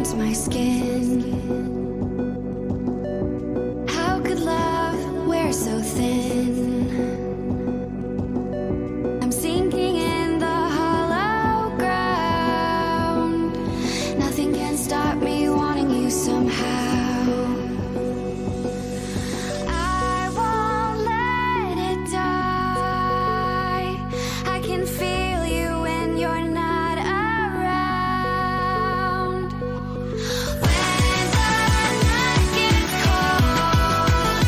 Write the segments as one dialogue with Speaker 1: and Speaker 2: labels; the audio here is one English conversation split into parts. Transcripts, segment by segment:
Speaker 1: burns my skin. How could love wear so thin? I'm sinking in the hollow ground. Nothing can stop me wanting you somehow. I won't let it die. I can feel you when you're not around. When the night gets cold,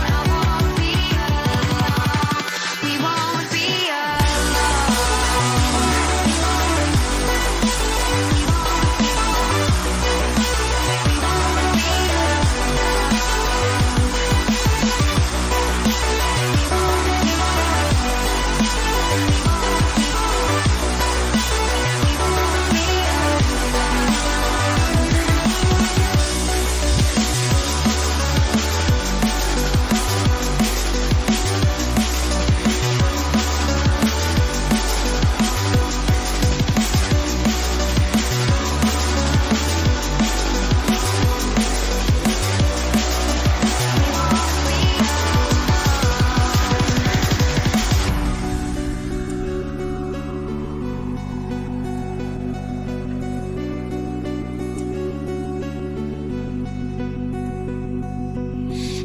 Speaker 1: I won't be alone. We won't be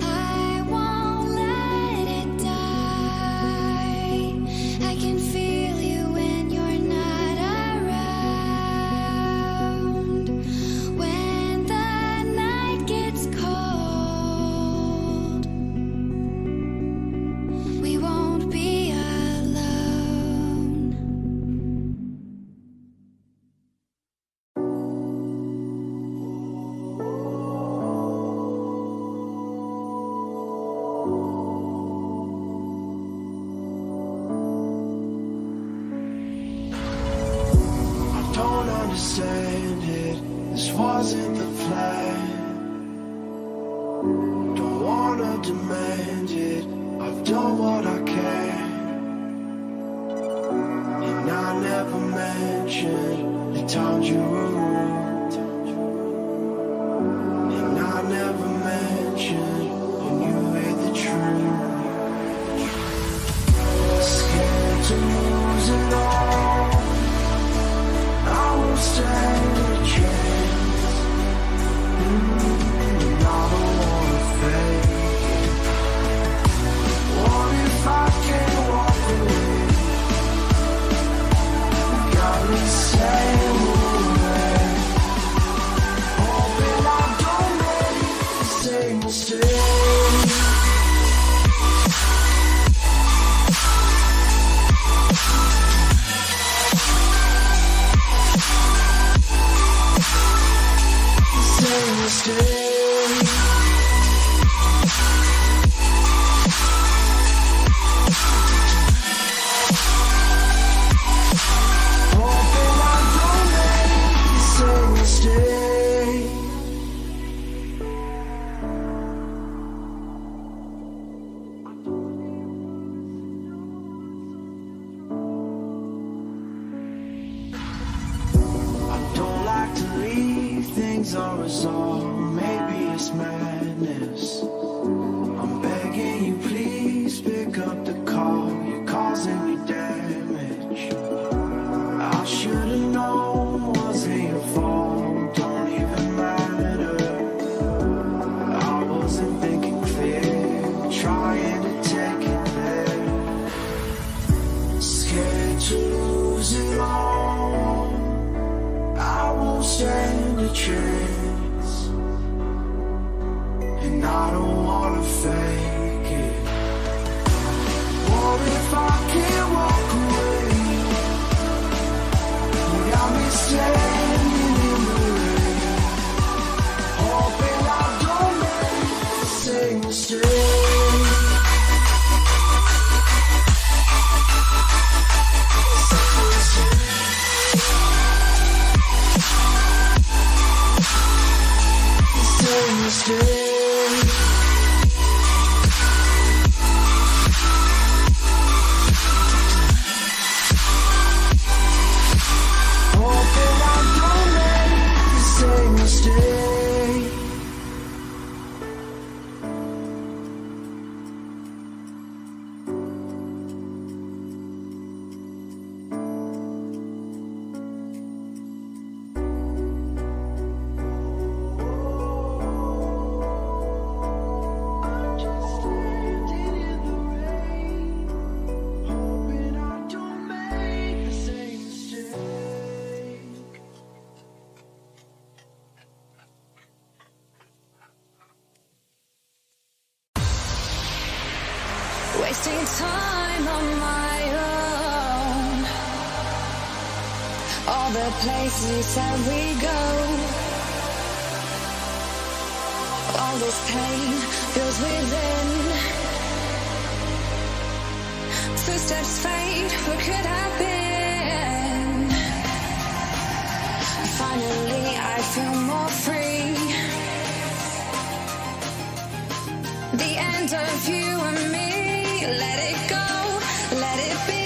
Speaker 1: I won't let it die. I can feel you when you're not around. When the night gets cold, we won't be alone.
Speaker 2: I don't understand it. This wasn't the plan. Don't wanna demand it. I've done what I can. And I never mentioned the times you were rude. And I never mentioned when you heard the truth. Scared to lose it all. I won't stand a chance. And I don't wanna fake it. What if I can't walk away? Got me saying away. Hoping I don't make the same mistake. Same mistake. Hoping I don't make the same mistake. I don't like to leave things unresolved. Maybe it's madness. I'm begging you, please pick up the call. You're causing me damage. I should've known wasn't your fault. Don't even matter. I wasn't thinking clear, trying to take it there. Scared to lose it all. I won't stand a chance. And I don't wanna fake it. What if I can't walk away? You got me standing in the rain. Hoping I don't make the same mistake. Same mistake. Hoping
Speaker 1: wasting time on my own. All the places you said we go, all this pain feels within. Footsteps fade, what could have been? Finally I feel more free. The end of you and me, let it go, let it be.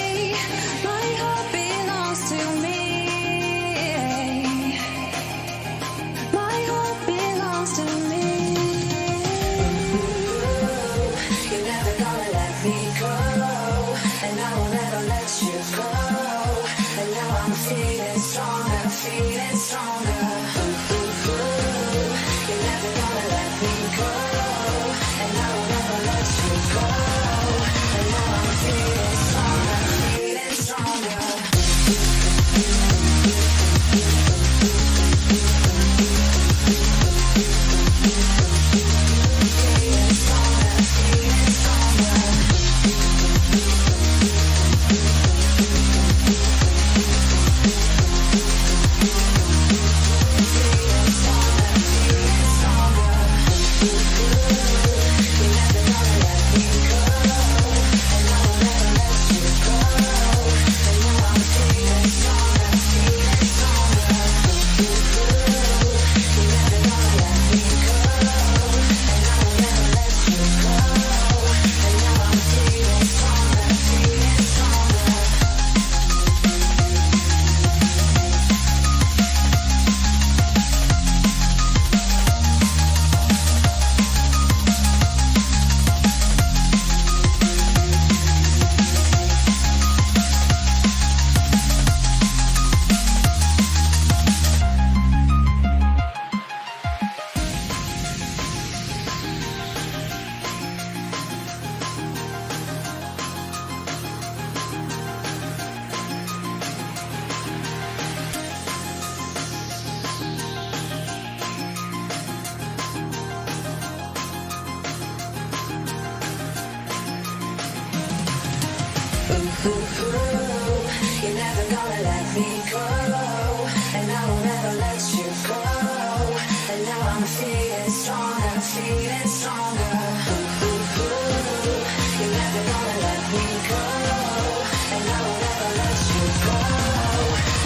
Speaker 1: My heart belongs to me. My heart belongs to me. You're never gonna let me go, and I will never let you go. And now I'm feeling stronger, feeling stronger. You're never gonna let me go, and I will never let you go. And now I'm feeling stronger, feeling stronger. Feeling stronger, feeling stronger. You're never gonna let me go, and I will never let you go. And now I'm feeling stronger, feeling stronger. You're never gonna let me go, and I will never let you go.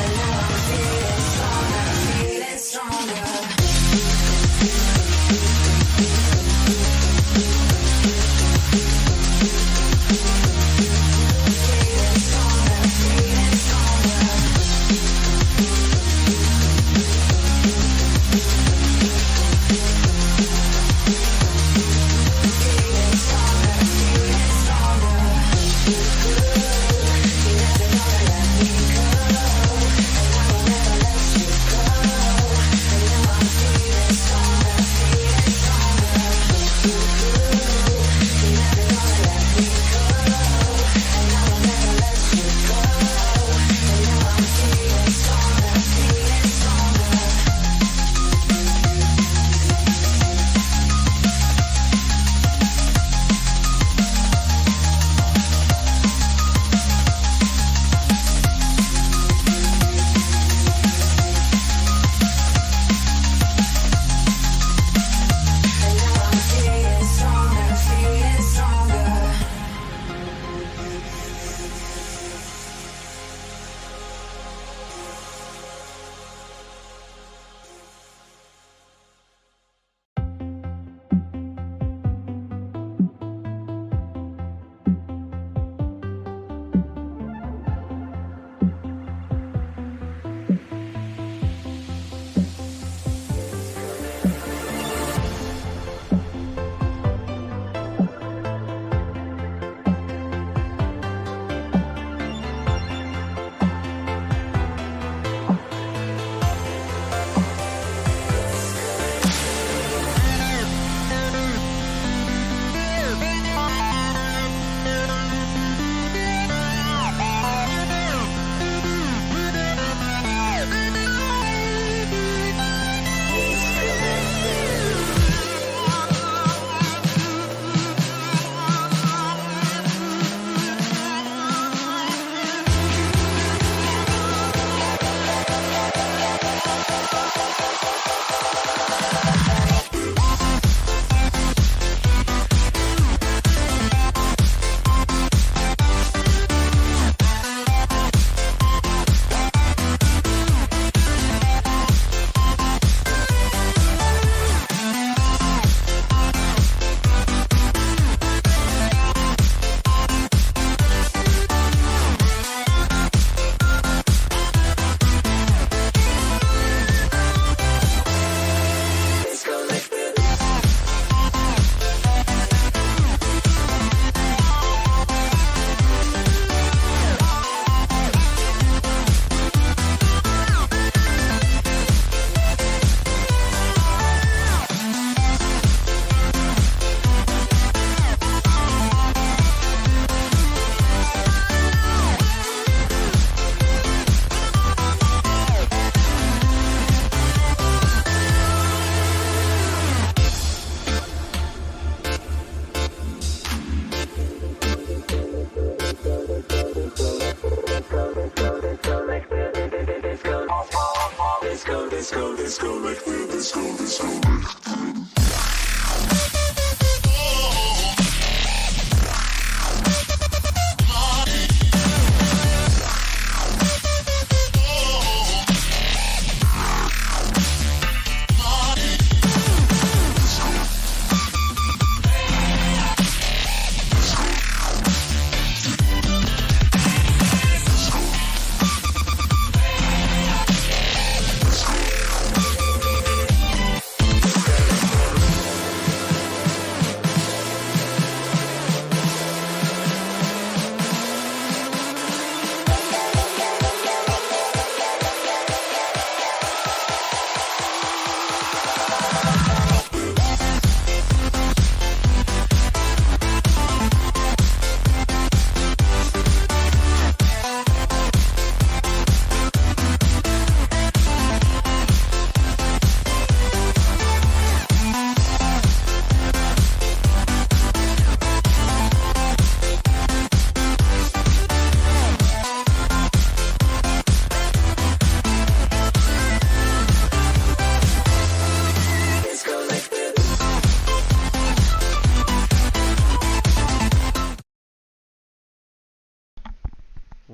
Speaker 1: And now I'm feeling stronger, feeling stronger.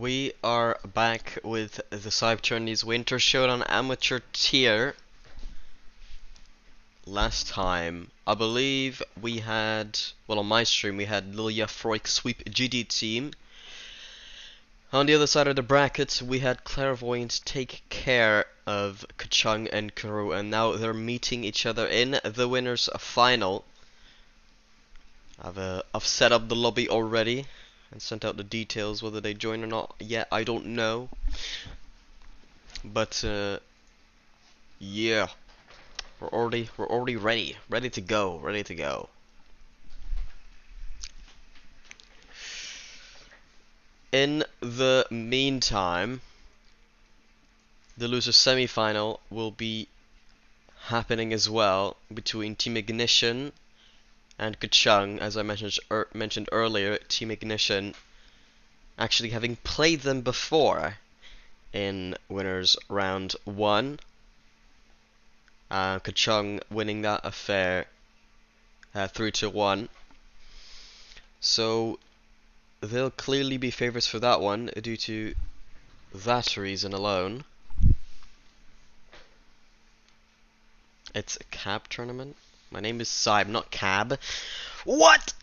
Speaker 3: We are back with the Cyb Tourneys Winter Showdown Amateur Tier. Last time, I believe we had, well, on my stream we had Lilia Freuk Sweep GD team. On the other side of the bracket, we had Clairvoyant take care of Kachung and Kuru, and now they're meeting each other in the winners final. I've set up the lobby already and sent out the details. Whether they join or not yet, I don't know. But yeah, we're already ready to go. In the meantime, the loser's semi-final will be happening as well between Team Ignition and Kachung. As I mentioned earlier, Team Ignition actually having played them before in winners round 1. Kachung winning that affair 3-1. So they'll clearly be favorites for that one due to that reason alone. It's a cab tournament. My name is Cyb, not Cab. What?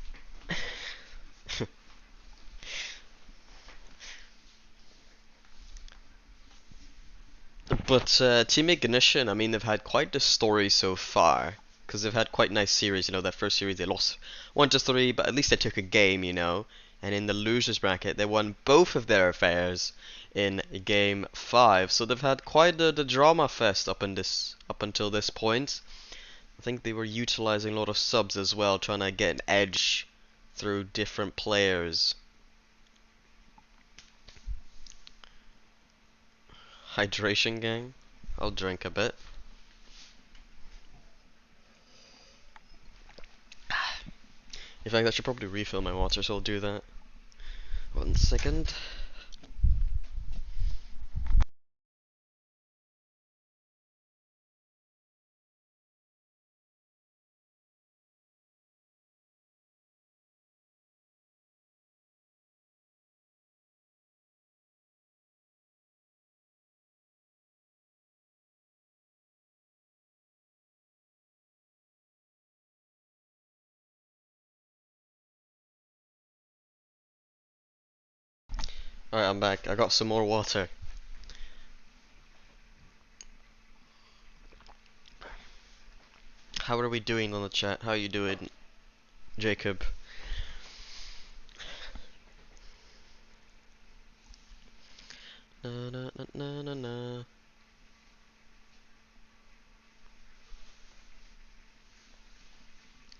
Speaker 3: But Team Ignition, I mean, they've had quite the story so far, because they've had quite nice series. You know, that first series they lost 1-3, but at least they took a game, you know. And in the losers bracket, they won both of their affairs in game 5. So they've had quite the drama fest up until this point. I think they were utilizing a lot of subs as well, trying to get an edge through different players. Hydration gang. I'll drink a bit. In fact, I should probably refill my water, so I'll do that. 1 second. Alright, I'm back. I got some more water. How are we doing on the chat? How are you doing, Jacob? Na na na na na na.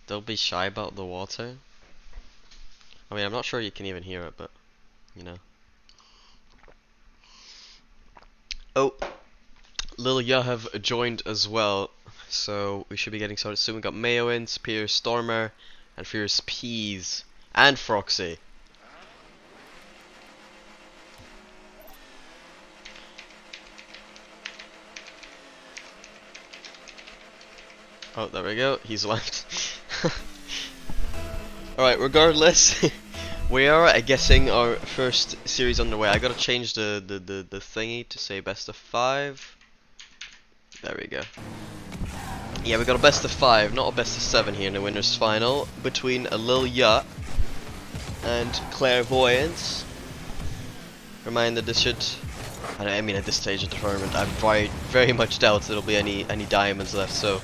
Speaker 3: They'll be shy about the water. I mean, I'm not sure you can even hear it, but you know. Oh, Lilia have joined as well, so we should be getting started soon. We got Mayoin, Spear, Stormer, and Fierce Peas, and Froxy. Oh, there we go. He's left. Alright, regardless, we are getting our first series underway. I gotta change the thingy to say best of 5. There we go. Yeah, we got a best of 5, not a best of 7 here in the winners final between Lil Ya and Clairvoyance. Remind that this should, I mean at this stage of the tournament, I very much doubt there'll be any diamonds left. So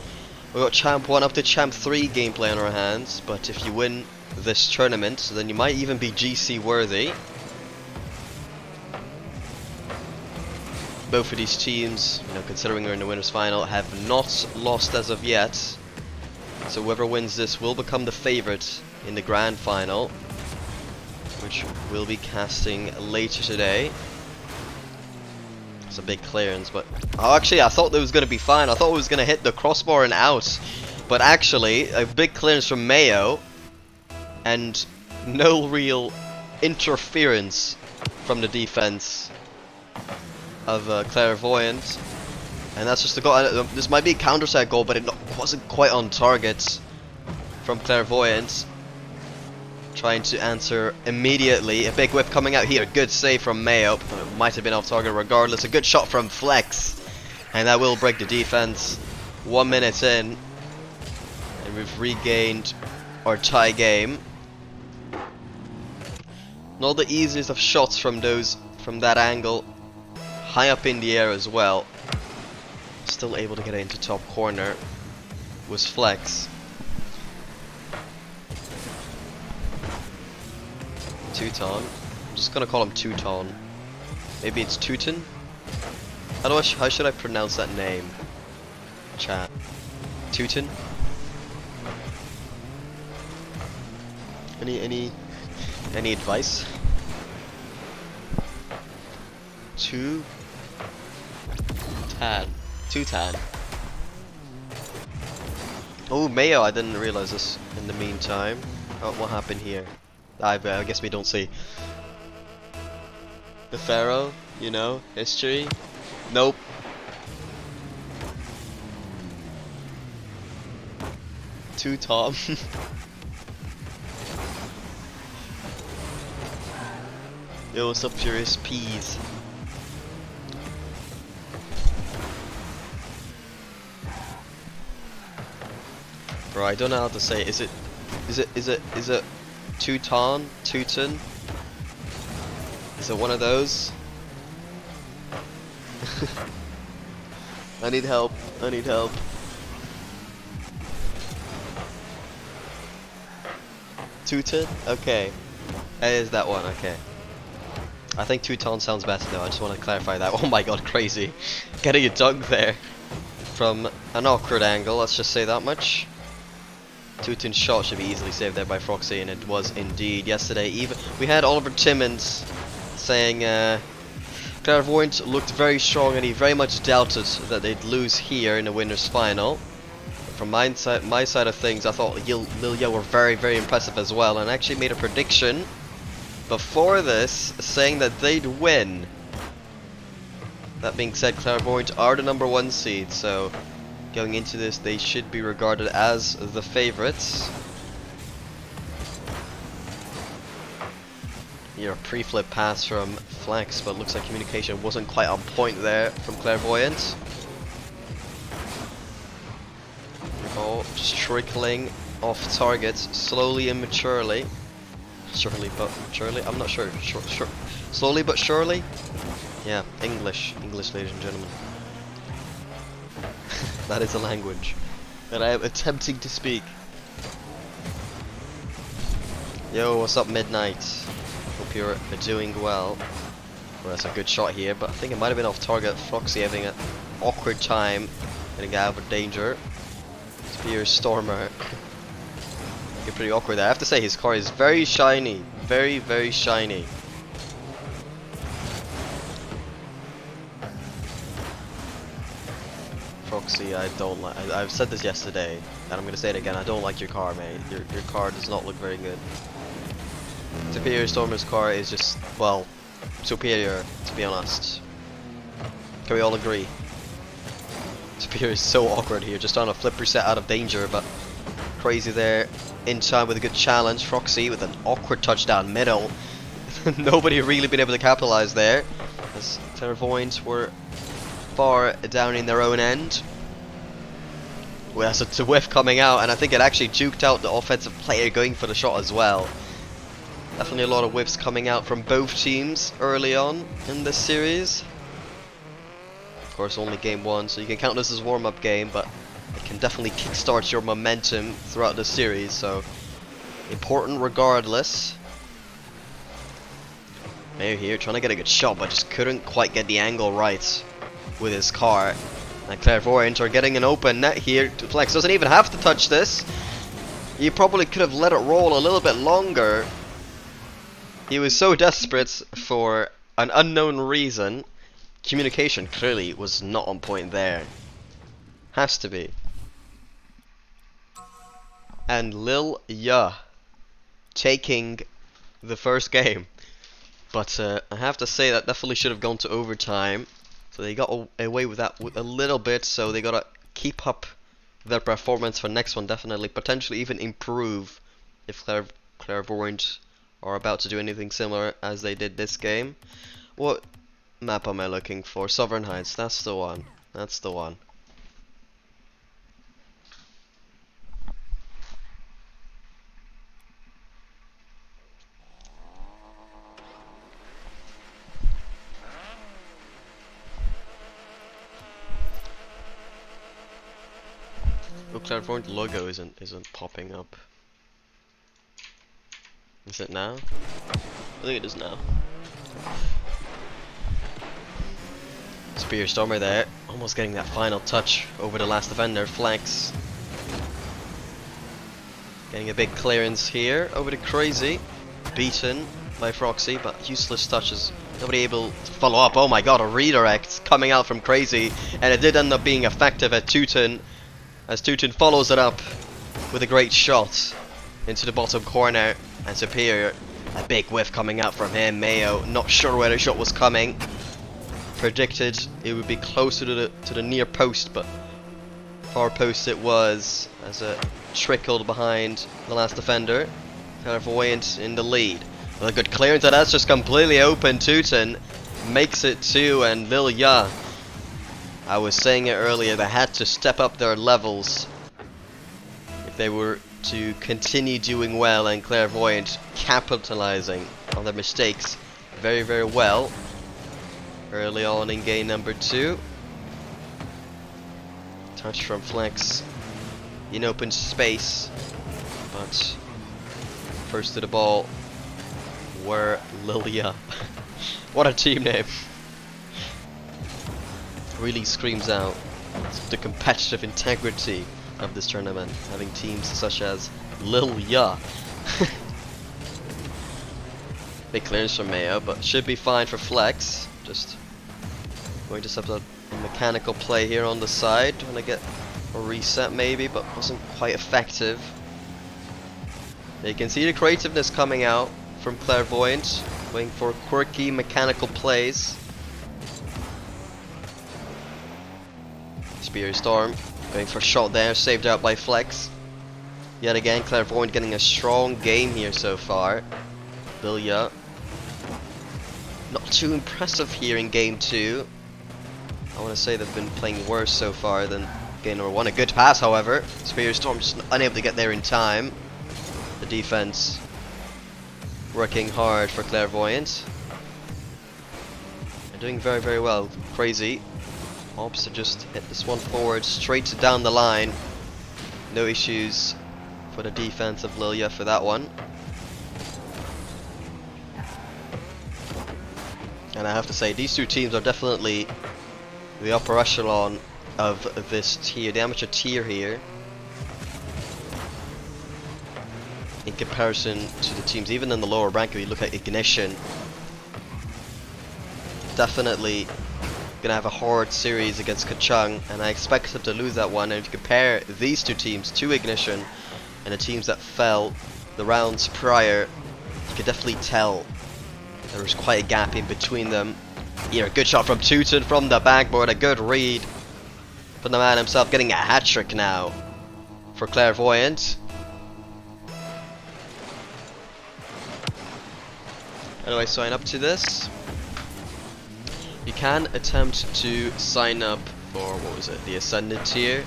Speaker 3: we've got Champ 1 up to Champ 3 gameplay on our hands, but if you win this tournament, then you might even be GC worthy. Both of these teams, you know, considering they're in the winners final, have not lost as of yet. So whoever wins this will become the favorite in the grand final, which we'll be casting later today. It's a big clearance, but oh, actually I thought that was going to be fine. I thought it was going to hit the crossbar and out, but actually a big clearance from Mayo and no real interference from the defense of Clairvoyant, and that's just a goal. This might be a counter-attack goal, but it wasn't quite on target from Clairvoyant. Trying to answer immediately. A big whip coming out here. Good save from Mayo. It might have been off target regardless. A good shot from Flex, and that will break the defense. 1 minute in, and we've regained our tie game. Not the easiest of shots from that angle. High up in the air as well. Still able to get it into top corner was Flex. Teuton. I'm just gonna call him Teuton. Maybe it's Teuton? How should I pronounce that name? Chat. Teuton? Any advice? Teuton. Oh, Mayo, I didn't realize this in the meantime. Oh, what happened here? I guess we don't see. The Pharaoh, you know, history. Nope. Teuton. Yo, what's up, Furious Peas? Bro, I don't know how to say it. Is it Teuton? Teuton? Is it one of those? I need help. Teuton? Okay. It is that one, okay. I think Teuton sounds better though, I just want to clarify that. Oh my god, crazy. Getting a dunk there from an awkward angle, let's just say that much. Teuton's shot should be easily saved there by Froxy, and it was indeed. Yesterday, even we had Oliver Timmons saying Clairvoyant looked very strong, and he very much doubted that they'd lose here in the winners' final. From my side of things, I thought Lil Ya were very impressive as well, and I actually made a prediction before this saying that they'd win. That being said, Clairvoyant are the #1 seed, so going into this, they should be regarded as the favorites. Here, a pre-flip pass from Flex, but looks like communication wasn't quite on point there from Clairvoyant. Oh, just trickling off target, slowly and maturely. Surely but surely, I'm not sure. Slowly but surely? Yeah, English, ladies and gentlemen. That is a language that I am attempting to speak. Yo, what's up, Midnight? Hope you're doing well. Well, that's a good shot here, but I think it might have been off target. Froxy having an awkward time getting out of danger. Spear Stormer. You're pretty awkward there. I have to say, his car is very shiny. Very shiny. Froxy, I don't like. I've said this yesterday, and I'm gonna say it again. I don't like your car, mate. Your car does not look very good. Superior Stormer's car is just, well, superior, to be honest. Can we all agree? Spear is so awkward here, just on a flip reset out of danger, but Crazy there in time with a good challenge. Froxy with an awkward touchdown middle. Nobody really been able to capitalize there, as Clairvoyants were far down in their own end. Well, so it's a whiff coming out, and I think it actually juked out the offensive player going for the shot as well. Definitely a lot of whiffs coming out from both teams early on in this series. Of course, only game one, so you can count this as warm-up game, but it can definitely kickstart your momentum throughout the series, so important regardless. Mayo here trying to get a good shot, but just couldn't quite get the angle right with his car. And Clairvoyant are getting an open net here. Flex doesn't even have to touch this. He probably could have let it roll a little bit longer. He was so desperate for an unknown reason. Communication clearly was not on point there. Has to be. And Lil Ya taking the first game. But I have to say that definitely should have gone to overtime. So they got away with that a little bit. So they gotta keep up their performance for next one. Definitely, potentially even improve if Clairvoyant are about to do anything similar as they did this game. What map am I looking for? Southern Heights. That's the one. That's the one. Oh, Clairvoyant logo isn't popping up. Is it now? I think it is now. Spear Stormer there, almost getting that final touch over the last defender. Flanks. Getting a big clearance here over the Crazy. Beaten by Froxy, but useless touches. Nobody able to follow up. Oh my god, a redirect coming out from Crazy, and it did end up being effective at Teuton, as Teuton follows it up with a great shot into the bottom corner. And Superior, a big whiff coming out from him. Mayo, not sure where the shot was coming. Predicted it would be closer to the near post, but far post it was, as it trickled behind the last defender. Clairvoyant in the lead. With a good clearance, and that's just completely open. Teuton makes it 2, and Lil Ya, I was saying it earlier, they had to step up their levels if they were to continue doing well, and Clairvoyant capitalizing on their mistakes very, very well early on in game number 2. Touch from Flex in open space, but first to the ball were Lilia. What a team name. Really screams out the competitive integrity of this tournament, having teams such as Lil Ya. Big clearance from Mayo, but should be fine for Flex. Just going to set up a mechanical play here on the side, trying to get a reset maybe, but wasn't quite effective. You can see the creativeness coming out from Clairvoyant, going for quirky mechanical plays. Spear Storm going for a shot there, saved out by Flex. Yet again, Clairvoyant getting a strong game here so far. Lilia, not too impressive here in game 2. I want to say they've been playing worse so far than game number 1. A good pass, however. Spear Storm just unable to get there in time. The defense working hard for Clairvoyant. They're doing very, very well. Crazy opts to just hit this one forward, straight down the line. No issues for the defense of Lilia for that one. And I have to say, these two teams are definitely the upper echelon of this tier, the amateur tier here, in comparison to the teams even in the lower rank. If you look at Ignition, definitely gonna have a hard series against Kachung, and I expect them to lose that one. And if you compare these two teams to Ignition and the teams that fell the rounds prior, you can definitely tell there was quite a gap in between them. Here, a good shot from Teuton from the backboard, a good read But the man himself getting a hat-trick now for Clairvoyant. How do I sign up to this? You can attempt to sign up for, what was it, the Ascended tier.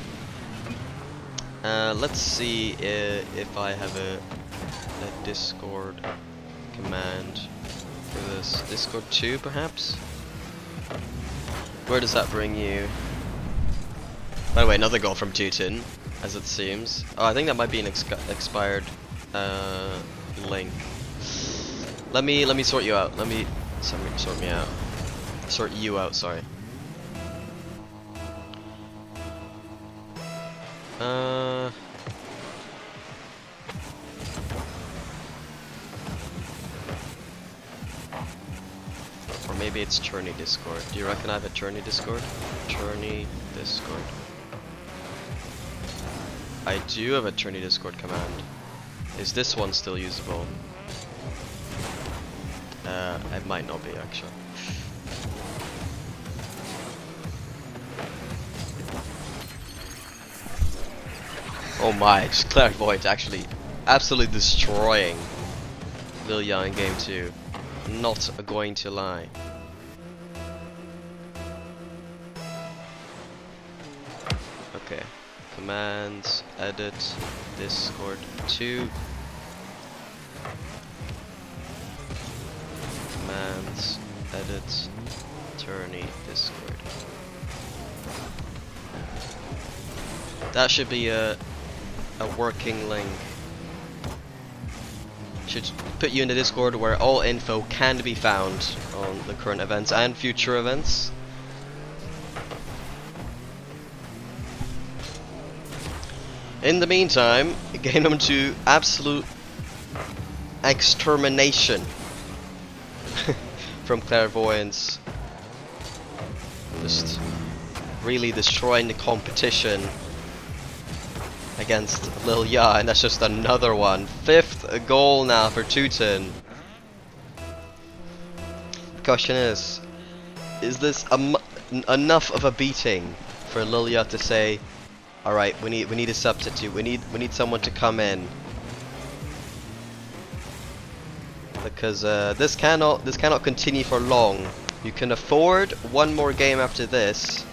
Speaker 3: Let's see if I have a Discord command for this. Discord 2 perhaps? Where does that bring you? By the way, another goal from Teuton, as it seems. Oh, I think that might be an expired link. Let me sort you out. Let me sort me out. Sort you out, sorry. Or maybe it's Tourney Discord. Do you reckon I have a Tourney Discord? Tourney Discord. I do have a Tourney Discord command. Is this one still usable? It might not be actually. Oh my, just Clairvoyant actually absolutely destroying Lilia in game 2. Not going to lie. Okay. Commands, edit, Discord 2. Commands, edit, Tourney, Discord. That should be a working link. Should put you in the Discord where all info can be found on the current events and future events. In the meantime, game them to absolute extermination from Clairvoyance. Just really destroying the competition against Lilia, and that's just another one. 5th goal now for Teuton. The question is this enough of a beating for Lilia to say, all right, we need a substitute. We need someone to come in, because this cannot continue for long. You can afford one more game after this,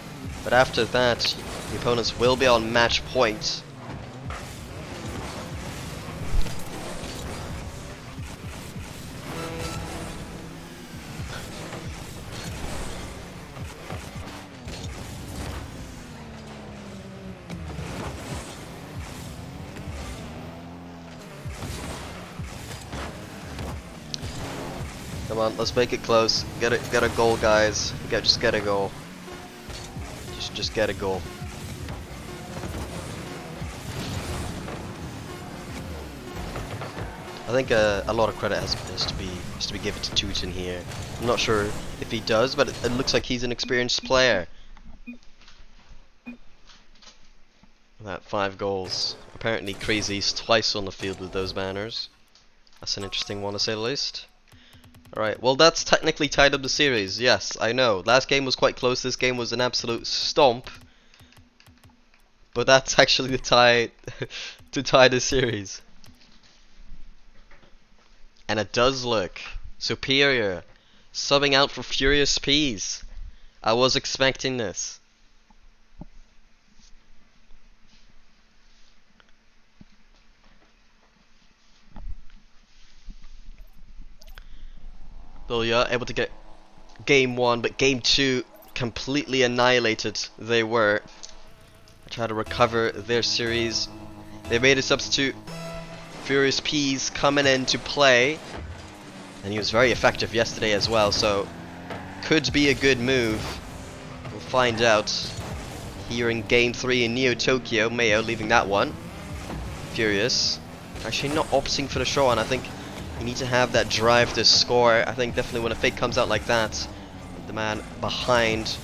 Speaker 3: but after that, the opponents will be on match point. Come on, let's make it close. Get a goal, guys. Just get a goal. Just get a goal. I think a lot of credit has to be given to Teuton here. I'm not sure if he does, but it looks like he's an experienced player. That 5 goals. Apparently Crazy's twice on the field with those banners. That's an interesting one to say the least. Alright, well that's technically tied up the series. Yes, I know. Last game was quite close. This game was an absolute stomp. But that's actually the tie to tie the series. And it does look superior. Subbing out for Furious Peas. I was expecting this. Lilia able to get game 1, but game 2 completely annihilated. They were. Try to recover their series. They made a substitute. Furious Peas coming in to play, and he was very effective yesterday as well, so could be a good move. We'll find out here in game 3 in Neo Tokyo. Mayo leaving that one. Furious actually not opting for the show, and I think you need to have that drive to score. I think definitely when a fake comes out like that, the man behind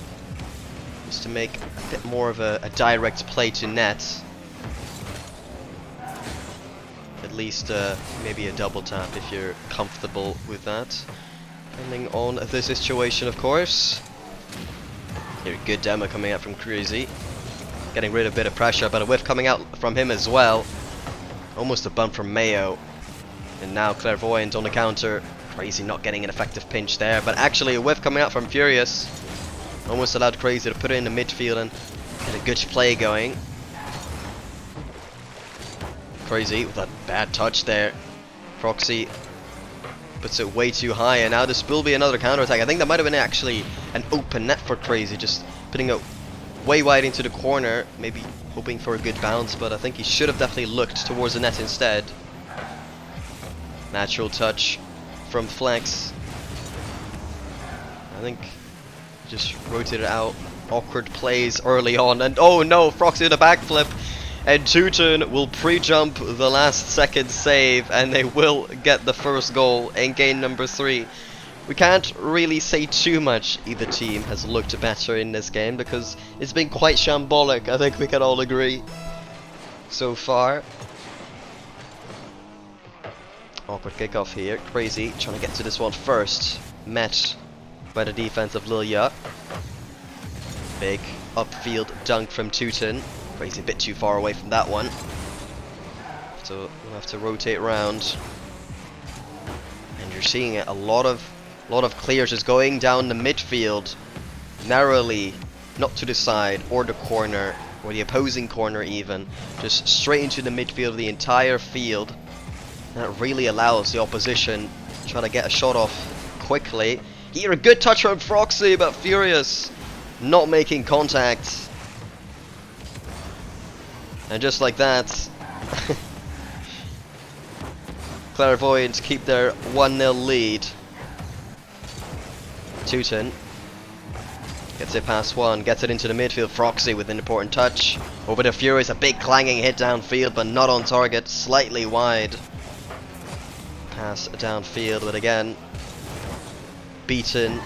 Speaker 3: is to make a bit more of a direct play to net. At least maybe a double tap if you're comfortable with that. Depending on the situation, of course. Here, good demo coming out from Crazy. getting rid of a bit of pressure, but a whiff coming out from him as well. Almost a bump from Mayo. And now Clairvoyant on the counter. Crazy not getting an effective pinch there, but actually a whiff coming out from Furious. Almost allowed Crazy to put it in the midfield and get a good play going. Crazy with a bad touch there. Proxy puts it way too high, and now this will be another counter attack. I think that might have been actually an open net for Crazy, just putting it way wide into the corner, maybe hoping for a good bounce, but I think he should have definitely looked towards the net instead. Natural touch from Flex. I think just rotated out. Awkward plays early on, and oh no, Froxy with a backflip, and Teuton will pre-jump the last second save, and they will get the first goal in game number 3. We can't really say too much either team has looked better in this game, because it's been quite shambolic, I think we can all agree, so far. Awkward kickoff here, Crazy trying to get to this one first, met by the defense of Lilia. Big upfield dunk from Teuton. Crazy a bit too far away from that one, so we'll have to rotate around. And you're seeing it, a lot of clears is going down the midfield, narrowly, not to the side or the corner or the opposing corner even, just straight into the midfield of the entire field. That really allows the opposition to try to get a shot off quickly. Here a good touch from Froxy, but Furious not making contact. And just like that, Clairvoyants keep their 1-0 lead. Teuton gets it past one, gets it into the midfield. Froxy with an important touch. Over to Furious, a big clanging hit downfield, but not on target, slightly wide. Pass downfield, but again, beaten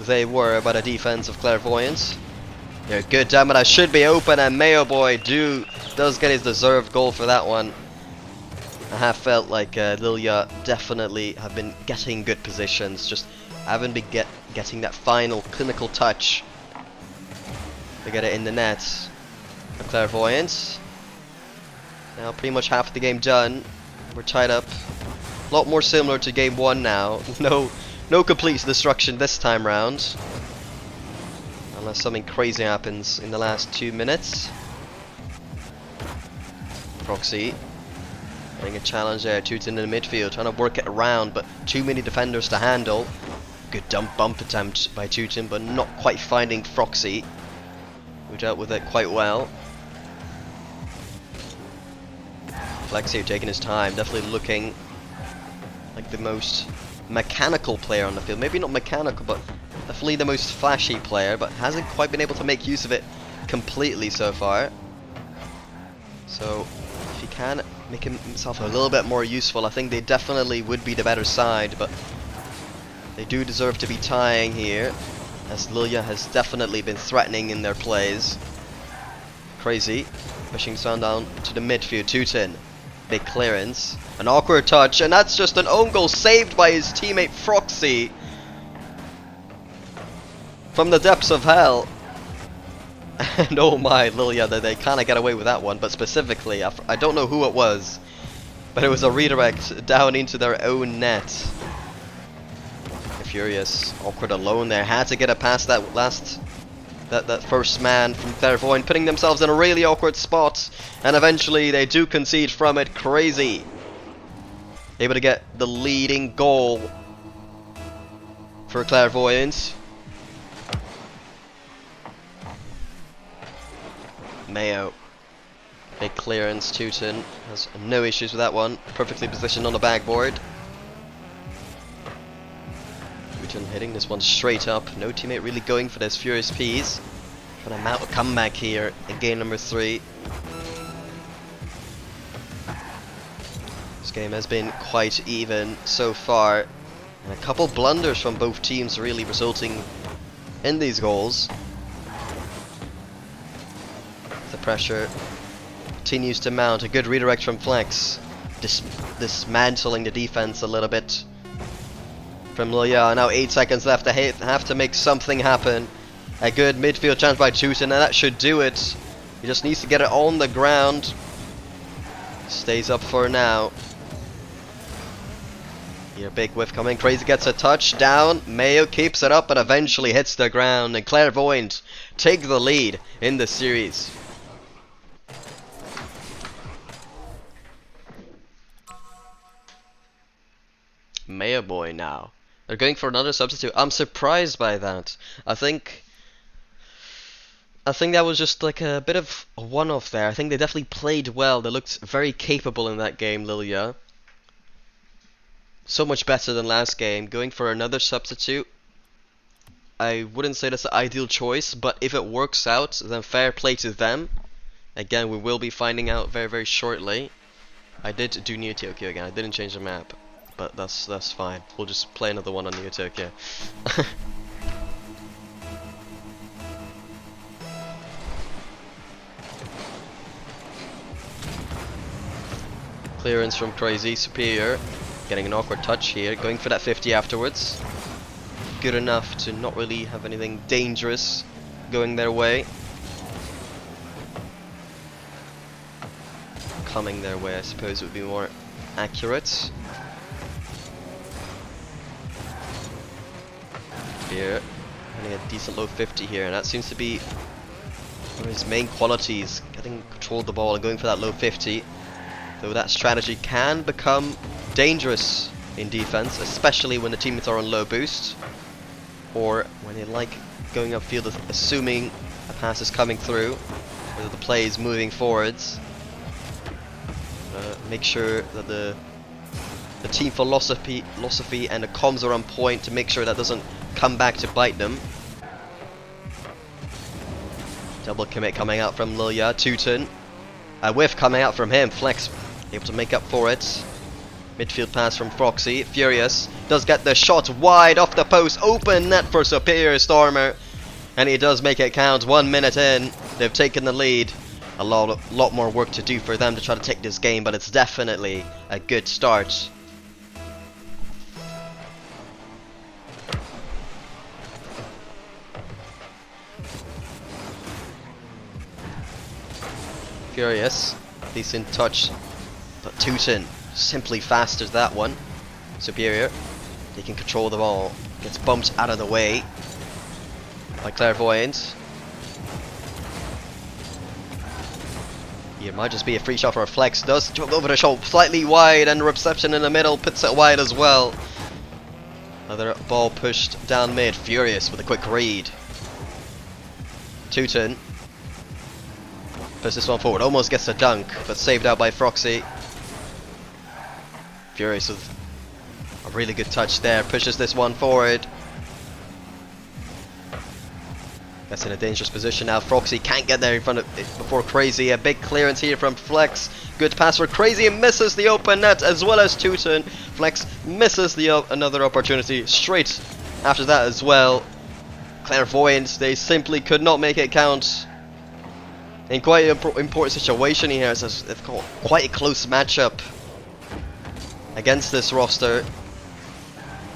Speaker 3: they were by the defense of Clairvoyance. Yeah, good damn it, I should be open, and Mayo Boy does get his deserved goal for that one. I have felt like Lilia definitely have been getting good positions, just haven't been getting that final clinical touch to get it in the net. For Clairvoyance, now pretty much half the game done. We're tied up. A lot more similar to game 1 now. No complete destruction this time round, unless something crazy happens in the last 2 minutes. Proxy getting a challenge there. Teuton in the midfield, trying to work it around, but too many defenders to handle. Good bump attempt by Teuton, but not quite finding Froxy, who dealt with it quite well. Flex here taking his time, definitely looking like the most mechanical player on the field. Maybe not mechanical, but definitely the most flashy player, but hasn't quite been able to make use of it completely so far. So if he can make himself a little bit more useful, I think they definitely would be the better side, but they do deserve to be tying here, as Lilia has definitely been threatening in their plays. Crazy pushing Sun down to the midfield. Teuton, big clearance, an awkward touch, and that's just an own goal saved by his teammate Froxy from the depths of hell. And oh my, Lilia, they kind of get away with that one, but specifically, I don't know who it was, but it was a redirect down into their own net. Furious, awkward alone there, had to get it past that that first man from Clairvoyant, putting themselves in a really awkward spot, and eventually they do concede from it. Crazy able to get the leading goal for Clairvoyant. Mayo, big clearance. Teuton has no issues with that one, perfectly positioned on the backboard. Hitting this one straight up, no teammate really going for this. Furious Peas trying to mount a comeback here in game number 3. This game has been quite even so far, and a couple blunders from both teams really resulting in these goals. The pressure continues to mount. A good redirect from Flex, dismantling the defense a little bit from Lilia. Now 8 seconds left. They have to make something happen. A good midfield chance by Teuton, and that should do it. He just needs to get it on the ground. Stays up for now. Here, big whiff coming. Crazy gets a touchdown. Mayo keeps it up but eventually hits the ground. And Clairvoyant take the lead in the series. Mayo boy now. They're going for another substitute. I'm surprised by that. I think that was just like a bit of a one-off there. I think they definitely played well. They looked very capable in that game, Lilia. So much better than last game. Going for another substitute, I wouldn't say that's the ideal choice, but if it works out, then fair play to them. Again, we will be finding out very, very shortly. I did do Neo Tokyo again. I didn't change the map, but that's fine. We'll just play another one on Neo Tokyo. Clearance from Crazy, superior. Getting an awkward touch here, going for that 50 afterwards. Good enough to not really have anything dangerous going their way. Coming their way, I suppose, would be more accurate. Here, getting a decent low 50 here, and that seems to be one of his main qualities, getting control of the ball and going for that low 50. Though that strategy can become dangerous in defense, especially when the teammates are on low boost, or when they like going upfield assuming a pass is coming through, whether the play is moving forwards. Make sure that the team philosophy and the comms are on point to make sure that doesn't come back to bite them. Double commit coming out from Lilia. Teuton, a whiff coming out from him. Flex able to make up for it. Midfield pass from Froxy. Furious does get the shot wide off the post. Open net for Superior Stormer. And he does make it count. 1 minute in. They've taken the lead. A lot more work to do for them to try to take this game, but it's definitely a good start. Furious. Decent touch. But Teuton simply fasters that one. Superior. He can control the ball. Gets bumped out of the way by Clairvoyant. It might just be a free shot for a flex. Does jump over the shoulder slightly wide, and the reception in the middle puts it wide as well. Another ball pushed down mid. Furious with a quick read. Teuton puts this one forward. Almost gets a dunk, but saved out by Froxy. Furious with a really good touch there. Pushes this one forward. That's in a dangerous position now. Froxy can't get there in front of it before Crazy. A big clearance here from Flex. Good pass for Crazy and misses the open net as well as Teuton. Flex misses the another opportunity straight after that as well. Clairvoyant, they simply could not make it count. In quite an important situation here, as they've got quite a close matchup against this roster.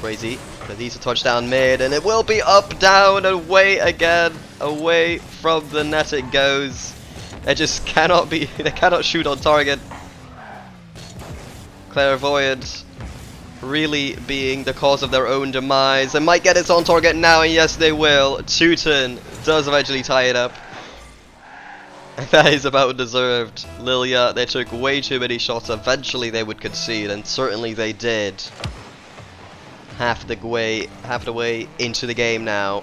Speaker 3: Crazy. Needs a touchdown mid, and it will be up, down, away again. Away from the net it goes. They just cannot be. They cannot shoot on target. Clairvoyant really being the cause of their own demise. They might get it on target now, and yes, they will. Teuton does eventually tie it up. And that is about deserved. Lilia, they took way too many shots. Eventually, they would concede, and certainly they did. Half the way into the game now.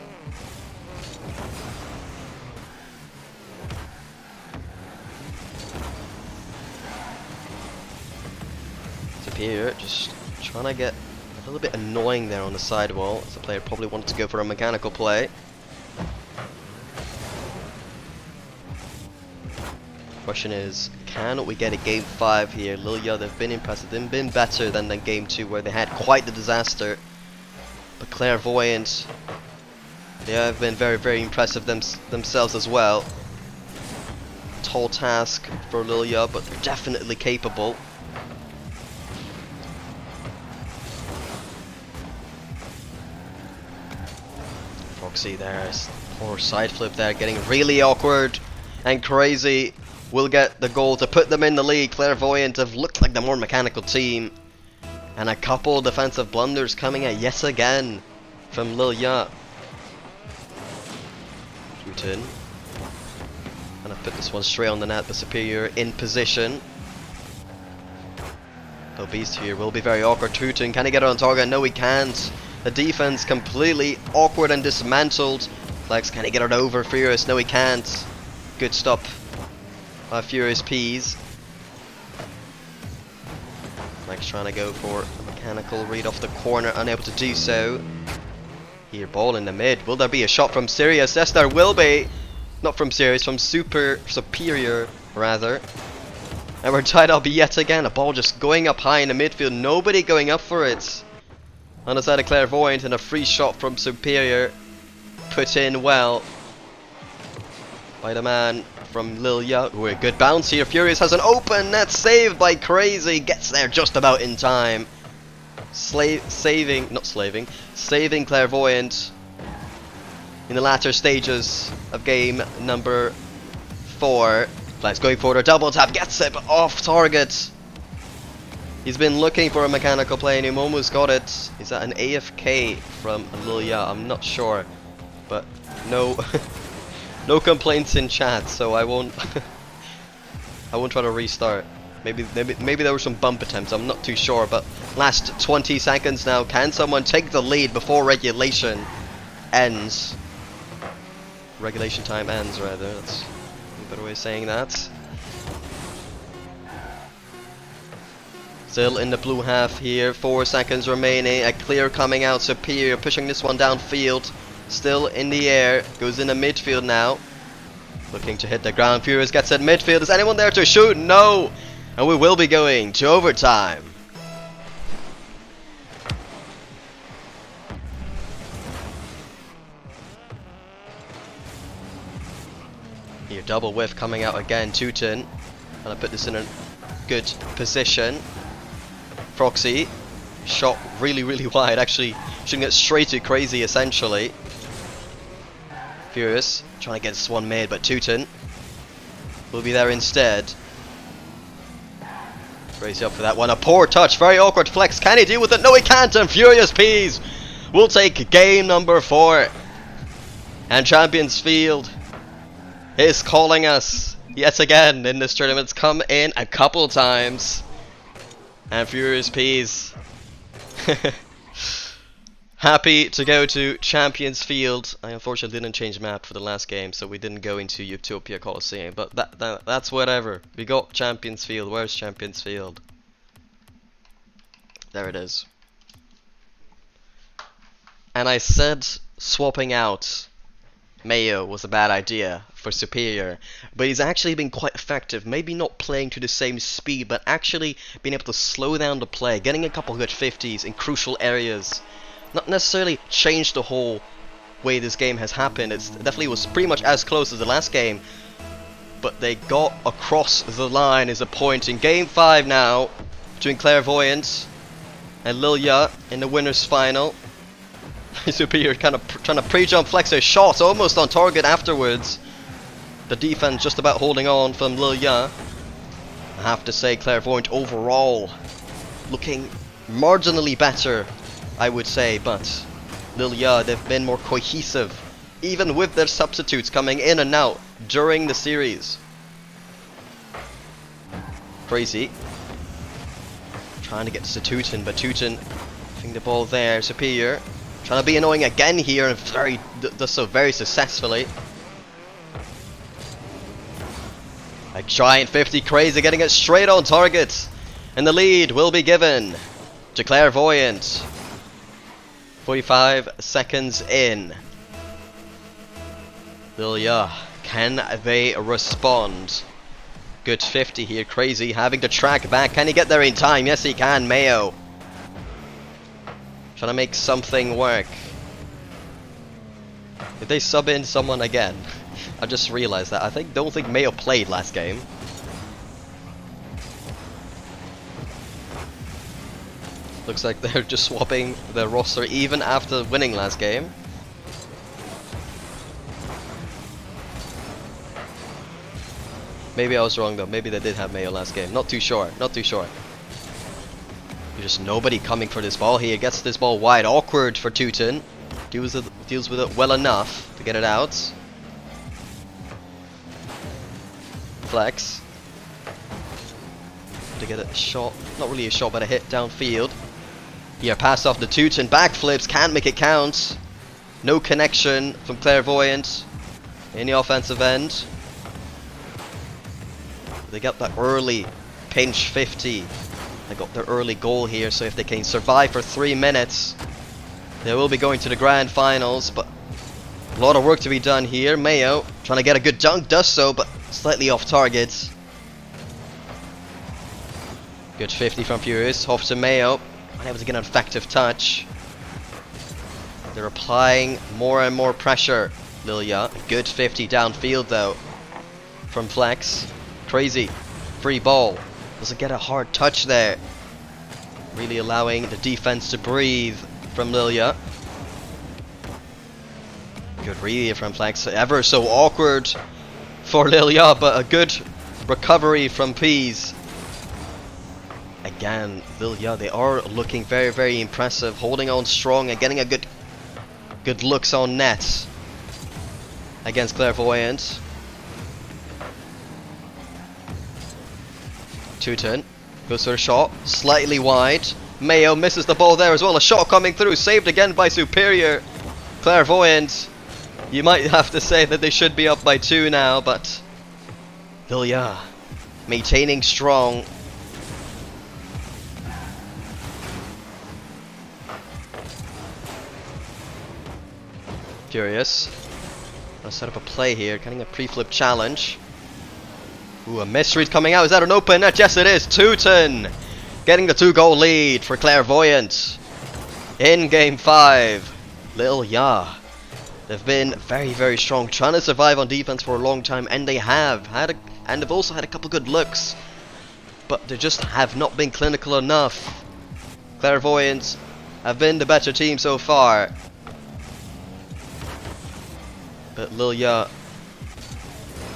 Speaker 3: Superior just trying to get a little bit annoying there on the sidewall, as the player probably wanted to go for a mechanical play. Question is, can we get a game 5 here? Lilia, they've been impressive. They've been better than game 2, where they had quite the disaster. But Clairvoyant, they have been very, very impressive themselves as well. Tall task for Lilia, but they're definitely capable. Foxy there, poor side flip there, getting really awkward. And Crazy will get the goal to put them in the lead. Clairvoyant have looked like the more mechanical team. And a couple defensive blunders coming out yet again from Lil Ya. Putin. And I put this one straight on the net, but Superior in position. The Beast here will be very awkward. Putin, can he get it on target? No, he can't. The defense completely awkward and dismantled. Flex, can he get it over? Furious, no he can't. Good stop by Furious Peas. Flex trying to go for a mechanical read off the corner, unable to do so. Here, ball in the mid. Will there be a shot from Sirius? Yes, there will be. Not from Sirius, from Superior, rather. And we're tied up yet again. A ball just going up high in the midfield. Nobody going up for it. On the side of Clairvoyant, and a free shot from Superior. Put in well by the man from Lil Ya. Ooh, a good bounce here. Furious has an open net, saved by Crazy. Gets there just about in time. Saving Clairvoyant in the latter stages of game number 4. Flags going for a double tap, gets it, but off target. He's been looking for a mechanical play and he almost got it. Is that an AFK from Lil Ya? I'm not sure, but no, no complaints in chat, so I won't. I won't try to restart. Maybe there were some bump attempts. I'm not too sure, but last 20 seconds now. Can someone take the lead before regulation ends? Regulation time ends, rather. That's a better way of saying that. Still in the blue half here. 4 seconds remaining. A clear coming out. Superior pushing this one downfield. Still in the air. Goes into midfield now. Looking to hit the ground. Furious gets at midfield. Is anyone there to shoot? No! And we will be going to overtime. Here, double whiff coming out again. Teuton. And I put this in a good position. Proxy. Shot really, really wide. Actually, shooting it straight to Crazy, essentially. Furious. Trying to get this one made, but Teuton will be there instead. Crazy up for that one. A poor touch. Very awkward flex. Can he deal with it? No, he can't. And Furious Peas will take game number 4. And Champions Field is calling us yet again in this tournament. It's come in a couple times. And Furious Peas happy to go to Champions Field. I unfortunately didn't change map for the last game, so we didn't go into Utopia Coliseum. But that's whatever. We got Champions Field. Where's Champions Field? There it is. And I said swapping out Mayo was a bad idea for Superior, but he's actually been quite effective. Maybe not playing to the same speed, but actually being able to slow down the play, getting a couple good 50s in crucial areas. Not necessarily changed the whole way this game has happened. It definitely was pretty much as close as the last game, but they got across the line is a point in game 5 now between Clairvoyant and Lil Ya in the winners final. Superior kind of trying to pre-jump flex a shot almost on target afterwards. The defense just about holding on from Lil Ya. I have to say Clairvoyant overall looking marginally better, I would say, but Lil Ya, they've been more cohesive, even with their substitutes coming in and out during the series. Crazy. Trying to get to Teuton, but Teuton getting the ball there. Superior trying to be annoying again here, and does so very successfully. A giant 50 Crazy getting it straight on target, and the lead will be given to Clairvoyant. 45 seconds in. Lil Ya, can they respond? Good 50 here. Crazy having to track back. Can he get there in time? Yes, he can. Mayo trying to make something work. Did they sub in someone again? I just realized that. Don't think Mayo played last game. Looks like they're just swapping their roster even after winning last game. Maybe I was wrong though. Maybe they did have Mayo last game. Not too sure. Not too sure. There's just nobody coming for this ball here. Gets this ball wide. Awkward for Teuton. Deals with it well enough to get it out. Flex. To get a shot. Not really a shot, but a hit downfield. Here, pass off the Teuton. Backflips. Can't make it count. No connection from Clairvoyant in the offensive end. They got that early pinch 50. They got their early goal here, so if they can survive for 3 minutes, they will be going to the grand finals. But a lot of work to be done here. Mayo trying to get a good dunk, does so, but slightly off target. Good 50 from Furious. Off to Mayo. Unable to get an effective touch. They're applying more and more pressure. Lilia. Good 50 downfield though. From Flex. Crazy. Free ball. Doesn't get a hard touch there. Really allowing the defense to breathe from Lilia. Good read from Flex. Ever so awkward for Lilia, but a good recovery from Peas. Again, Lilia, they are looking very, very impressive. Holding on strong and getting a good looks on net against Clairvoyant. Teuton goes for a shot, slightly wide. Mayo misses the ball there as well. A shot coming through, saved again by Superior. Clairvoyant, you might have to say that they should be up by 2 now, but Lilia maintaining strong. Furious. Gonna set up a play here, getting a pre-flip challenge. Ooh, a misread coming out. Is that an open net? Yes, it is. Teuton getting the 2-goal lead for Clairvoyant in game 5. Lilia, they've been very, very strong, trying to survive on defense for a long time, and they have and they've also had a couple good looks, but they just have not been clinical enough. Clairvoyant have been the better team so far. But Lilia,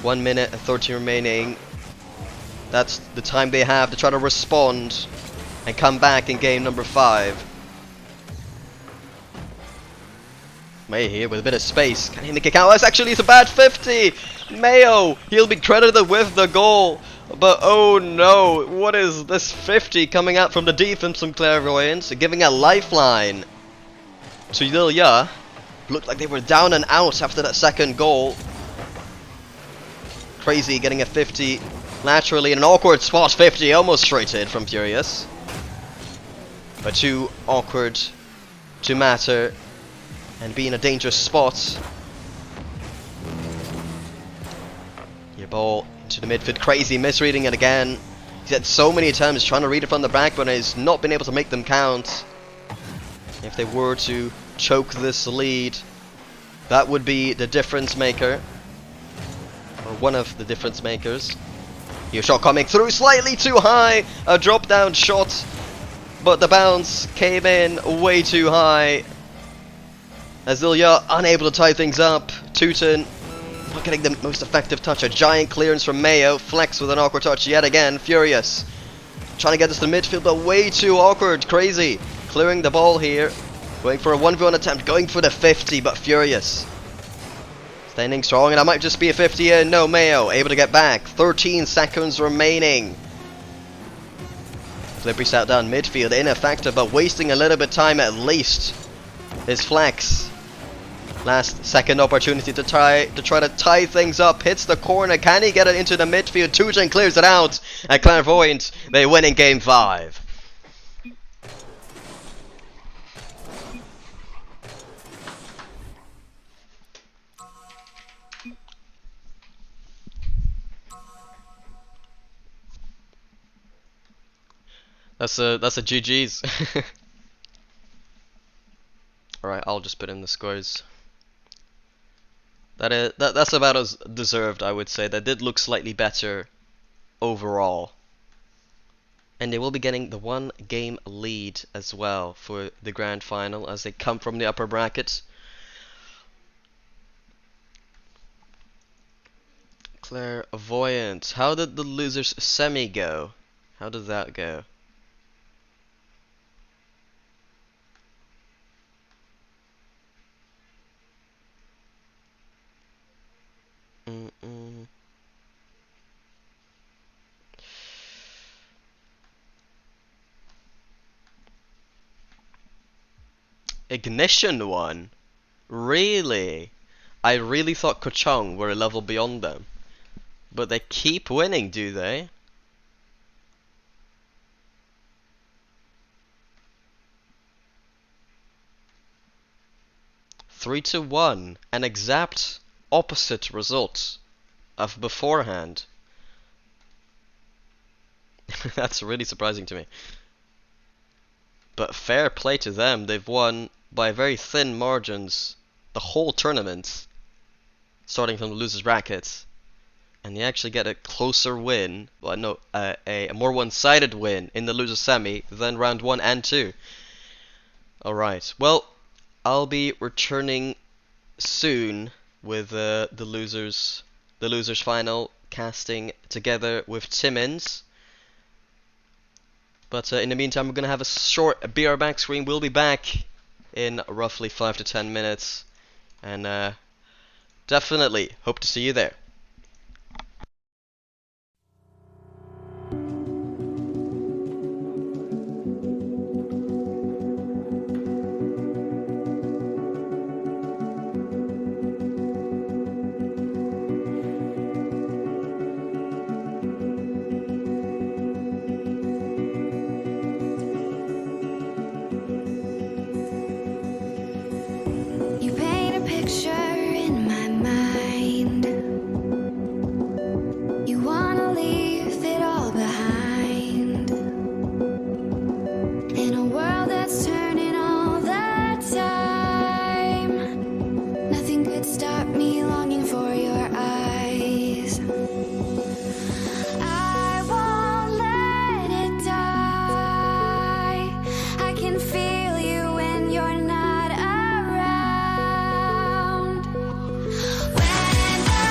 Speaker 3: 1 minute and 30 remaining. That's the time they have to try to respond and come back in game number 5. May here with a bit of space. Can he make it count? That's actually a bad 50. Mayo, he'll be credited with the goal. But oh no, what is this 50 coming out from the defense from Clairvoyance, giving a lifeline to Lilia. Looked like they were down and out after that second goal. Crazy getting a 50 laterally in an awkward spot. 50 almost straighted from Furious, but too awkward to matter and be in a dangerous spot. Your ball into the midfield. Crazy misreading it again. He's had so many attempts trying to read it from the back, but has not been able to make them count. If they were to choke this lead, that would be the difference maker, or one of the difference makers. Your shot coming through slightly too high, a drop down shot, but the bounce came in way too high. Azilia unable to tie things up. Teuton not getting the most effective touch. A giant clearance from Mayo. Flex with an awkward touch yet again. Furious trying to get this to midfield, but way too awkward. Crazy clearing the ball here. Going for a 1v1 attempt, going for the 50, but Furious standing strong, and that might just be a 50 in. No, Mayo able to get back. 13 seconds remaining. Slippery sat down midfield, ineffective, but wasting a little bit of time at least. His Flex. Last second opportunity to try to tie things up. Hits the corner. Can he get it into the midfield? Teuton clears it out. At Clairvoyant, they win in game 5. That's a GG's. Alright, I'll just put in the scores. That's about as deserved, I would say. That did look slightly better overall. And they will be getting the 1 game lead as well for the grand final as they come from the upper bracket. Clairvoyant. How did the losers semi go? How did that go? Ignition won? Really? I really thought Kochong were a level beyond them. But they keep winning, do they? Three to one, an exact opposite result of beforehand. That's really surprising to me. But fair play to them, they've won by very thin margins the whole tournament, starting from the losers brackets, and they actually get a closer win, well no, a more one-sided win in the losers semi than round 1 and 2. Alright, well, I'll be returning soon with the losers final, casting together with Timmins. But in the meantime, we're going to have a short BR back screen. We'll be back in roughly 5 to 10 minutes. And definitely hope to see you there.
Speaker 1: You paint a picture in my mind. You wanna leave it all behind. In a world that's turning all the time, nothing could stop me longing for your eyes. I won't let it die. I can feel you when you're not around. When the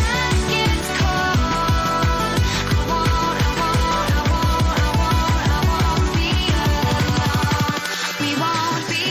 Speaker 1: night gets cold, I won't be alone. We won't be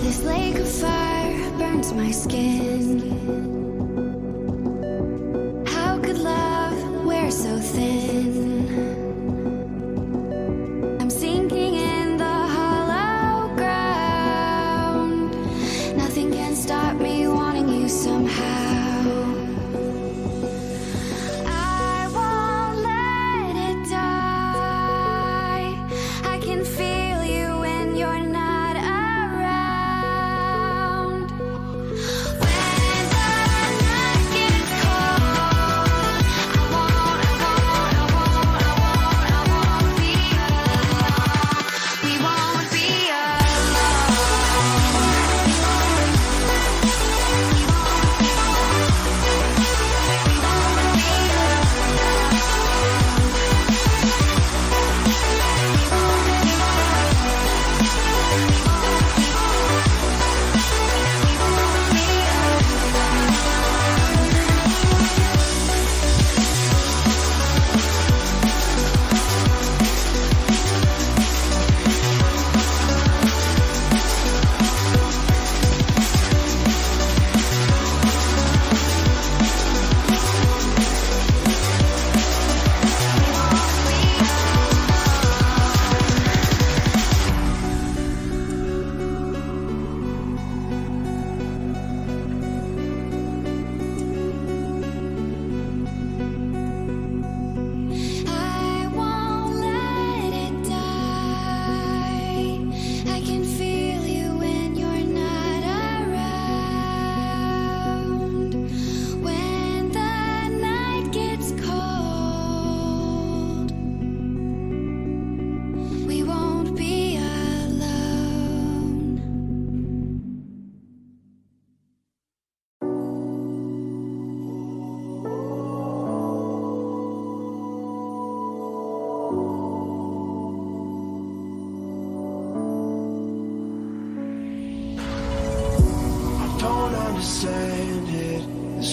Speaker 1: This lake of fire burns my skin. How could love wear so thin? I'm sinking in the hollow ground. Nothing can stop me wanting you somehow. I won't let it die. I can feel you when you're not around. When the night gets cold, I won't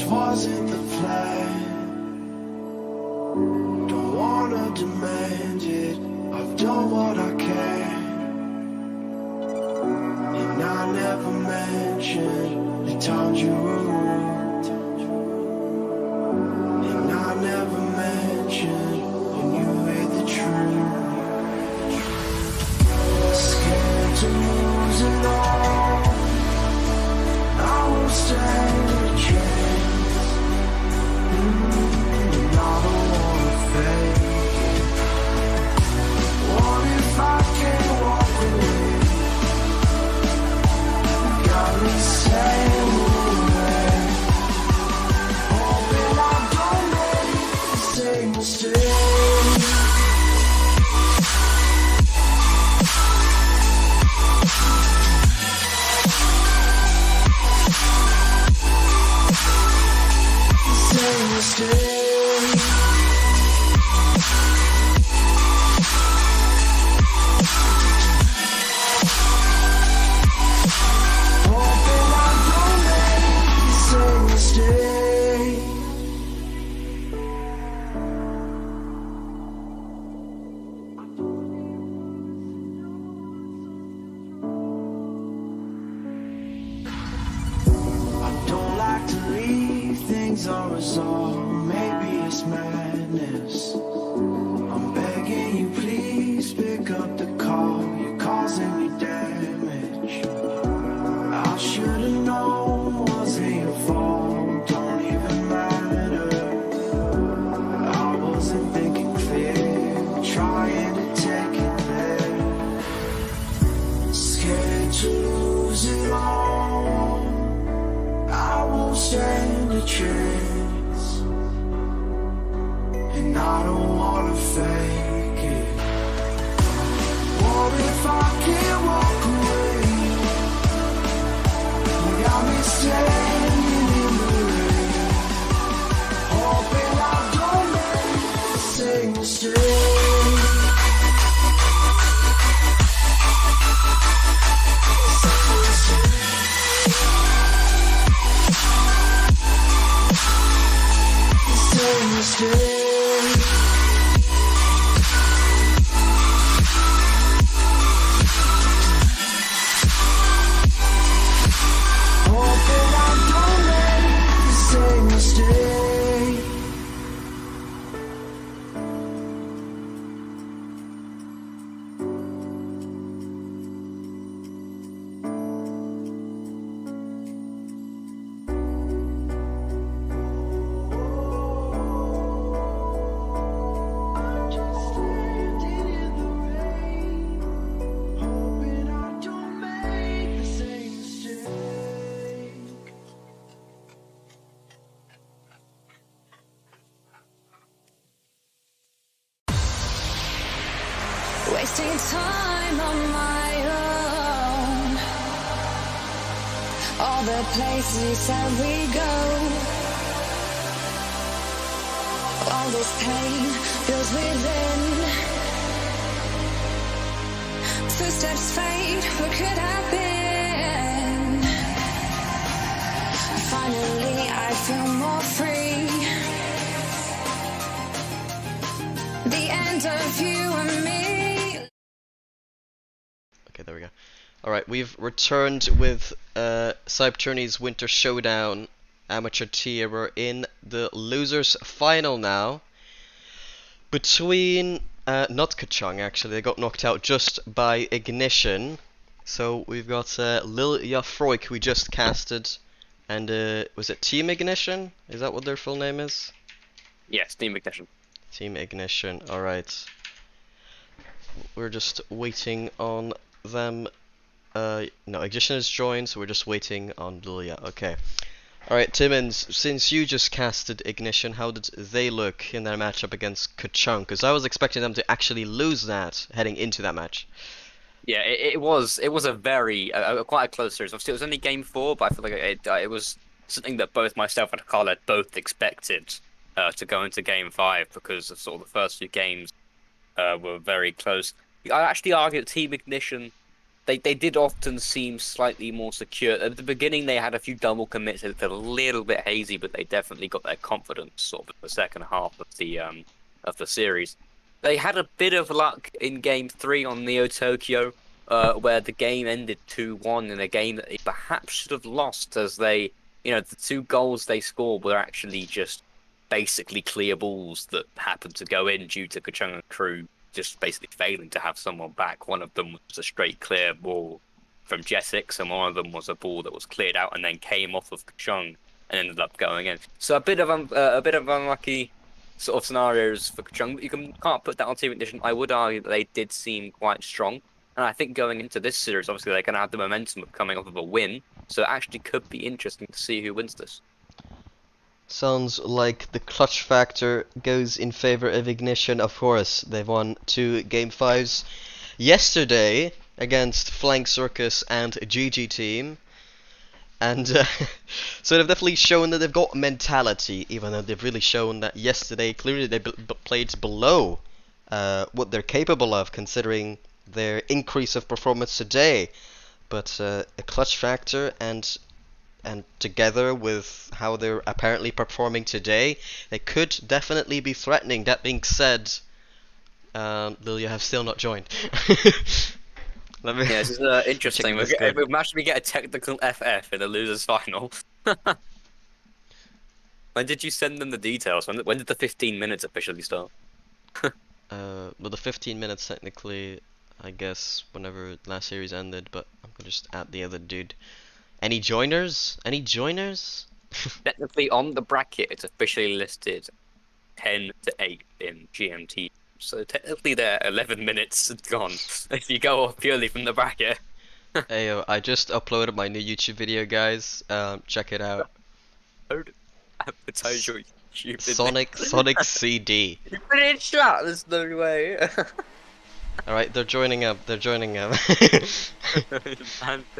Speaker 2: wasn't the plan. Don't wanna demand it. I've done what I can. And I never mentioned the times you were rude. And I never mentioned when you hid the truth. Scared to lose it all. I won't stand a chance. And I don't wanna fake it. What if I can't walk away? Got me saying away. Hoping I don't make the same mistake. Same mistake. Hoping I don't make the same mistake. I don't like to leave things unresolved. Maybe it's madness. I'm begging you, please pick up the call. You're causing me damage. I should've known wasn't your fault. Don't even matter. I wasn't thinking clear, trying to take it there. Scared to lose it all. I won't stand a chance. And I don't wanna fake it. What if I can't walk away? You got me standing in the rain. Hoping I don't make the same mistake. Same mistake. Hoping I don't make the same mistake. I'm just standing in the rain, hoping I don't make the same mistake.
Speaker 1: Wasting time on my own. All the places you said we go. All this pain feels within. Footsteps fade, what could have been? Finally I feel more free. The end of you and me.
Speaker 3: Okay, there we go. Alright, we've returned with Cyb Tourneys Winter Showdown amateur tier. We're in the losers final now. Between not Kachung actually, they got knocked out just by Ignition. So we've got Lilia Froik we just casted, and was it Team Ignition? Is that what their full name is?
Speaker 4: Yes, Team Ignition.
Speaker 3: Team Ignition, alright. We're just waiting on them. No, Ignition has joined, so we're just waiting on Lilia. Okay. Alright, Timmins, since you just casted Ignition, how did they look in their matchup against Kachung? Because I was expecting them to actually lose that heading into that match.
Speaker 4: Yeah, it was a very quite a close series. Obviously, it was only game 4, but I feel like it was something that both myself and Carl had both expected to go into game 5, because of sort of the first few games were very close. I actually argue that Team Ignition they did often seem slightly more secure. At the beginning, they had a few double commits. It felt a little bit hazy, but they definitely got their confidence sort of in the second half of the series. They had a bit of luck in Game 3 on Neo Tokyo, where the game ended 2-1 in a game that they perhaps should have lost, as they, the 2 goals they scored were actually just basically clear balls that happened to go in due to Kachung and crew just basically failing to have someone back. One of them was a straight clear ball from Jetix, and one of them was a ball that was cleared out and then came off of Kachung and ended up going in. So a bit of unlucky sort of scenarios for Kachung, but you can't put that on Team Ignition. I would argue that they did seem quite strong, and I think going into this series, obviously they're going to have the momentum of coming off of a win, so it actually could be interesting to see who wins this.
Speaker 3: Sounds like the clutch factor goes in favor of Ignition. Of course, they've won 2 Game 5s yesterday against Flank Circus and GG Team. And so they've definitely shown that they've got mentality, even though they've really shown that yesterday clearly they played below what they're capable of, considering their increase of performance today. But a clutch factor and together with how they're apparently performing today, they could definitely be threatening. That being said, Lilia have still not joined.
Speaker 4: Yeah, this is interesting. We've managed to get a technical FF in the losers final. When did you send them the details? When did the 15 minutes officially start?
Speaker 3: Well, the 15 minutes technically, I guess, whenever last series ended, but I'm gonna just add the other dude. Any joiners? Any joiners?
Speaker 4: Technically, on the bracket, it's officially listed 10 to 8 in GMT. So technically, they're 11 minutes gone. If you go off purely from the bracket.
Speaker 3: Ayo, I just uploaded my new YouTube video, guys. Check it out.
Speaker 4: Don't advertise your YouTube.
Speaker 3: Sonic CD.
Speaker 4: You put it in chat. There's no way.
Speaker 3: Alright, they're joining up. They're joining up.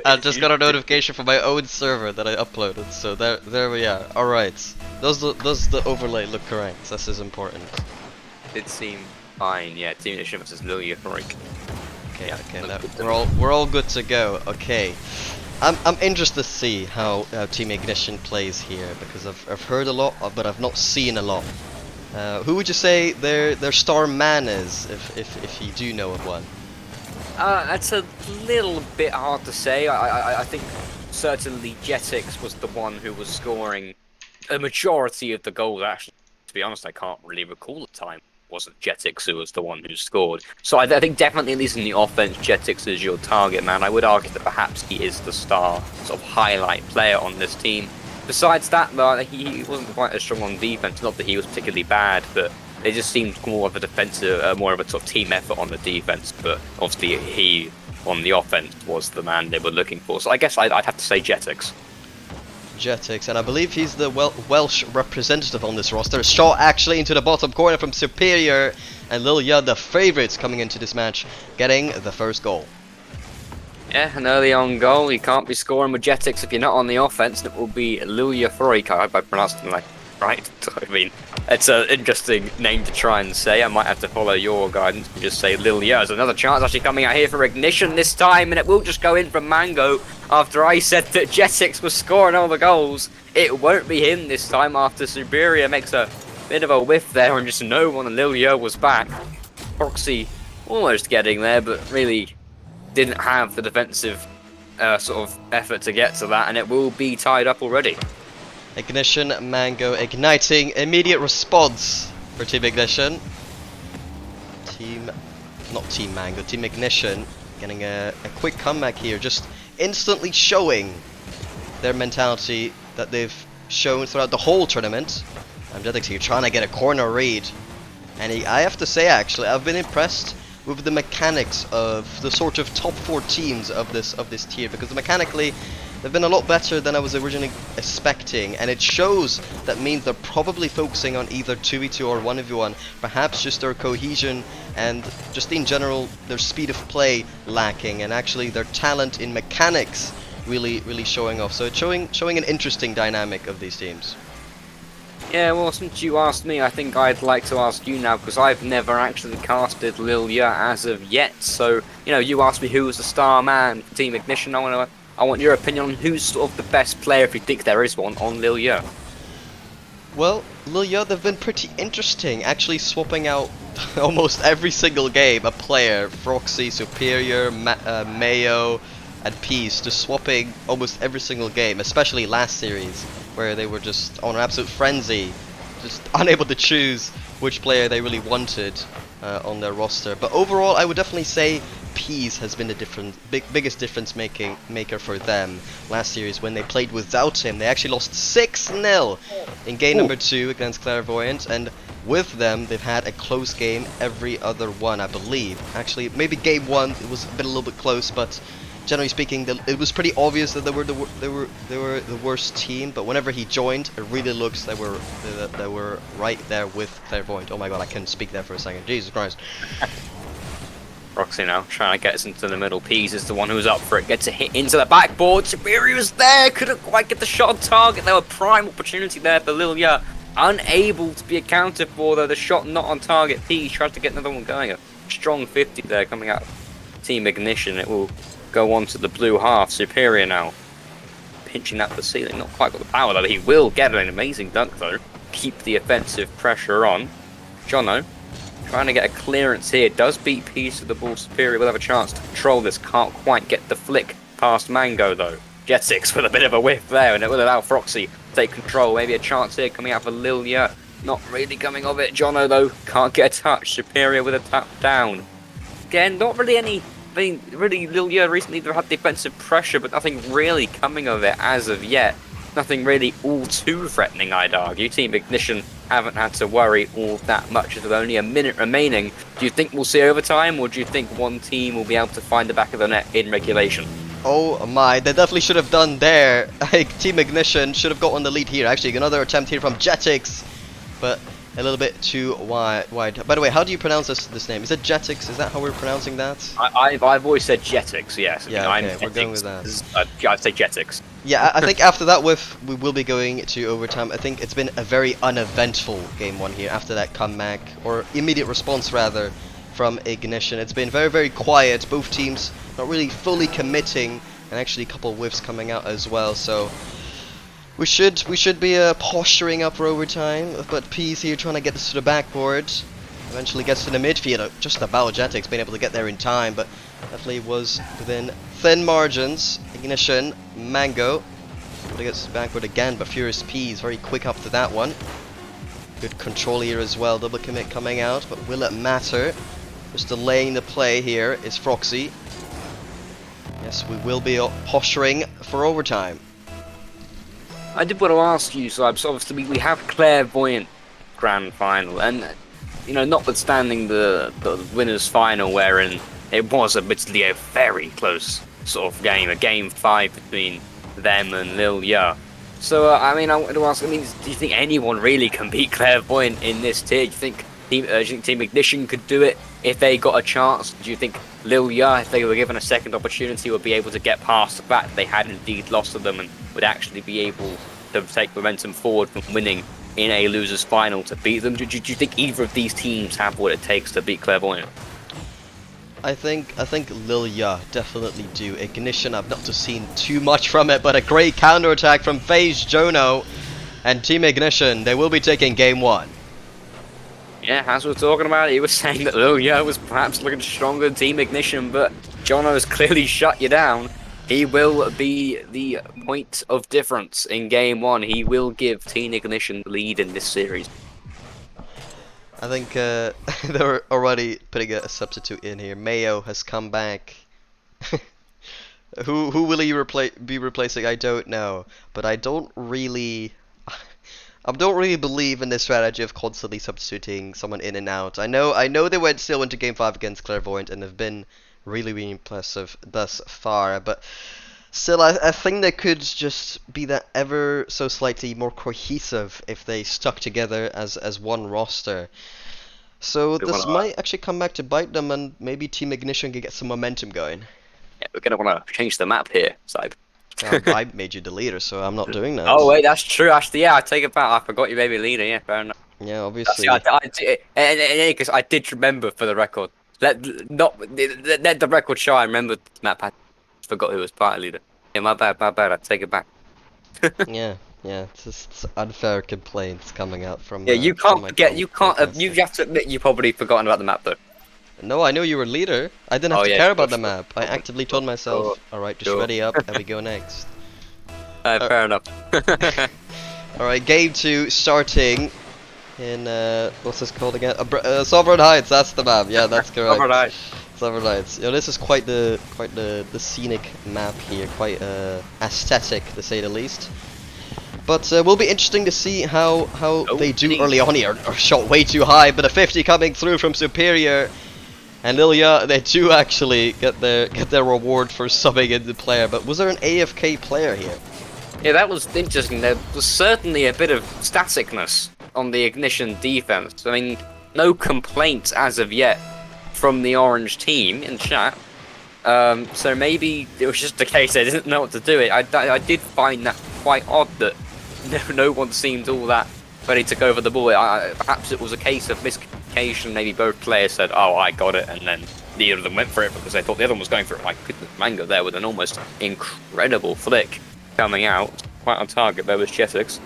Speaker 3: I just got a notification from my own server that I uploaded, so there we are. Alright, does the overlay look correct? This is important.
Speaker 4: It seemed fine. Yeah, Team Ignition versus Lilia Freak.
Speaker 3: Okay, we're all good to go. Okay, I'm interested to see how Team Ignition plays here, because I've heard a lot, but I've not seen a lot. Who would you say their star man is, if you do know of one?
Speaker 4: That's a little bit hard to say. I think certainly Jetix was the one who was scoring a majority of the goals. Actually, to be honest, I can't really recall the time. It wasn't Jetix who was the one who scored. So I think definitely, at least in the offense, Jetix is your target man. I would argue that perhaps he is the star sort of highlight player on this team. Besides that, though, he wasn't quite as strong on defense. Not that he was particularly bad, but it just seemed more of a defensive, more of a sort of team effort on the defense. But obviously, he on the offense was the man they were looking for. So I guess I'd have to say Jetix.
Speaker 3: Jetix, and I believe he's the Welsh representative on this roster. Shot actually into the bottom corner from Superior, and Lilia, the favourites coming into this match, getting the first goal.
Speaker 4: Yeah, an early on goal. You can't be scoring with Jetix if you're not on the offense. It will be Lilia Freak. I hope I pronounced it right. I mean, it's an interesting name to try and say. I might have to follow your guidance and just say Lilia. There's another chance actually coming out here for Ignition this time, and it will just go in from Mango after I said that Jetix was scoring all the goals. It won't be him this time after Superior makes a bit of a whiff there and just no one, and Lilia was back. Proxy almost getting there, but really didn't have the defensive sort of effort to get to that, and it will be tied up already.
Speaker 3: Ignition, Mango igniting, immediate response for Team Ignition. Not Team Mango, Team Ignition getting a quick comeback here, just instantly showing their mentality that they've shown throughout the whole tournament. I'm just here trying to get a corner read, and I have to say actually I've been impressed with the mechanics of the sort of top 4 teams of this tier, because mechanically they've been a lot better than I was originally expecting, and it shows that means they're probably focusing on either 2v2 or 1v1, perhaps just their cohesion and just in general their speed of play lacking, and actually their talent in mechanics really showing off. So it's showing an interesting dynamic of these teams.
Speaker 4: Yeah, well, since you asked me, I think I'd like to ask you now, because I've never actually casted Lilia as of yet. So, you asked me who was the star man for Team Ignition. I want your opinion on who's sort of the best player, if you think there is one, on Lilia.
Speaker 3: Well, Lilia, they've been pretty interesting, actually swapping out almost every single game a player, Froxy, Superior, Mayo, and Peace, just swapping almost every single game, especially last series, where they were just on an absolute frenzy, just unable to choose which player they really wanted on their roster. But overall, I would definitely say Peas has been the biggest difference maker for them last series. When they played without him, they actually lost 6-0 in game number 2 against Clairvoyant, and with them they've had a close game every other one, I believe. Actually, maybe game 1 it was a little bit close, but generally speaking, it was pretty obvious that they were the worst team. But whenever he joined, it really looks they were right there with Clairvoyant. Oh my god, I couldn't speak there for a second. Jesus Christ.
Speaker 4: Roxy now trying to get us into the middle. Peas is the one who's up for it. Gets a hit into the backboard. Superior was there. Couldn't quite get the shot on target. There were prime opportunity there for Lilia. Unable to be accounted for though. The shot not on target. Peas tried to get another one going. A strong 50 there coming out of Team Ignition. It will go on to the blue half. Superior now pinching at the ceiling. Not quite got the power though. He will get an amazing dunk though. Keep the offensive pressure on. Jono trying to get a clearance here. Does beat Peace to the ball. Superior will have a chance to control this. Can't quite get the flick past Mango though. Jetix with a bit of a whiff there, and it will allow Froxy to take control. Maybe a chance here coming out for Lilia. Not really coming of it. Jono though can't get a touch. Superior with a tap down. Again, not really anything. Really, Lilia recently they've had defensive pressure, but nothing really coming of it as of yet. Nothing really all too threatening, I'd argue. Team Ignition haven't had to worry all that much. With only a minute remaining, do you think we'll see overtime, or do you think one team will be able to find the back of the net in regulation?
Speaker 3: Oh my, they definitely should have done there. Team Ignition should have got on the lead here. Actually, another attempt here from Jetix, but a little bit too wide. By the way, how do you pronounce this name? Is it Jetix? Is that how we're pronouncing that?
Speaker 4: I've always said Jetix, yes.
Speaker 3: Yeah, okay, we're going with that.
Speaker 4: I'd say Jetix.
Speaker 3: Yeah, I think after that we will be going to overtime. I think it's been a very uneventful game 1 here after that comeback, or immediate response rather, from Ignition. It's been very, very quiet. Both teams not really fully committing, and actually a couple of whiffs coming out as well. So we should be posturing up for overtime. But Peace here trying to get this to the backboard. Eventually gets to the midfield. Just about Jetix being able to get there in time, but definitely was within thin margins. Ignition, Mango, but he gets to the backward again, but Furious Peas very quick up to that one. Good control here as well. Double commit coming out, but will it matter? Just delaying the play here is Froxy. Yes, we will be posturing for overtime.
Speaker 4: I did want to ask you, so obviously we have Clairvoyant Grand Final, and notwithstanding the winners' final, wherein it was admittedly a very close sort of game, a game 5 between them and Lilia. So I wanted to ask, do you think anyone really can beat Clairvoyant in this tier? Do you think Team Ignition could do it if they got a chance? Do you think Lilia, if they were given a second opportunity, would be able to get past the fact that they had indeed lost to them and would actually be able to take momentum forward from winning in a loser's final to beat them? Do you think either of these teams have what it takes to beat Clairvoyant?
Speaker 3: I think Lilia definitely do. Ignition, I've not seen too much from it, but a great counterattack from FaZe Jono, and Team Ignition, they will be taking game 1.
Speaker 4: Yeah, as we were talking about, he was saying that Lilia was perhaps looking stronger than Team Ignition, but Jono has clearly shut you down. He will be the point of difference in game 1. He will give Team Ignition the lead in this series.
Speaker 3: I think they're already putting a substitute in here. Mayo has come back. Who will he be replacing? I don't know, but I don't really believe in this strategy of constantly substituting someone in and out. I know they still went to game 5 against Clairvoyant and have been really, really impressive thus far, but still, I think they could just be that ever so slightly more cohesive if they stuck together as one roster. So this might actually come back to bite them, and maybe Team Ignition can get some momentum going.
Speaker 4: Yeah, we're going to want to change the map here, Cyb.
Speaker 3: I made you the leader, so I'm not doing that.
Speaker 4: Oh wait, that's true. Actually, yeah, I take it back. I forgot you made me leader. Yeah, fair enough.
Speaker 3: Yeah,
Speaker 4: That's,
Speaker 3: obviously.
Speaker 4: yeah, in any case, I did remember for the record. Let the record show. I remembered Matt Pat. Forgot who was party leader. Yeah, my bad, my bad. I take it back.
Speaker 3: Yeah, yeah. It's just unfair complaints coming out
Speaker 4: Yeah, you
Speaker 3: from
Speaker 4: can't
Speaker 3: my
Speaker 4: forget. You can't. You
Speaker 3: co-caster.
Speaker 4: have to admit you've probably forgotten about the map though.
Speaker 3: No, I know you were leader. I didn't have
Speaker 4: Oh
Speaker 3: to
Speaker 4: yeah,
Speaker 3: care
Speaker 4: sure,
Speaker 3: about the
Speaker 4: sure,
Speaker 3: map. I
Speaker 4: sure,
Speaker 3: actively
Speaker 4: sure,
Speaker 3: told
Speaker 4: sure,
Speaker 3: myself, alright, just
Speaker 4: sure.
Speaker 3: ready up, and we go next. Uh,
Speaker 4: Fair enough.
Speaker 3: Alright, game 2 starting in, what's this called again? Sovereign Heights, that's the map. Yeah, that's correct.
Speaker 4: Alright.
Speaker 3: Sovereign Heights. You know, this is quite the scenic map here, quite aesthetic to say the least. But will be interesting to see how they do
Speaker 4: neat.
Speaker 3: early on here. Shot way too high, but a 50 coming through from Superior. And Lilia, they do actually get their reward for subbing in the player. But was there an AFK player here?
Speaker 4: Yeah, that was interesting. There was certainly a bit of staticness on the Ignition defense. I mean, no complaints as of yet from the orange team in chat. So maybe it was just a case they didn't know what to do. I did find that quite odd that no one seemed all that ready to go for the ball. Perhaps it was a case of miscommunication. Maybe both players said, "Oh, I got it," and then neither of them went for it because they thought the other one was going for it. My goodness, Mango there with an almost incredible flick coming out, quite on target. There was Jetix.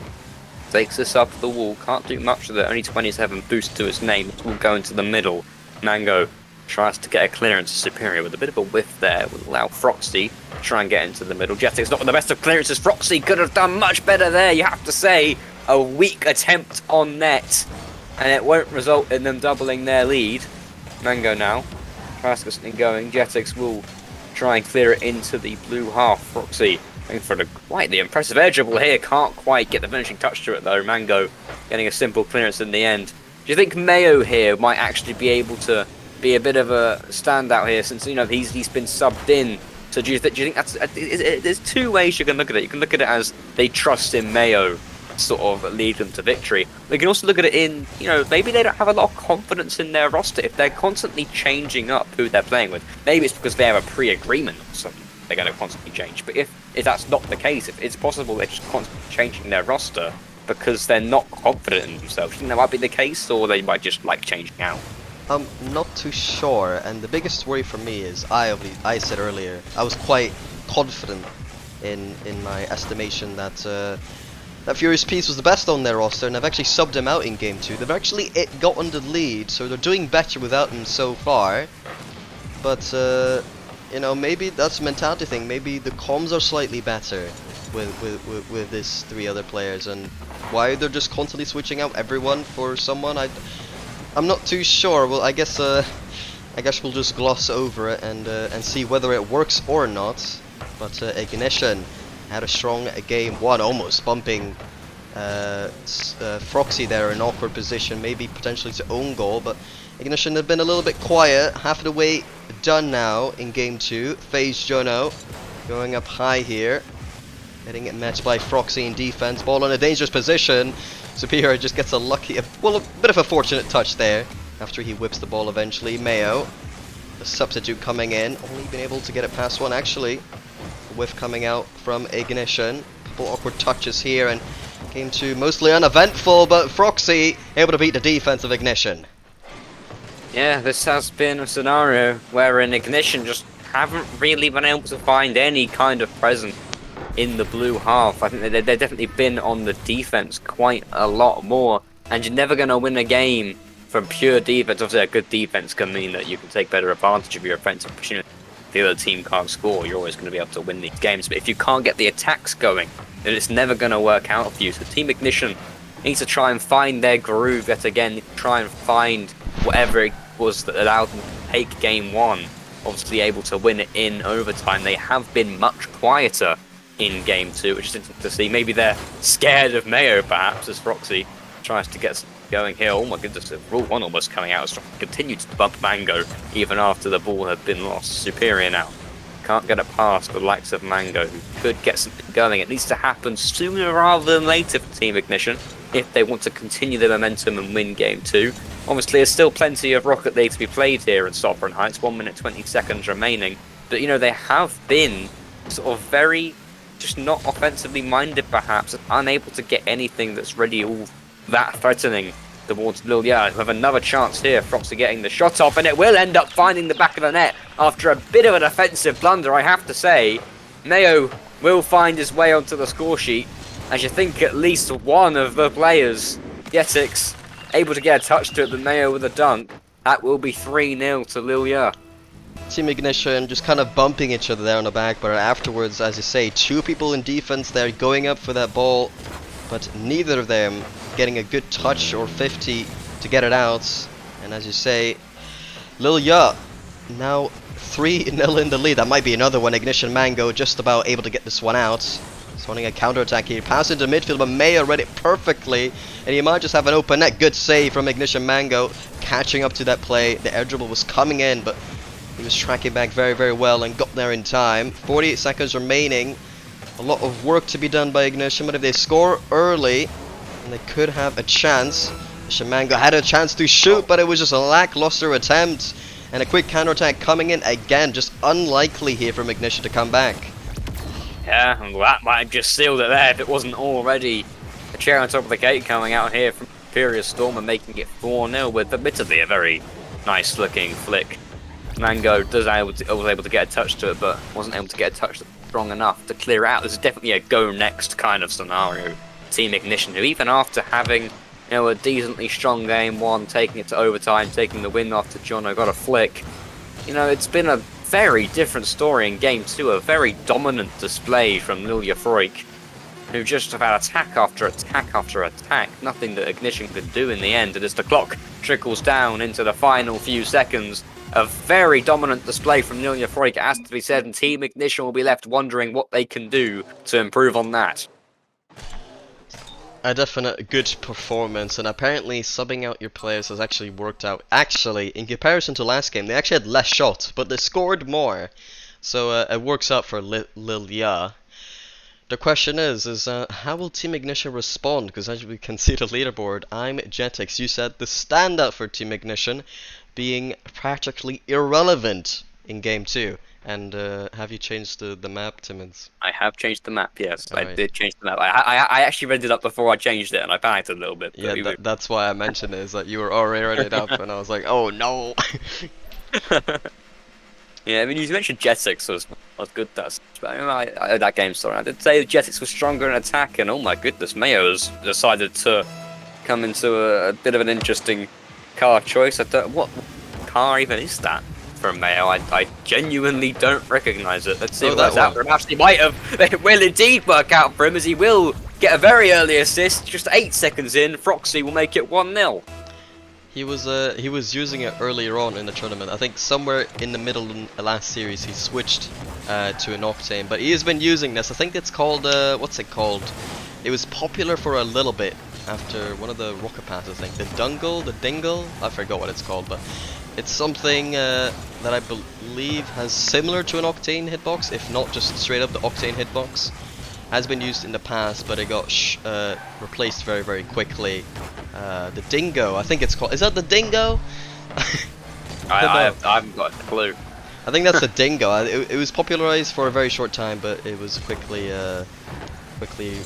Speaker 4: Takes this up the wall, can't do much with it. Only 27 boost to his name. It will go into the middle. Mango tries to get a clearance to Superior with a bit of a whiff there. Will allow Froxy to try and get into the middle. Jetix not with the best of clearances. Froxy could have done much better there. You have to say a weak attempt on net, and it won't result in them doubling their lead. Mango now tries to get something going. Jetix will try and clear it into the blue half. Froxy going for quite the impressive edgeable here. Can't quite get the finishing touch to it though. Mango getting a simple clearance in the end. Do you think Mayo here might actually be able to be a bit of a standout here, since you know he's been subbed in? So do you think that's there's two ways you can look at it. You can look at it as they trust in Mayo, sort of lead them to victory. They can also look at it in, you know, maybe they don't have a lot of confidence in their roster if they're constantly changing up who they're playing with. Maybe it's because they have a pre-agreement or something. They're going to constantly change. But if that's not the case, if it's possible they're just constantly changing their roster because they're not confident in themselves, you think that might be the case, or they might just like changing out?
Speaker 3: I'm not too sure, and the biggest worry for me is I said earlier I was quite confident in my estimation that that Furious Peace was the best on their roster, and I've actually subbed him out in game 2. They've actually gotten the lead, so they're doing better without him so far. But you know, maybe that's a mentality thing. Maybe the comms are slightly better with these 3 other players, and why they're just constantly switching out everyone for someone. I'm not too sure. Well, I guess we'll just gloss over it and see whether it works or not. But Ignition had a strong game 1, almost bumping Froxy there in an awkward position, maybe potentially to own goal, but Ignition have been a little bit quiet. Half of the way done now in game 2. FaZe Jono going up high here, getting it met by Froxy in defense. Ball in a dangerous position. Superior just gets a bit of a fortunate touch there after he whips the ball eventually. Mayo, the substitute coming in, only been able to get it past one actually. A whiff coming out from Ignition. Couple awkward touches here, and game 2 mostly uneventful, but Froxy able to beat the defense of Ignition.
Speaker 4: Yeah, this has been a scenario where in Ignition just haven't really been able to find any kind of presence in the blue half. I think they've definitely been on the defense quite a lot more, and you're never going to win a game from pure defense. Obviously, a good defense can mean that you can take better advantage of your offensive opportunity. If the other team can't score, you're always going to be able to win these games. But if you can't get the attacks going, then it's never going to work out for you. So Team Ignition needs to try and find their groove yet again, try and find whatever it was that allowed them to take game 1. Obviously able to win it in overtime. They have been much quieter in game 2, which is interesting to see. Maybe they're scared of Mayo, perhaps, as Froxy tries to get going here. Oh my goodness, Rule 1 almost coming out. As continued to bump Mango even after the ball had been lost. Superior now can't get it past the likes of Mango, who could get something going. It needs to happen sooner rather than later for Team Ignition if they want to continue their momentum and win game 2. Obviously, there's still plenty of Rocket League to be played here in Sovereign Heights. 1 minute 20 seconds remaining, but you know, they have been sort of very just not offensively minded, perhaps, and unable to get anything that's really all that threatening towards Lilia, who have another chance here. Froxy getting the shot off, and it will end up finding the back of the net after a bit of an offensive blunder, I have to say. Mayo will find his way onto the score sheet, as you think at least one of the players, Yetix, able to get a touch to it, but Mayo with a dunk. That will be 3-0 to Lilia.
Speaker 3: Team Ignition just kind of bumping each other there on the back, but afterwards, as you say, two people in defense there going up for that ball, but neither of them getting a good touch or 50 to get it out. And as you say, Lilia now 3-0 in the lead. That might be another one. Ignition Mango just about able to get this one out. He's running a counter-attack here. Pass into midfield, but Mayo read it perfectly. And he might just have an open net. Good save from Ignition Mango. Catching up to that play. The air dribble was coming in, but he was tracking back very, very well and got there in time. 48 seconds remaining. A lot of work to be done by Ignition, but if they score early, and they could have a chance. Ignition Mango had a chance to shoot, but it was just a lackluster attempt. And a quick counterattack coming in again. Just unlikely here from Ignition to come back.
Speaker 4: Yeah, and that might have just sealed it there if it wasn't already a chair on top of the gate coming out here from Furious Storm and making it 4-0 with admittedly a very nice looking flick. Mango was able to get a touch to it, but wasn't able to get a touch strong enough to clear it out. This is definitely a go next kind of scenario. Team Ignition, who even after having a decently strong game one, taking it to overtime, taking the win after Jono got a flick, it's been a very different story in game two, a very dominant display from Lilia Freuk, who just have had attack after attack after attack, nothing that Ignition could do in the end, and as the clock trickles down into the final few seconds, a very dominant display from Lilia Freuk, it has to be said, and Team Ignition will be left wondering what they can do to improve on that.
Speaker 3: A definite good performance, and apparently subbing out your players has actually worked out. Actually, in comparison to last game, they actually had less shots, but they scored more. So it works out for Lilia. The question is how will Team Ignition respond? Because as we can see the leaderboard, I'm Jetix. You said the standout for Team Ignition being practically irrelevant in game 2. And have you changed the map, Timmons?
Speaker 4: I have changed the map, yes.
Speaker 3: All
Speaker 4: I
Speaker 3: right.
Speaker 4: did change the map. I actually read it up before I changed it, and I panicked a little bit.
Speaker 3: Yeah, that's why I mentioned it, is that you were already ready it up, and I was like, oh no!
Speaker 4: Yeah, I mean, you mentioned Jetix was good, that game, sorry. I did say Jetix was stronger in attack, and oh my goodness, Mayo's decided to come into a bit of an interesting car choice. What car even is that from Mayo? I genuinely don't recognise it. Let's see what that's out for him. Actually, it will indeed work out for him, as he will get a very early assist. Just 8 seconds in, Froxy will make it 1-0.
Speaker 3: He was using it earlier on in the tournament. I think somewhere in the middle of the last series he switched to an Octane, but he has been using this. I think it's called what's it called? It was popular for a little bit after one of the rocket passes. I think the dingle. I forgot what it's called, but it's something that I believe has similar to an Octane hitbox, if not just straight up the Octane hitbox. Has been used in the past, but it got replaced very, very quickly. The dingo, I think it's called. Is that the dingo?
Speaker 4: I haven't got a clue.
Speaker 3: I think that's the dingo. It was popularized for a very short time, but it was quickly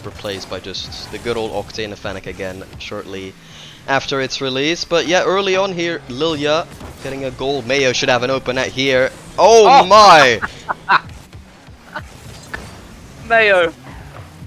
Speaker 3: replaced by just the good old Octane and Fennec again shortly after its release. But yeah, early on here, Lilia getting a goal. Mayo should have an open net here. Oh my!
Speaker 4: Mayo!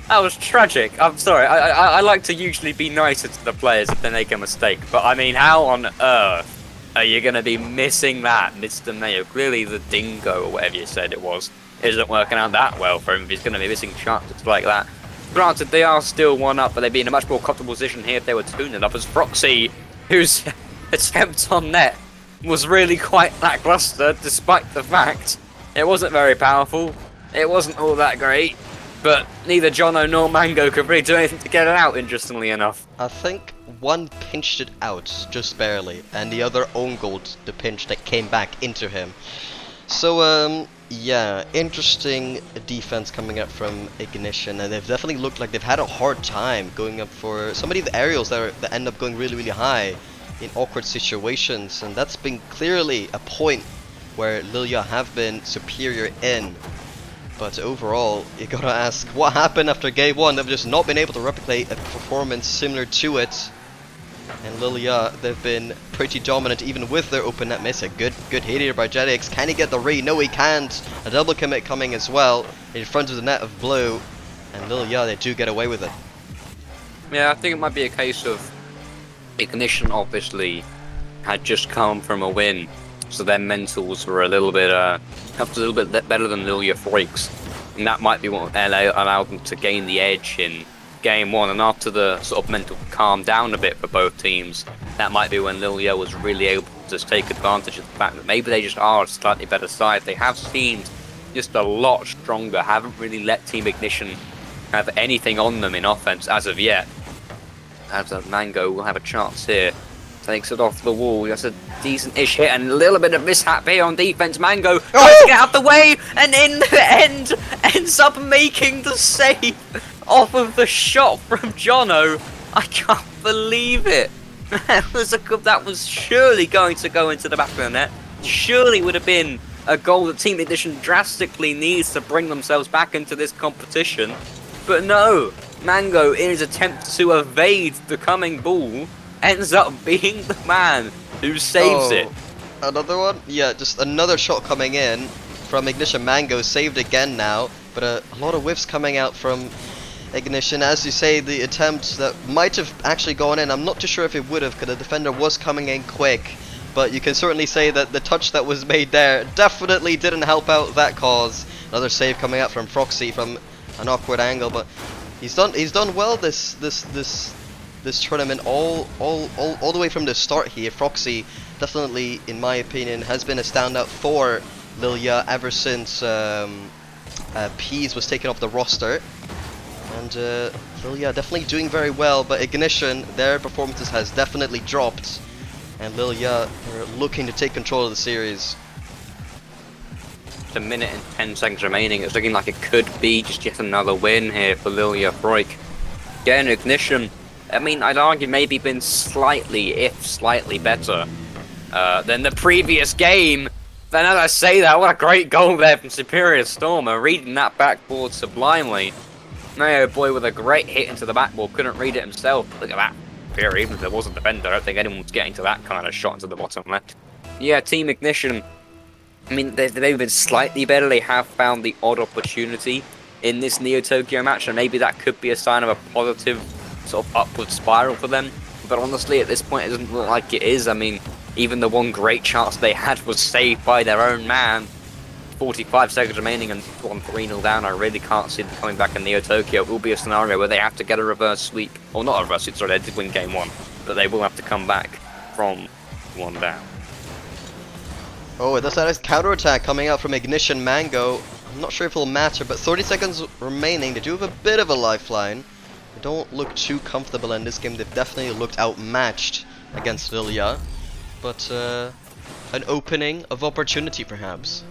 Speaker 4: That was tragic. I'm sorry. I like to usually be nicer to the players if they make a mistake, but I mean, how on earth are you going to be missing that, Mr. Mayo? Clearly the dingo, or whatever you said it was, isn't working out that well for him if he's going to be missing chances like that. Granted, they are still 1-up, but they'd be in a much more comfortable position here if they were 2-0 up, as Froxy, whose attempt on net was really quite lackluster, despite the fact it wasn't very powerful, it wasn't all that great. But neither Jono nor Mango could really do anything to get it out, interestingly enough.
Speaker 3: I think one pinched it out, just barely, and the other own-goaled the pinch that came back into him. So, yeah, interesting defense coming up from Ignition, and they've definitely looked like they've had a hard time going up for some of the aerials that end up going really, really high in awkward situations, and that's been clearly a point where Lilia have been superior in. But overall, you gotta ask, what happened after game 1? They've just not been able to replicate a performance similar to it. And Lilia, they've been pretty dominant even with their open net miss. A good hit here by Jetix. Can he get the re? No, he can't. A double commit coming as well in front of the net of blue. And Lilia, they do get away with it.
Speaker 4: Yeah, I think it might be a case of Ignition obviously had just come from a win, so their mentals were a little bit better than Lilia Freaks, and that might be what allowed them to gain the edge in game 1. And after the sort of mental calm down a bit for both teams, that might be when Lilia was really able to take advantage of the fact that maybe they just are a slightly better side. They have seemed just a lot stronger, haven't really let Team Ignition have anything on them in offense as of yet. As a Mango will have a chance here. Takes it off the wall. That's a decent-ish hit and a little bit of mishap here on defense. Mango tries to get out the way, and in the end ends up making the save off of the shot from Jono. I can't believe it. That was surely going to go into the back of the net. Surely would have been a goal that Team Ignition drastically needs to bring themselves back into this competition. But no, Mango, in his attempt to evade the coming ball, ends up being the man who saves it.
Speaker 3: Another one? Yeah, just another shot coming in from Ignition. Mango saved again now, but a lot of whiffs coming out from Ignition. As you say, the attempt that might have actually gone in, I'm not too sure if it would have, because the defender was coming in quick, but you can certainly say that the touch that was made there definitely didn't help out that cause. Another save coming out from Froxy from an awkward angle, but he's done well this tournament all the way from the start here. Froxy definitely, in my opinion, has been a standout for Lilia ever since Peas was taken off the roster. And Lilia definitely doing very well, but Ignition, their performances has definitely dropped, and Lilia are looking to take control of the series.
Speaker 4: Just a minute and 10 seconds remaining. It's looking like it could be just yet another win here for Lilia Freak. Again, Ignition, I mean, I'd argue maybe been slightly, if slightly better than the previous game. Then as I say that, what a great goal there from Superior Stormer, reading that backboard sublimely. Mayo Boy with a great hit into the backboard, couldn't read it himself. Look at that. Superior, even if there was a defender, I don't think anyone was getting to that kind of shot into the bottom left. Yeah, Team Ignition, I mean, they've been slightly better. They have found the odd opportunity in this Neo Tokyo match, and maybe that could be a sign of a positive sort of upward spiral for them. But honestly, at this point, it doesn't look like it is. I mean, even the one great chance they had was saved by their own man. 45 seconds remaining and 3-0 down. I really can't see them coming back in Neo Tokyo. It will be a scenario where they have to get a reverse sweep. Or not a reverse sweep, sorry, they did win game 1. But they will have to come back from 1 down.
Speaker 3: Oh, it does have a counterattack coming out from Ignition Mango. I'm not sure if it'll matter, but 30 seconds remaining. They do have a bit of a lifeline. They don't look too comfortable in this game. They've definitely looked outmatched against Lilia. But an opening of opportunity, perhaps.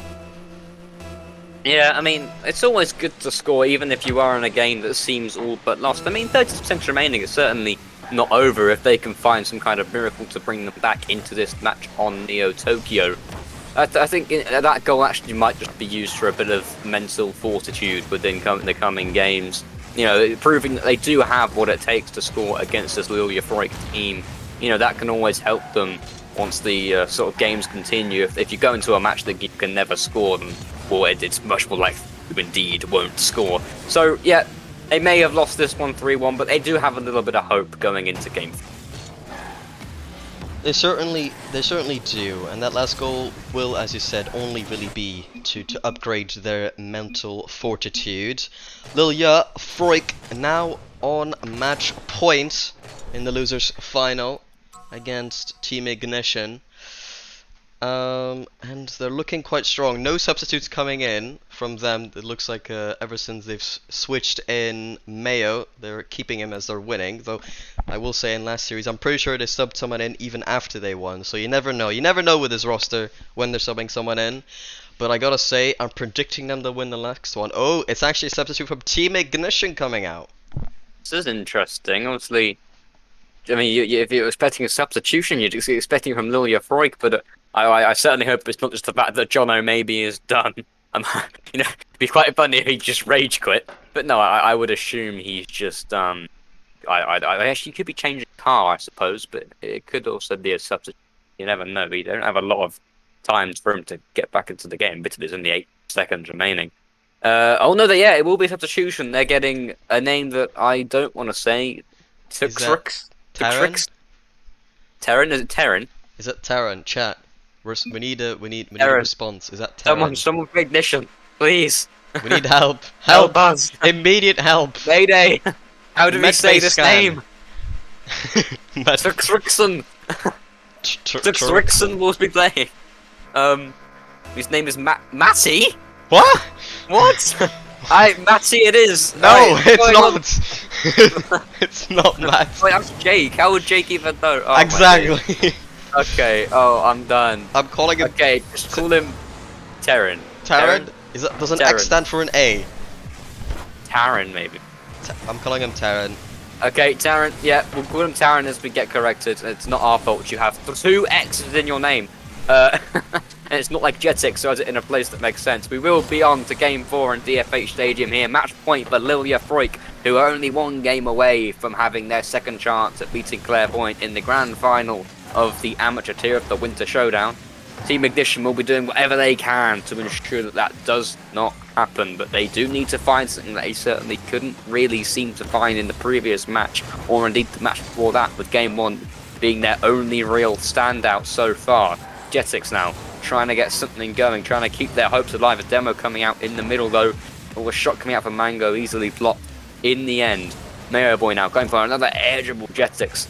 Speaker 4: Yeah, I mean, it's always good to score, even if you are in a game that seems all but lost. I mean, 30% remaining is certainly not over if they can find some kind of miracle to bring them back into this match on Neo Tokyo. I think that goal actually might just be used for a bit of mental fortitude within the coming games. You know, proving that they do have what it takes to score against this Lilia Freak team. You know, that can always help them once the sort of games continue. If you go into a match that you can never score, then well, it's much more likely you indeed won't score. So, yeah, they may have lost this one 3-1, but they do have a little bit of hope going into game 4.
Speaker 3: They certainly do, and that last goal will, as you said, only really be to upgrade their mental fortitude. Lilia Freak now on match point in the losers final against Team Ignition. And they're looking quite strong. No substitutes coming in from them. It looks like ever since they've switched in Mayo, they're keeping him as they're winning. Though I will say in last series, I'm pretty sure they subbed someone in even after they won. So you never know. You never know with this roster when they're subbing someone in. But I gotta say, I'm predicting them to win the next one. Oh, it's actually a substitute from Team Ignition coming out.
Speaker 4: This is interesting. Obviously, I mean, if you're expecting a substitution, you'd be expecting from Lilia Freak, but I certainly hope it's not just the fact that Jono maybe is done. You know, it'd be quite funny if he just rage quit. But no, I would assume he's just I actually could be changing car, I suppose, but it could also be a substitute. You never know. We don't have a lot of times for him to get back into the game. But there's only 8 seconds remaining. Oh no, yeah, it will be a substitution. They're getting a name that I don't want to say.
Speaker 3: Is that
Speaker 4: Tuxrix?
Speaker 3: Terran?
Speaker 4: Terran? Is it Terran?
Speaker 3: Is that Terran? Chat. We need a
Speaker 4: Terran.
Speaker 3: response. Is that Terran?
Speaker 4: Someone for ignition, please.
Speaker 3: We need help.
Speaker 4: Help
Speaker 3: Help!
Speaker 4: us.
Speaker 3: Immediate help!
Speaker 4: Mayday. How do we say
Speaker 3: Medbay
Speaker 4: this
Speaker 3: scan.
Speaker 4: name? Tuxrixon. Tuxrixon will be playing. His name is Matty.
Speaker 3: What?
Speaker 4: What? Matty it is.
Speaker 3: No,
Speaker 4: Right,
Speaker 3: it's not. It's not Matt.
Speaker 4: Wait, that's Jake. How would Jake even know? Oh, my
Speaker 3: Exactly.
Speaker 4: days. Okay. Oh, I'm done.
Speaker 3: I'm calling him
Speaker 4: Okay, just call him Terran.
Speaker 3: Terran. Is that does an
Speaker 4: Terran.
Speaker 3: X stand for an A?
Speaker 4: Terran, maybe.
Speaker 3: I'm calling him Terran.
Speaker 4: Okay, Terran. Yeah, we'll call him Terran as we get corrected. It's not our fault. You have 2 X's in your name. And it's not like Jetix does it in a place that makes sense. We will be on to Game 4 in DFH Stadium here. Match point for Lilia Freuk, who are only 1 game away from having their second chance at beating Clairvoyant in the grand final of the amateur tier of the Winter Showdown. Team Ignition will be doing whatever they can to ensure that that does not happen, but they do need to find something that they certainly couldn't really seem to find in the previous match, or indeed the match before that, with Game 1 being their only real standout so far. Jetix now trying to get something going, trying to keep their hopes alive. A demo coming out in the middle though, or a shot coming out from Mango, easily blocked in the end. Mayo Boy now going for another air dribble. Jetix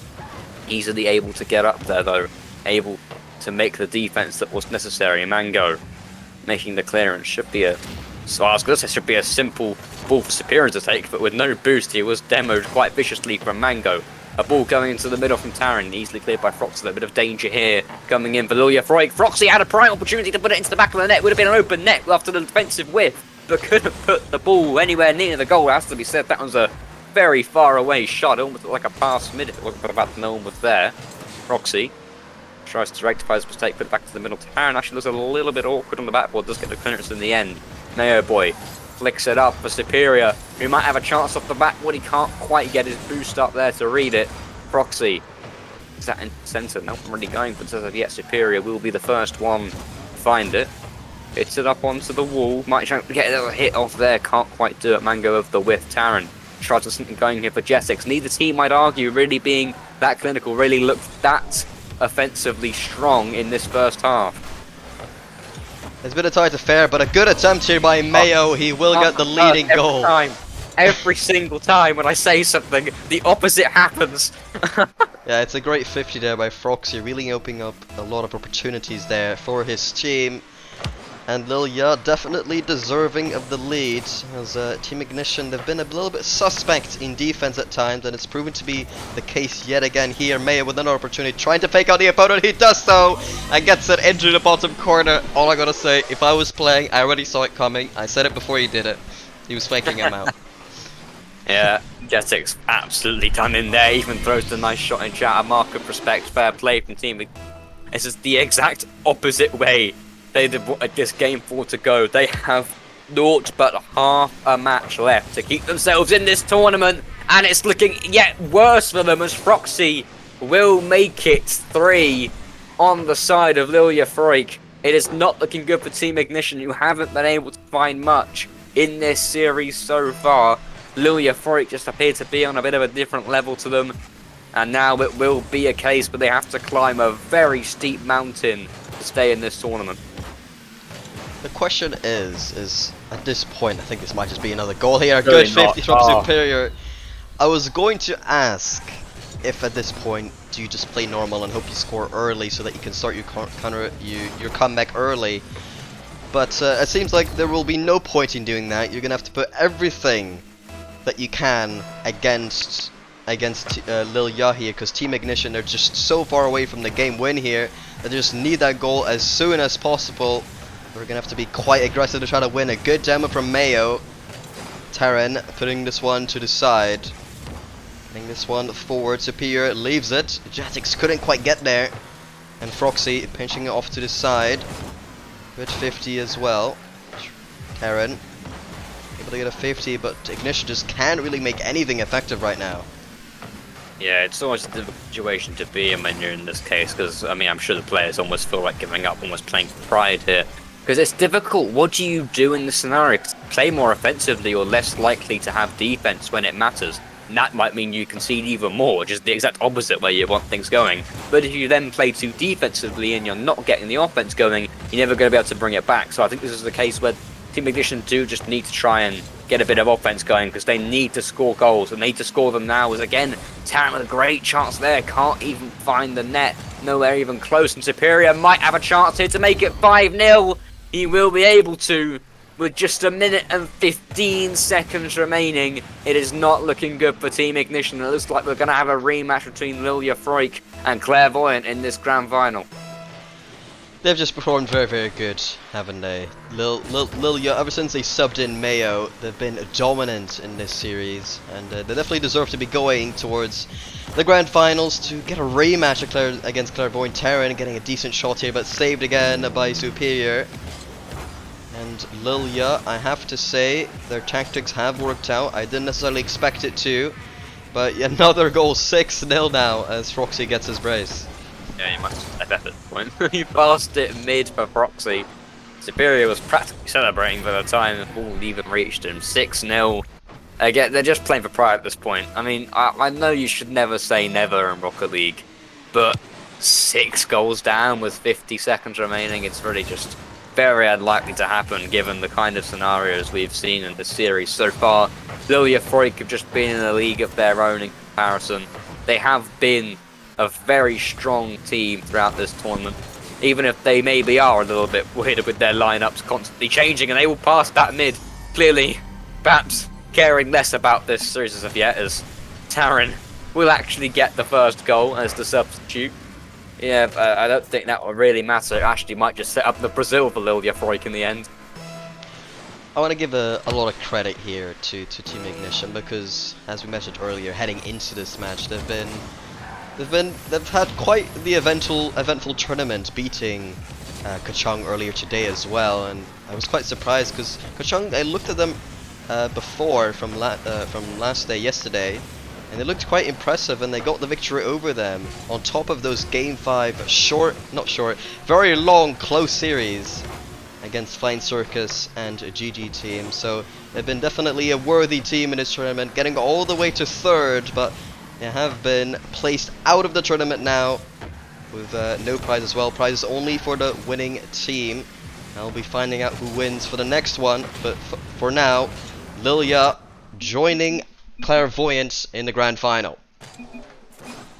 Speaker 4: easily able to get up there though, able to make the defense that was necessary. Mango making the clearance. Should be a, so I was going to say, should be a simple ball for Superior to take, but with no boost he was demoed quite viciously from Mango. A ball going into the middle from Taran, easily cleared by Froxy. A bit of danger here coming in for Lilia Freuk. Froxy had a prime opportunity to put it into the back of the net. Would have been an open net after the defensive whiff, but couldn't put the ball anywhere near the goal. It has to be said, that was a very far away shot. It almost looked like a pass mid. It wasn't about no one was there. Froxy tries to rectify his mistake, put it back to the middle. Taran actually looks a little bit awkward on the backboard, does get the clearance in the end. Mayo Boy flicks it up for Superior, who might have a chance off the backboard. He can't quite get his boost up there to read it. Froxy, is that in centre? No one really going for it. Says yet Superior will be the first one to find it. Hits it up onto the wall. Might try to get a little hit off there. Can't quite do it. Mango of the whiff. Taran tries to something going here for Jetix. Neither team, I'd argue, really being that clinical, really looked that offensively strong in this first half.
Speaker 3: It's been a tight affair, but a good attempt here by Mayo. He will get the leading goal.
Speaker 4: Every single time when I say something, the opposite happens.
Speaker 3: Yeah, it's a great 50 there by Froxy, really opening up a lot of opportunities there for his team. And Lilia definitely deserving of the lead, as Team Ignition, they've been a little bit suspect in defense at times, and it's proven to be the case yet again here. Mayo with another opportunity, trying to fake out the opponent. He does so, and gets it into the bottom corner. All I gotta say, if I was playing, I already saw it coming. I said it before he did it. He was faking him out.
Speaker 4: Yeah, Jetix absolutely done in there. Even throws the nice shot in chat. A mark of respect, fair play from Team. This is the exact opposite way they wanted this game 4 to go. They have naught but half a match left to keep themselves in this tournament, and it's looking yet worse for them as Froxy will make it 3 on the side of Lilia Freuk. It is not looking good for Team Ignition, who haven't been able to find much in this series so far. Lilia Freuk just appear to be on a bit of a different level to them, and now it will be a case where they have to climb a very steep mountain to stay in this tournament.
Speaker 3: The question is at this point, I think this might just be another goal here. A good 50 from Superior. I was going to ask if at this point, do you just play normal and hope you score early so that you can start your comeback early? But it seems like there will be no point in doing that. You're gonna have to put everything that you can against Lilia here, because Team Ignition are just so far away from the game win here. They just need that goal as soon as possible. We're gonna have to be quite aggressive to try to win. A good demo from Mayo. Taran putting this one to the side. Putting this one forward. Superior leaves it. Jetix couldn't quite get there. And Froxy pinching it off to the side. Good 50 as well. Terran able to get a 50, but Ignition just can't really make anything effective right now.
Speaker 4: Yeah, it's always a difficult situation to be in when you're in this case, because, I mean, I'm sure the players almost feel like giving up, almost playing for pride here. Because it's difficult. What do you do in this scenario? Play more offensively or less likely to have defense when it matters. And that might mean you concede even more, just the exact opposite where you want things going. But if you then play too defensively and you're not getting the offense going, you're never going to be able to bring it back. So I think this is the case where Team Ignition do just need to try and get a bit of offense going, because they need to score goals, and they need to score them now. As again, Terran with a great chance there, can't even find the net, nowhere even close, and Superior might have a chance here to make it 5-0. He will be able to, with just 1 minute and 15 seconds remaining. It is not looking good for Team Ignition. It looks like we're going to have a rematch between Lilia Freuk and Clairvoyant in this grand final.
Speaker 3: They've just performed very, very good, haven't they? Lilia, ever since they subbed in Mayo, they've been dominant in this series, and they definitely deserve to be going towards the grand finals to get a rematch against Clairvoyant Terran, getting a decent shot here, but saved again by Superior. And Lilia, I have to say, their tactics have worked out. I didn't necessarily expect it to, but another goal, 6-0 now, as Froxy gets his brace.
Speaker 4: Yeah, he must have at this point. He passed it mid for Proxy. Superior was practically celebrating by the time the ball even reached him. 6-0. Again, they're just playing for pride at this point. I mean, I know you should never say never in Rocket League, but 6 goals down with 50 seconds remaining, it's really just very unlikely to happen given the kind of scenarios we've seen in the series so far. Lilia Freuk have just been in a league of their own in comparison. They have been a very strong team throughout this tournament, even if they maybe are a little bit weird with their lineups constantly changing, and they will pass that mid, clearly perhaps caring less about this series as of yet, as Terran will actually get the first goal as the substitute. Yeah, I don't think that will really matter. It actually might just set up the Brazil for Lilia Freuk in the end.
Speaker 3: I want to give a lot of credit here to Team Ignition, because as we mentioned earlier, heading into this match, they've had quite the eventful tournament, beating Kachung earlier today as well, and I was quite surprised because Kachung, I looked at them before from last day, yesterday, and they looked quite impressive, and they got the victory over them on top of those Game 5 very long close series against Flying Circus and a GG team. So they've been definitely a worthy team in this tournament, getting all the way to 3rd, but they have been placed out of the tournament now with no prize as well. Prizes only for the winning team. I'll be finding out who wins for the next one, but for now, Lilia joining Clairvoyant in the grand final.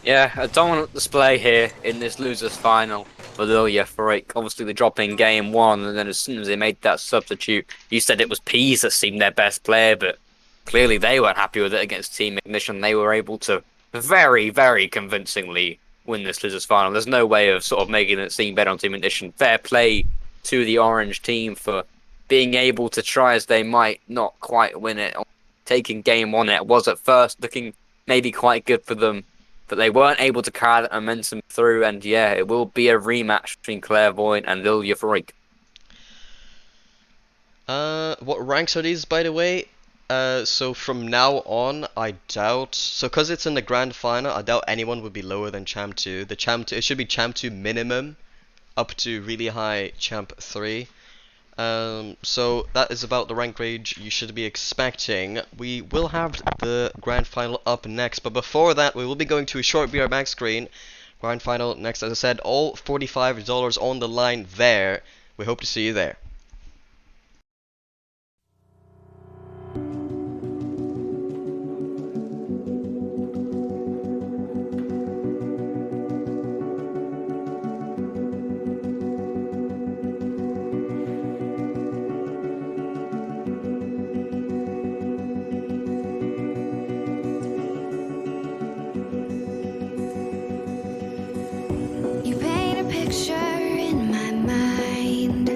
Speaker 4: Yeah, a dominant display here in this losers final for Lilia Freuk. Obviously the drop in game 1, and then as soon as they made that substitute, you said it was Peas that seemed their best player, but clearly they weren't happy with it against Team Ignition. They were able to very, very convincingly win this losers final. There's no way of sort of making it seem better on Team Ignition. Fair play to the orange team for being able to try as they might not quite win it. Taking game 1, it was at first looking maybe quite good for them, but they weren't able to carry that momentum through, and yeah, it will be a rematch between Clairvoyant and Lilia Freuk.
Speaker 3: What ranks are these, by the way? So from now on, I doubt, so because it's in the grand final, I doubt anyone would be lower than Champ 2. The Champ 2, it should be Champ 2 minimum, up to really high Champ 3. So that is about the rank range you should be expecting. We will have the grand final up next, but before that, we will be going to a short VR back screen. Grand final next, as I said, all $45 on the line there. We hope to see you there.
Speaker 1: You paint a picture in my mind.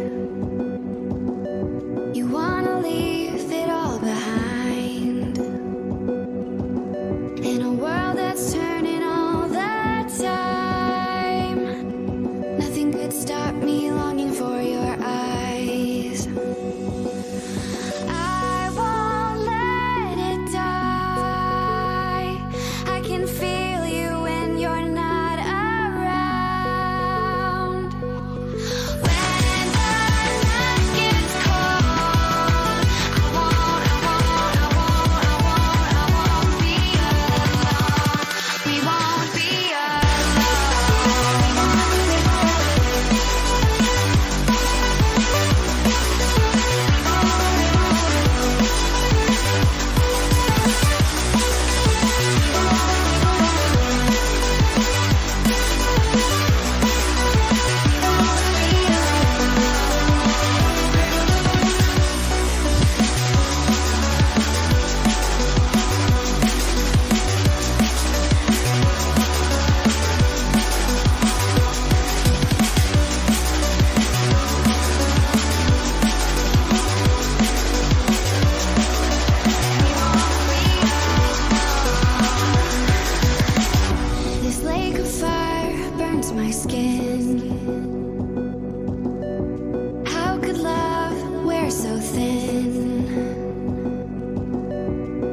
Speaker 1: thin.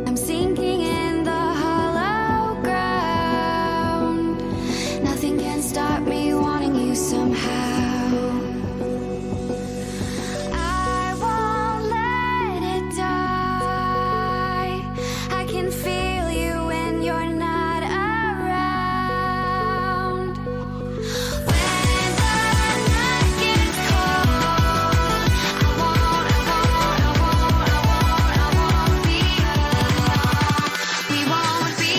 Speaker 1: I'm sinking in the hollow ground. Nothing can stop me wanting you somehow. I won't let it die. I can feel you when you're not around. When the night gets cold, I won't be alone. We won't be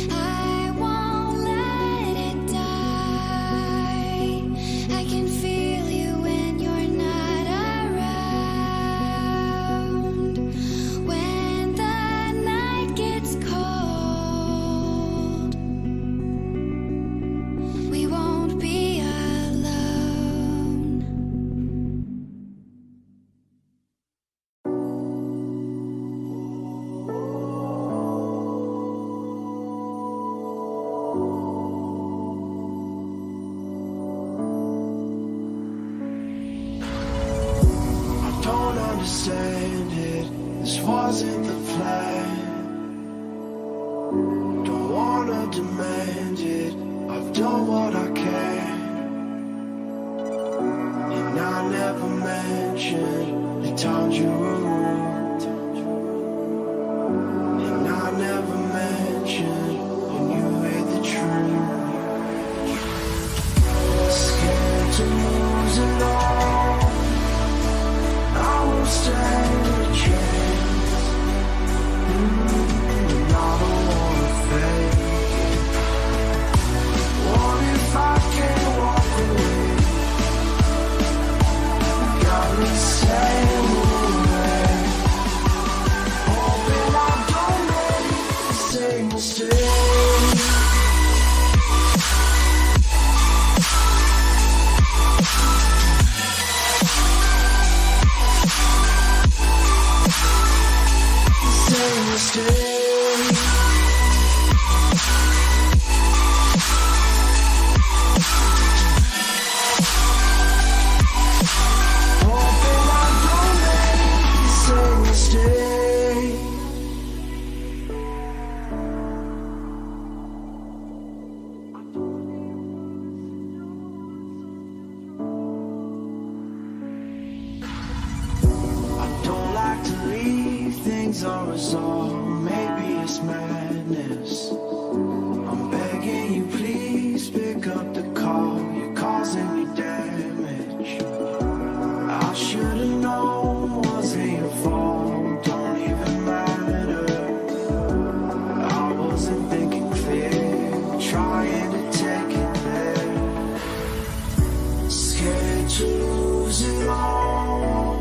Speaker 1: I won't let it die. I can feel you when you're not around. When the night gets cold, we won't be alone.
Speaker 2: I don't understand it. This wasn't the plan. Don't wanna demand it. I've done what I can. And I never mentioned the times you were rude. And I never mentioned when you hid the truth. Scared to lose it all. I won't stand a chance. And I don't wanna fake it. What if I can't walk away? Got me staying away. Hoping I don't make the same mistake. Same mistake. Hoping I don't make the same mistake. I don't like to leave things unresolved. Maybe it's madness. I'm begging you, please pick up the call. You're causing me damage. I should've known wasn't your fault. Don't even matter. I wasn't thinking clear, trying to take it there. Scared to lose it all.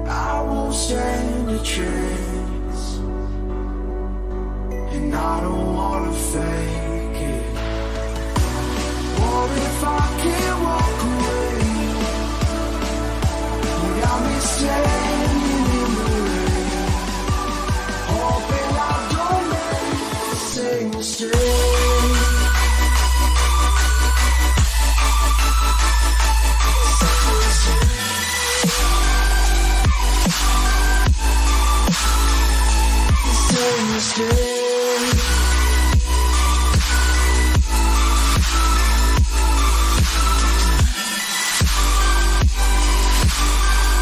Speaker 2: I won't stand a chance. And I don't wanna fake it. What if I can't walk away? You got me standing in the rain. Hoping I don't make the same mistake. Same mistake.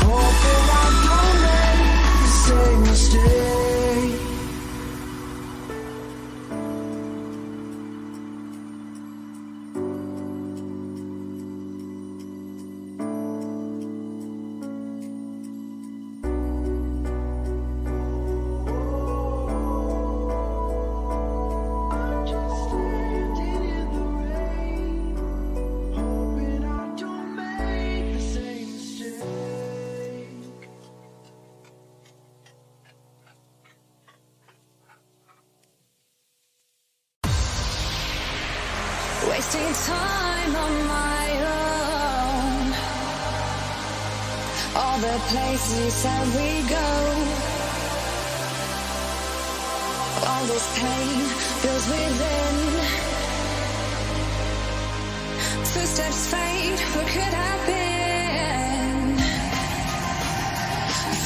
Speaker 2: Hoping I don't make the same mistake.
Speaker 1: wasting time on my own. All the places you said we go. All this pain feels within. Footsteps fade, what could have been?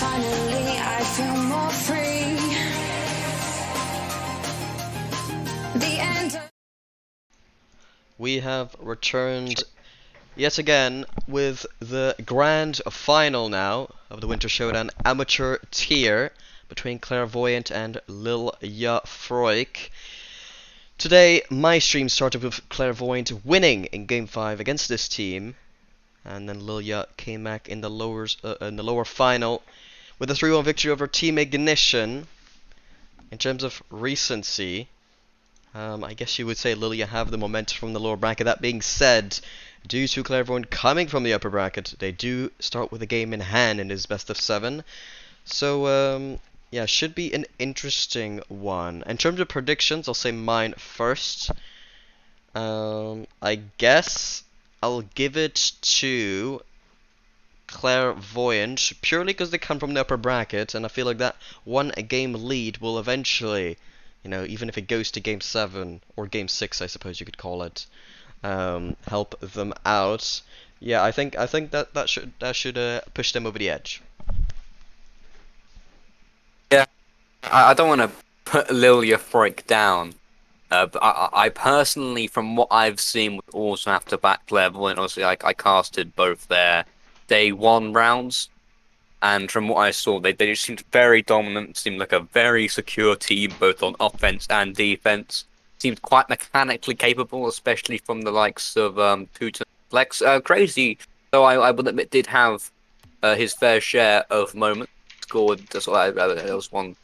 Speaker 1: Finally, I feel more free. The end of
Speaker 3: We have returned yet again with the grand final now of the Winter Showdown amateur tier between Clairvoyant and Lilia Freuk. Today, my stream started with Clairvoyant winning in Game 5 against this team, and then Lilia came back in the lower final with a 3-1 victory over Team Ignition. In terms of recency, I guess you would say Lilia have the momentum from the lower bracket. That being said, due to Clairvoyant coming from the upper bracket, they do start with a game in hand in this best of 7. So, yeah, should be an interesting one. In terms of predictions, I'll say mine first. I guess I'll give it to Clairvoyant purely because they come from the upper bracket, and I feel like that one game lead will eventually, you know, even if it goes to game 7 or game 6, I suppose you could call it, help them out. Yeah, I think that should push them over the edge.
Speaker 4: Yeah, I don't want to put Lilia Freuk down, but I personally, from what I've seen, would also have to back Clairvoyant. Obviously, I casted both their day 1 rounds, and from what I saw, they just seemed very dominant, seemed like a very secure team, both on offense and defense. Seemed quite mechanically capable, especially from the likes of Putin Flex. Crazy, though I will admit, did have his fair share of moments. Scored, there was one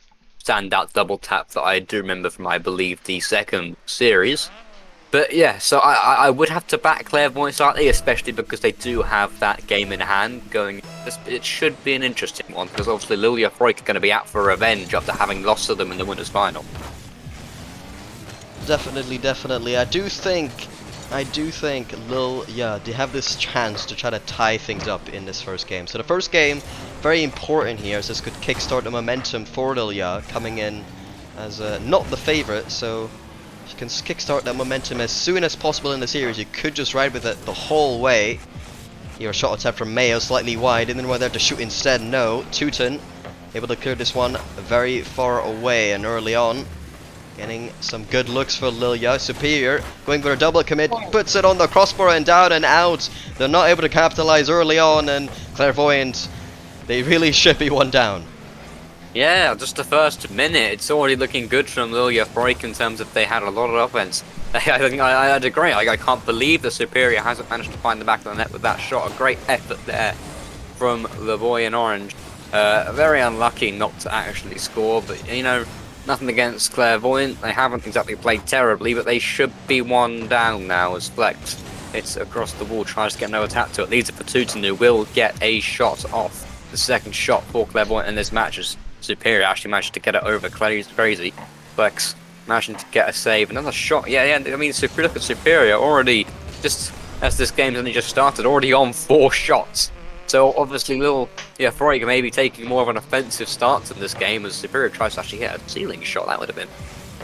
Speaker 4: standout double tap that I do remember from, I believe, the second series. But yeah, so I would have to back Clairvoyant slightly, especially because they do have that game in hand going. It should be an interesting one, because obviously Lilia Freuk are going to be out for revenge after having lost to them in the winners' final.
Speaker 3: Definitely. I do think Lilia, they have this chance to try to tie things up in this first game. So the first game, very important here, as this could kickstart the momentum for Lilia coming in as not the favorite. So if you can kickstart that momentum as soon as possible in the series, you could just ride with it the whole way. Here, a shot attempt from Mayo, slightly wide, and then whether to shoot instead. No, Teuton able to clear this one very far away and early on. Getting some good looks for Lilia. Superior going for a double commit, puts it on the crossbar and down and out. They're not able to capitalize early on, and Clairvoyant, they really should be one down.
Speaker 4: Yeah, just the first minute, it's already looking good from Lilia Freuk in terms of they had a lot of offense. I think I'd agree. I can't believe the Superior hasn't managed to find the back of the net with that shot. A great effort there from the boy in orange. Very unlucky not to actually score, but you know, nothing against Clairvoyant. They haven't exactly played terribly, but they should be one down now as Flex hits across the wall, tries to get another tap to it. Leads it for Teuton, who will get a shot off. The second shot for Clairvoyant in this match is Superior actually managed to get it over. Crazy. Flex managing to get a save. Another shot. Yeah. I mean, look at Superior already, just as this game's only just started, already on 4 shots. So obviously Lilia Freuk may be taking more of an offensive stance in this game as Superior tries to actually hit a ceiling shot. That would have been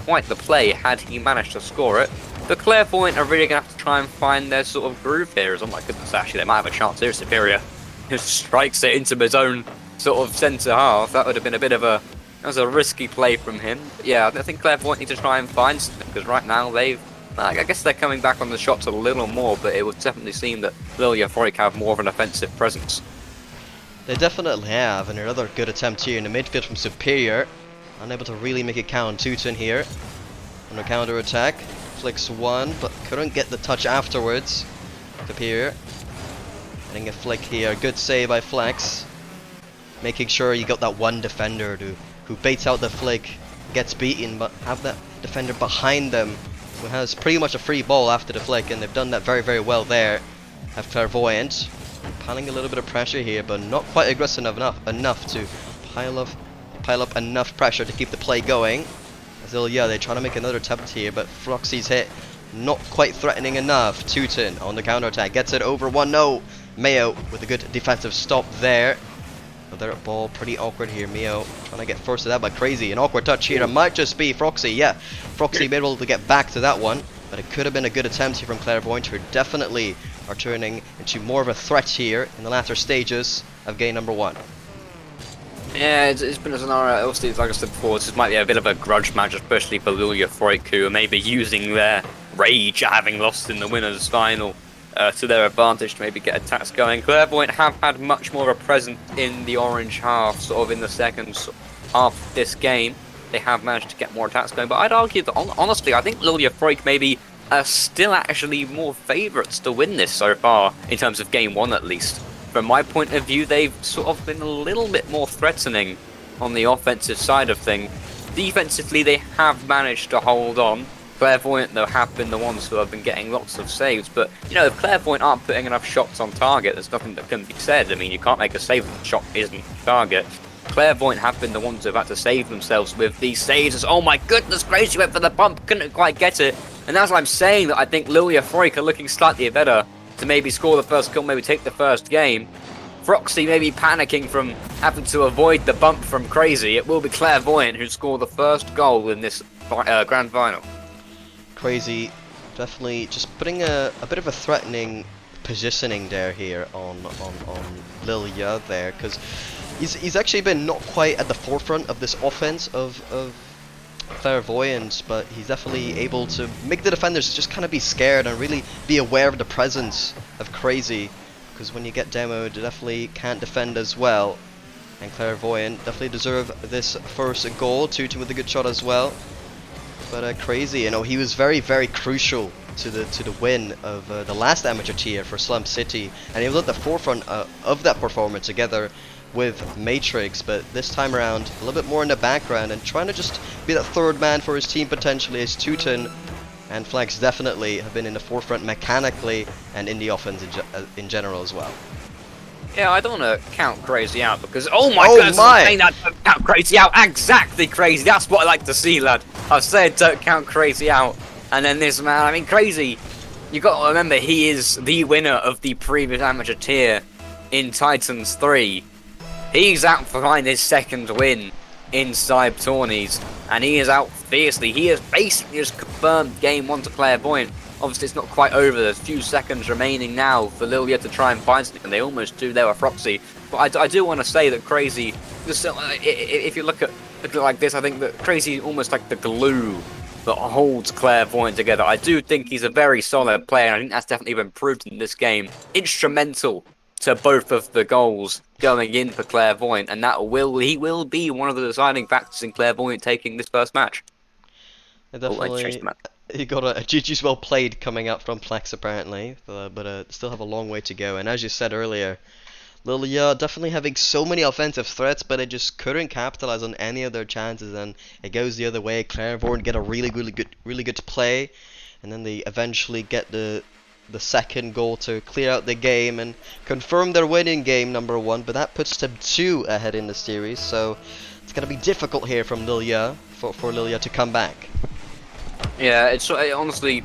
Speaker 4: quite the play had he managed to score it. The Clairvoyant are really going to have to try and find their sort of groove here. As oh my goodness, actually they might have a chance here. Superior just strikes it into his own sort of centre half. That would have been that was a risky play from him. But yeah, I think Clairvoyant need to try and find something, because right now I guess they're coming back on the shots a little more, but it would definitely seem that Lilia Freuk have more of an offensive presence.
Speaker 3: They definitely have, and another good attempt here in the midfield from Superior. Unable to really make it count. Teuton here on a counter attack. Flicks one, but couldn't get the touch afterwards. Superior getting a flick here. Good save by Flex. Making sure you got that one defender who baits out the flick, gets beaten, but have that defender behind them who has pretty much a free ball after the flick, and they've done that very well there. Have Clairvoyant piling a little bit of pressure here, but not quite aggressive enough to pile up enough pressure to keep the play going. As they try to make another attempt here, but Floxy's hit not quite threatening enough. Teuton on the counter attack, gets it over 1-0. Mayo with a good defensive stop there. Another ball pretty awkward here. Mio trying to get forced to that, but Crazy. An awkward touch here. It might just be Froxy. Yeah, Froxy able to get back to that one, but it could have been a good attempt here from Clairvoyant, who definitely are turning into more of a threat here in the latter stages of game number 1.
Speaker 4: Yeah, it's been a scenario, obviously, like I said before, this might be a bit of a grudge match, especially for Lulia Freuk, who are maybe using their rage at having lost in the winners' final to their advantage to maybe get attacks going. Clairvoyant have had much more of a presence in the orange half, sort of in the second half of this game. They have managed to get more attacks going, but I'd argue that, honestly, I think Lulia Freuk maybe are still actually more favourites to win this so far, in terms of game 1 at least. From my point of view, they've sort of been a little bit more threatening on the offensive side of things. Defensively, they have managed to hold on. Clairvoyant, though, have been the ones who have been getting lots of saves. But, you know, if Clairvoyant aren't putting enough shots on target, there's nothing that can be said. I mean, you can't make a save if the shot isn't target. Clairvoyant have been the ones who have had to save themselves with these saves. Oh my goodness gracious, went for the bump, couldn't quite get it. And that's why I'm saying that I think Lulia Freuk are looking slightly better to maybe score the first goal, maybe take the first game. Froxy maybe panicking from having to avoid the bump from Crazy. It will be Clairvoyant who score the first goal in this grand final.
Speaker 3: Crazy definitely just putting a bit of a threatening positioning there here on Lilia there, because he's actually been not quite at the forefront of this offense of Clairvoyant, but he's definitely able to make the defenders just kind of be scared and really be aware of the presence of Crazy, because when you get demoed, you definitely can't defend as well. And Clairvoyant definitely deserve this first goal. Tutu with a good shot as well. But Crazy, you know, he was very, very crucial to the win of the last amateur tier for Slum City, and he was at the forefront of that performance together with Matrix, but this time around a little bit more in the background and trying to just be that third man for his team potentially, as Teuton and Flex definitely have been in the forefront mechanically and in the offense in general as well.
Speaker 4: Yeah, I don't want to count Crazy out because, oh my goodness, I'm saying that, don't count Crazy out, exactly Crazy, that's what I like to see, lad. I've said don't count Crazy out, and then this man, I mean Crazy, you got to remember he is the winner of the previous amateur tier in Titans 3. He's out to find his second win in Cyb Tourneys, and he is out fiercely. He has basically just confirmed game 1 to Clairvoyant. Obviously, it's not quite over. There's a few seconds remaining now for Lilia to try and find something, and they almost do there with Froxy. But I do want to say that Crazy, if you look at it like this, I think that Crazy is almost like the glue that holds Clairvoyant together. I do think he's a very solid player, and I think that's definitely been proved in this game. Instrumental to both of the goals going in for Clairvoyant, and he will be one of the deciding factors in Clairvoyant taking this first match.
Speaker 3: Definitely, you got a GG's well played coming up from Plex apparently, but still have a long way to go. And as you said earlier, Lilia definitely having so many offensive threats, but they just couldn't capitalize on any of their chances, and it goes the other way. Clairvoyant get a really good play, and then they eventually get the second goal to clear out the game and confirm their win in game number 1, but that puts them 2 ahead in the series, so it's going to be difficult here from Lilia for Lilia to come back.
Speaker 4: Yeah, it's honestly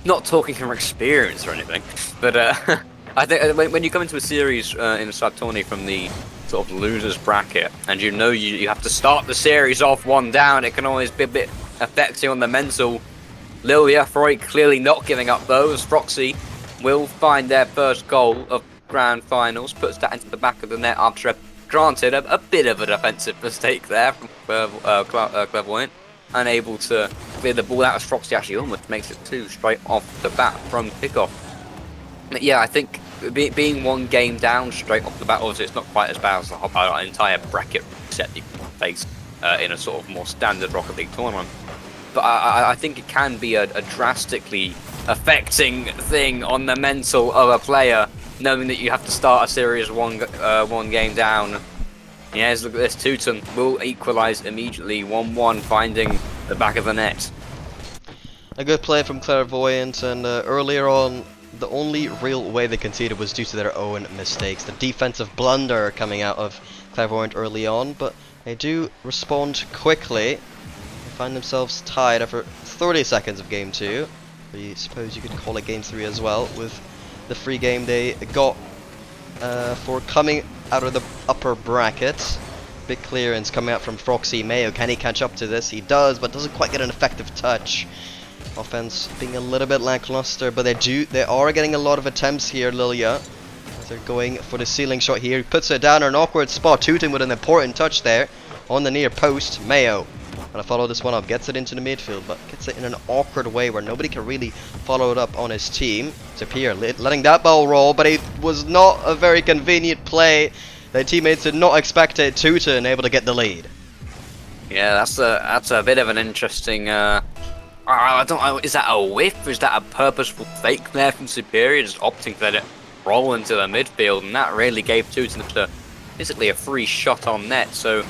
Speaker 4: not talking from experience or anything, but I think when you come into a series in a Cyb Tourney from the sort of losers bracket, and you know you have to start the series off 1 down, it can always be a bit affecting on the mental. Lilia Freuk clearly not giving up those. Froxy will find their first goal of grand finals, puts that into the back of the net after granted a bit of a defensive mistake there from Clairvoyant, unable to clear the ball out as Froxy actually almost makes it 2 straight off the bat from kickoff. But yeah, I think being 1 game down straight off the bat, obviously it's not quite as bad as the entire bracket set you face in a sort of more standard Rocket League tournament. But I think it can be a drastically affecting thing on the mental of a player, knowing that you have to start a series 1 game down. Yes, look at this. Teuton will equalise immediately, 1-1, finding the back of the net.
Speaker 3: A good play from Clairvoyant, and earlier on, the only real way they conceded was due to their own mistakes. The defensive blunder coming out of Clairvoyant early on, but they do respond quickly. find themselves tied after 30 seconds of game 2. I suppose you could call it game 3 as well, with the free game they got for coming out of the upper bracket. Big clearance coming out from Froxy. Mayo, can he catch up to this? He does, but doesn't quite get an effective touch. Offense being a little bit lackluster, but they are getting a lot of attempts here, Lilia. They're going for the ceiling shot here. He puts it down in an awkward spot. Tootin with an important touch there on the near post. Mayo gonna follow this one up. Gets it into the midfield, but gets it in an awkward way where nobody can really follow it up on his team. Sapir letting that ball roll, but it was not a very convenient play. Their teammates did not expect it. Tootin able to get the lead.
Speaker 4: Yeah, that's a bit of an interesting. I don't know. Is that a whiff? Is that a purposeful fake there from Superior, just opting to let it roll into the midfield, and that really gave Tootin basically a free shot on net. So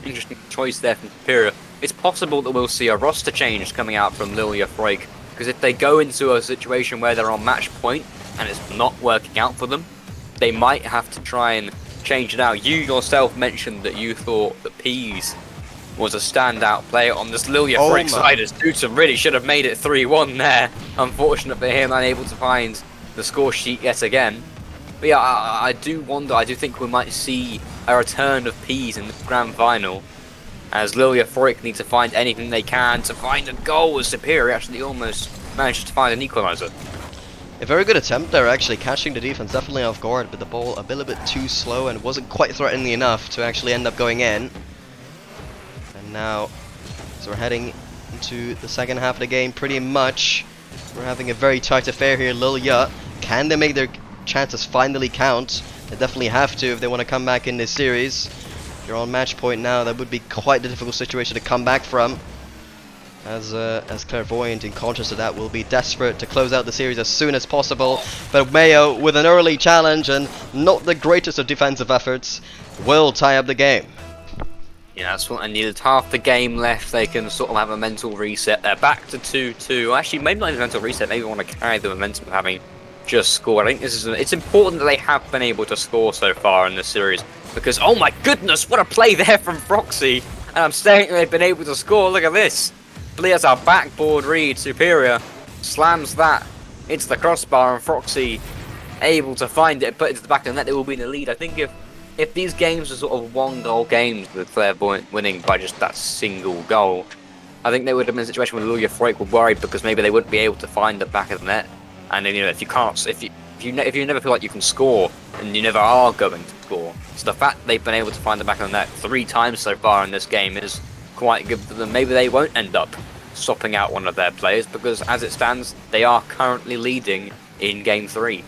Speaker 4: interesting choice there from Superior. It's possible that we'll see a roster change coming out from Lilia Freuk, because if they go into a situation where they're on match point and it's not working out for them, they might have to try and change it out. You yourself mentioned that you thought that Peas was a standout player on this Lilia Freuk side, as Tootin really should have made it 3-1 there. Unfortunate for him, unable to find the score sheet yet again. But yeah, I do wonder, I do think we might see a return of Peas in the grand final, as Lilia Freuk need to find anything they can to find a goal, as Superior actually almost managed to find an equaliser.
Speaker 3: A very good attempt there, actually, catching the defense definitely off guard, but the ball a little bit too slow and wasn't quite threatening enough to actually end up going in. And now, so we're heading into the second half of the game pretty much. We're having a very tight affair here. Lilia, can they make their chances finally count? They definitely have to if they want to come back in this series. If you're on match point now, that would be quite a difficult situation to come back from. As Clairvoyant, in contrast to that, will be desperate to close out the series as soon as possible. But Mayo, with an early challenge and not the greatest of defensive efforts, will tie up the game.
Speaker 4: Yeah, that's what I needed. Half the game left, they can sort of have a mental reset. They're back to 2-2. Actually, maybe not even a mental reset, maybe want to carry the momentum of having just scored. I think it's important that they have been able to score so far in this series, because, oh my goodness, what a play there from Froxy. And I'm saying they've been able to score. Look at this. Clears our backboard read. Superior slams that into the crossbar, and Froxy able to find it, put it to the back of the net. They will be in the lead. I think if these games are sort of one-goal games with Clairvoyant winning by just that single goal, I think they would have been in a situation where Lilia Freuk were worried, because maybe they wouldn't be able to find the back of the net. And then, you know, if you never feel like you can score, and you never are going to score, so the fact they've been able to find the back of the net 3 times so far in this game is quite good for them. Maybe they won't end up swapping out one of their players, because as it stands, they are currently leading in game 3.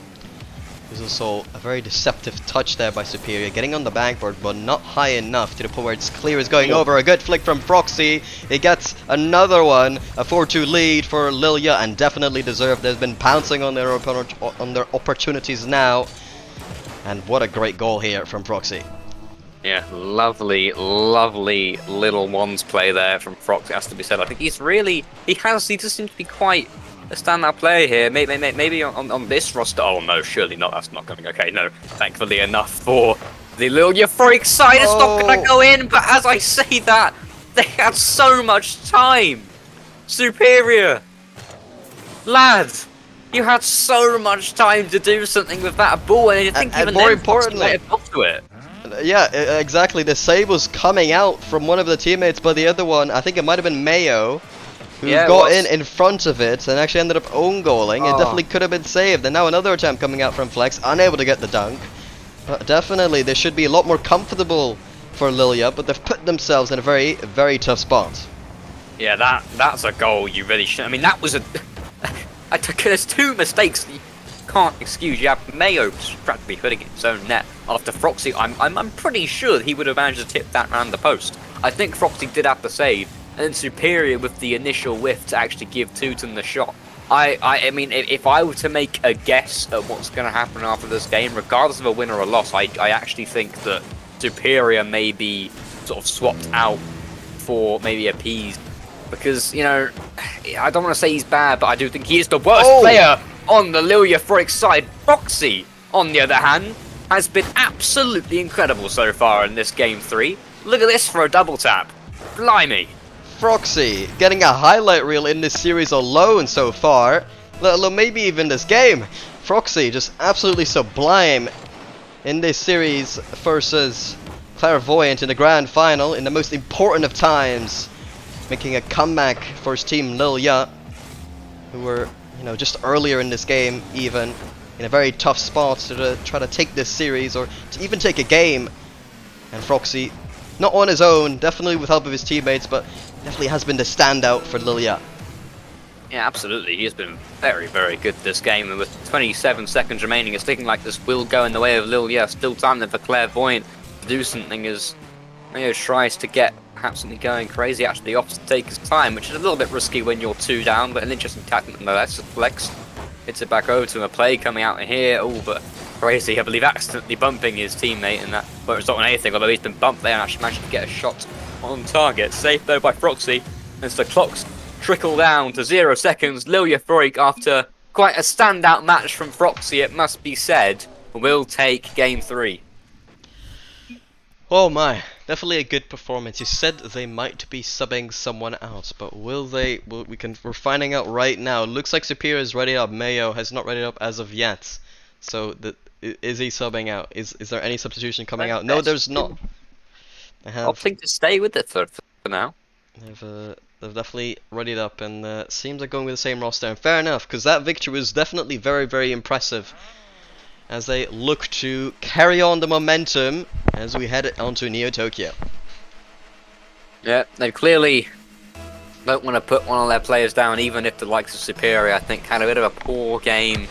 Speaker 3: There's also a very deceptive touch there by Superior, getting on the backboard, but not high enough to the point where it's clear it's going over. A good flick from Froxy. It gets another one, a 4-2 lead for Lilia, and definitely deserved. They've been pouncing on their opportunities now, and what a great goal here from Froxy.
Speaker 4: Yeah, lovely, lovely little ones play there from Froxy, has to be said. I think he just seems to be quite a standout player here. Maybe on this roster. Oh no, surely not. That's not going. Okay, no. Thankfully enough for the Lilia Freuk side. It's not going to go in. But as I say that, they had so much time. Superior, lad, you had so much time to do something with that ball, and I think even
Speaker 3: more
Speaker 4: then,
Speaker 3: importantly,
Speaker 4: let it off to it.
Speaker 3: Yeah, exactly. The save was coming out from one of the teammates, but the other one, I think it might have been Mayo, who got in front of it and actually ended up own goaling. It definitely could have been saved. And now another attempt coming out from Flex, unable to get the dunk. But definitely, they should be a lot more comfortable for Lilia, but they've put themselves in a very, very tough spot.
Speaker 4: Yeah, that's a goal you really should. I mean, that was a. There's 2 mistakes that you can't excuse. You have Mayo practically putting it in his own net after Froxy. I'm pretty sure he would have managed to tip that around the post. I think Froxy did have the save, and then Superior with the initial whiff to actually give Tootin the shot. I mean, if I were to make a guess at what's going to happen after this game, regardless of a win or a loss, I actually think that Superior may be sort of swapped out for maybe a Peas. Because, you know, I don't want to say he's bad, but I do think he is the worst player on the Lilia Freuk side. Froxy, on the other hand, has been absolutely incredible so far in this game 3. Look at this for a double tap. Blimey.
Speaker 3: Froxy getting a highlight reel in this series alone so far, let alone maybe even this game. Froxy just absolutely sublime in this series versus Clairvoyant in the grand final in the most important of times, making a comeback for his team Lilia, who were, you know, just earlier in this game even in a very tough spot to try to take this series or to even take a game. And Froxy, not on his own, definitely with help of his teammates, but definitely has been the standout for Lilia.
Speaker 4: Yeah, absolutely. He has been very, very good this game, and with 27 seconds remaining, it's looking like this will go in the way of Lilia. Still time then for Clairvoyant to do something as Mayo tries to get perhaps something going crazy. Actually, opts to take his time, which is a little bit risky when you're 2 down, but an interesting tactic nonetheless. Flex hits it back over to a play coming out here. Oh, but crazy, I believe, accidentally bumping his teammate, and that won't result in anything, although he's been bumped there and actually managed to get a shot on target. Safe though by Froxy, as the clocks trickle down to 0 seconds. Lilia Freak, after quite a standout match from Froxy, it must be said, will take game 3.
Speaker 3: Oh my, definitely a good performance. You said they might be subbing someone out, but will they? We're finding out right now. Looks like Superior is ready up. Mayo has not ready up as of yet. So is he subbing out? Is there any substitution coming out? No, there's not.
Speaker 4: Opting to stay with it for now.
Speaker 3: They've definitely readied up, and seems like going with the same roster. And fair enough, because that victory was definitely very, very impressive as they look to carry on the momentum as we head onto Neo Tokyo.
Speaker 4: Yeah, they clearly don't want to put one of their players down, even if the likes of Superior, I think, had a bit of a poor game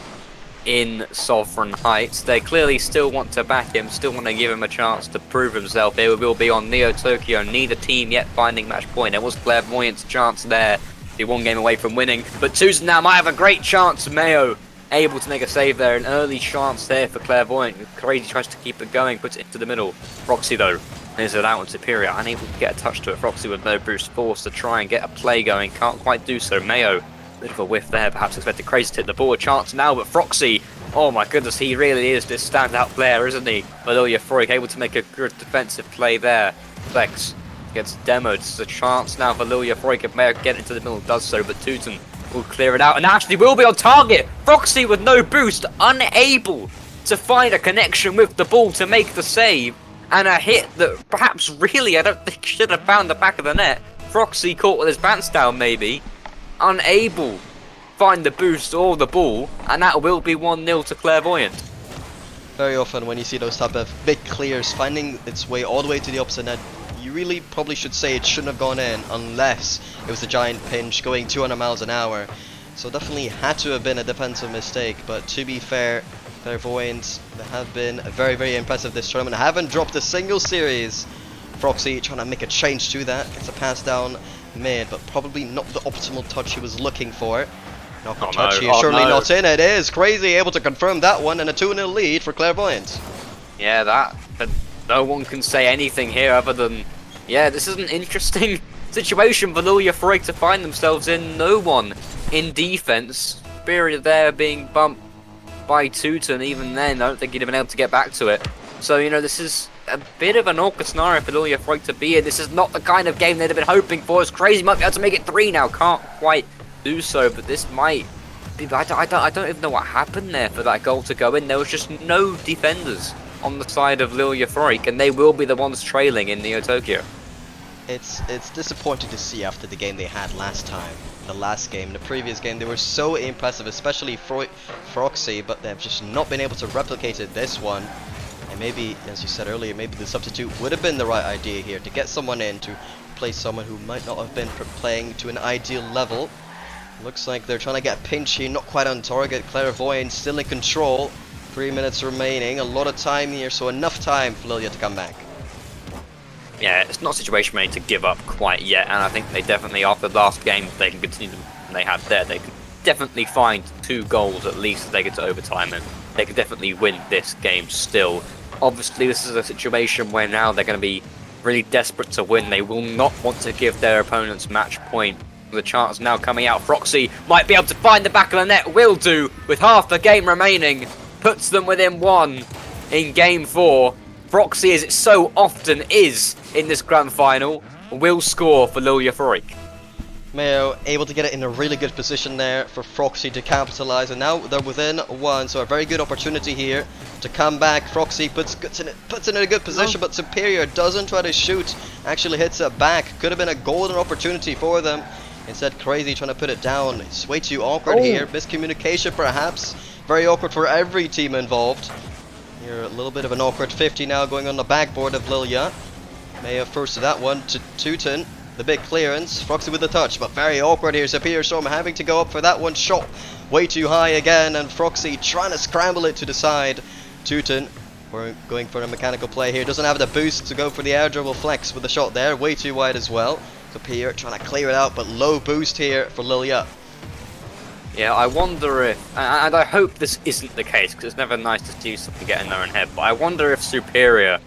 Speaker 4: in Sovereign Heights. They clearly still want to back him, still want to give him a chance to prove himself. It will be on Neo Tokyo, neither team yet finding match point. There was Clairvoyant's chance there, be 1 game away from winning, but Tucson now might have a great chance. Mayo able to make a save there, an early chance there for Clairvoyant. Crazy tries to keep it going, puts it into the middle. Froxy though is it out on Superior, unable to get a touch to it. Froxy with no boost, forced to try and get a play going, can't quite do so. Mayo, bit of a whiff there, perhaps expected Crazy to hit the ball. A chance now, but Froxy, oh my goodness, he really is this standout player, isn't he? Lilia Freak able to make a good defensive play there. Flex gets demoed. It's a chance now for Lilia Freak, if Mayo get into the middle, does so, but Teuton will clear it out and actually will be on target. Froxy with no boost, unable to find a connection with the ball to make the save, and a hit that perhaps really I don't think should have found the back of the net. Froxy caught with his pants down maybe, unable find the boost or the ball, and that will be 1-0 to Clairvoyant.
Speaker 3: Very often when you see those type of big clears finding its way all the way to the opposite net, you really probably should say it shouldn't have gone in unless it was a giant pinch going 200 miles an hour. So definitely had to have been a defensive mistake, but to be fair, Clairvoyants have been very, very impressive this tournament. Haven't dropped a single series. Froxy trying to make a change to that, gets a pass down mid, but probably not the optimal touch he was looking for. Knock touch here, surely not in. It is Crazy able to confirm that one, and a 2-0 lead for Clairvoyant.
Speaker 4: Yeah, but no one can say anything here other than, yeah, this is an interesting situation for Lilia Freak to find themselves in. No one in defense. Superior there being bumped by Teuton. Even then, I don't think he'd have been able to get back to it. So, you know, this is a bit of an awkward scenario for Lilia Freak to be in. This is not the kind of game they'd have been hoping for. As Crazy might be able to make it 3 now. Can't quite do so, but this might be, I don't even know what happened there for that goal to go in. There was just no defenders on the side of Lilia Freak, and they will be the ones trailing in Neo Tokyo.
Speaker 3: It's disappointing to see after the game they had last time. The last game, the previous game, they were so impressive, especially Froxy, but they've just not been able to replicate it this one. And maybe, as you said earlier, maybe the substitute would have been the right idea here, to get someone in to replace someone who might not have been playing to an ideal level. Looks like they're trying to get Pinchy, not quite on target. Clairvoyant still in control. 3 minutes remaining, a lot of time here, so enough time for Lilia to come back.
Speaker 4: Yeah, it's not a situation where they need to give up quite yet, and I think they definitely, after the last game, they can continue and they had there. They can definitely find 2 goals at least if they get to overtime, and they can definitely win this game still. Obviously, this is a situation where now they're going to be really desperate to win. They will not want to give their opponents match point. The chance now coming out. Froxy might be able to find the back of the net. Will do with half the game remaining. Puts them within 1 in game 4. Froxy, as it so often is in this grand final, will score for Lilia Freak.
Speaker 3: Mayo able to get it in a really good position there for Froxy to capitalize, and now they're within one, so a very good opportunity here to come back. Froxy puts it in a good position, but Superior doesn't try to shoot, actually hits it back. Could have been a golden opportunity for them. Instead, Crazy trying to put it down. It's way too awkward here. Miscommunication perhaps. Very awkward for every team involved. Here a little bit of an awkward 50 now going on the backboard of Lilia. Mayo first to that one to Teuton. The big clearance, Froxy with the touch, but very awkward here. Superior Storm having to go up for that one shot. Way too high again, and Froxy trying to scramble it to the side. Teuton, we're going for a mechanical play here. Doesn't have the boost to go for the air dribble flex with the shot there. Way too wide as well. Superior trying to clear it out, but low boost here for Lilia.
Speaker 4: Yeah, I wonder if, and I hope this isn't the case, because it's never nice to see something get in their own head, but I wonder if Superior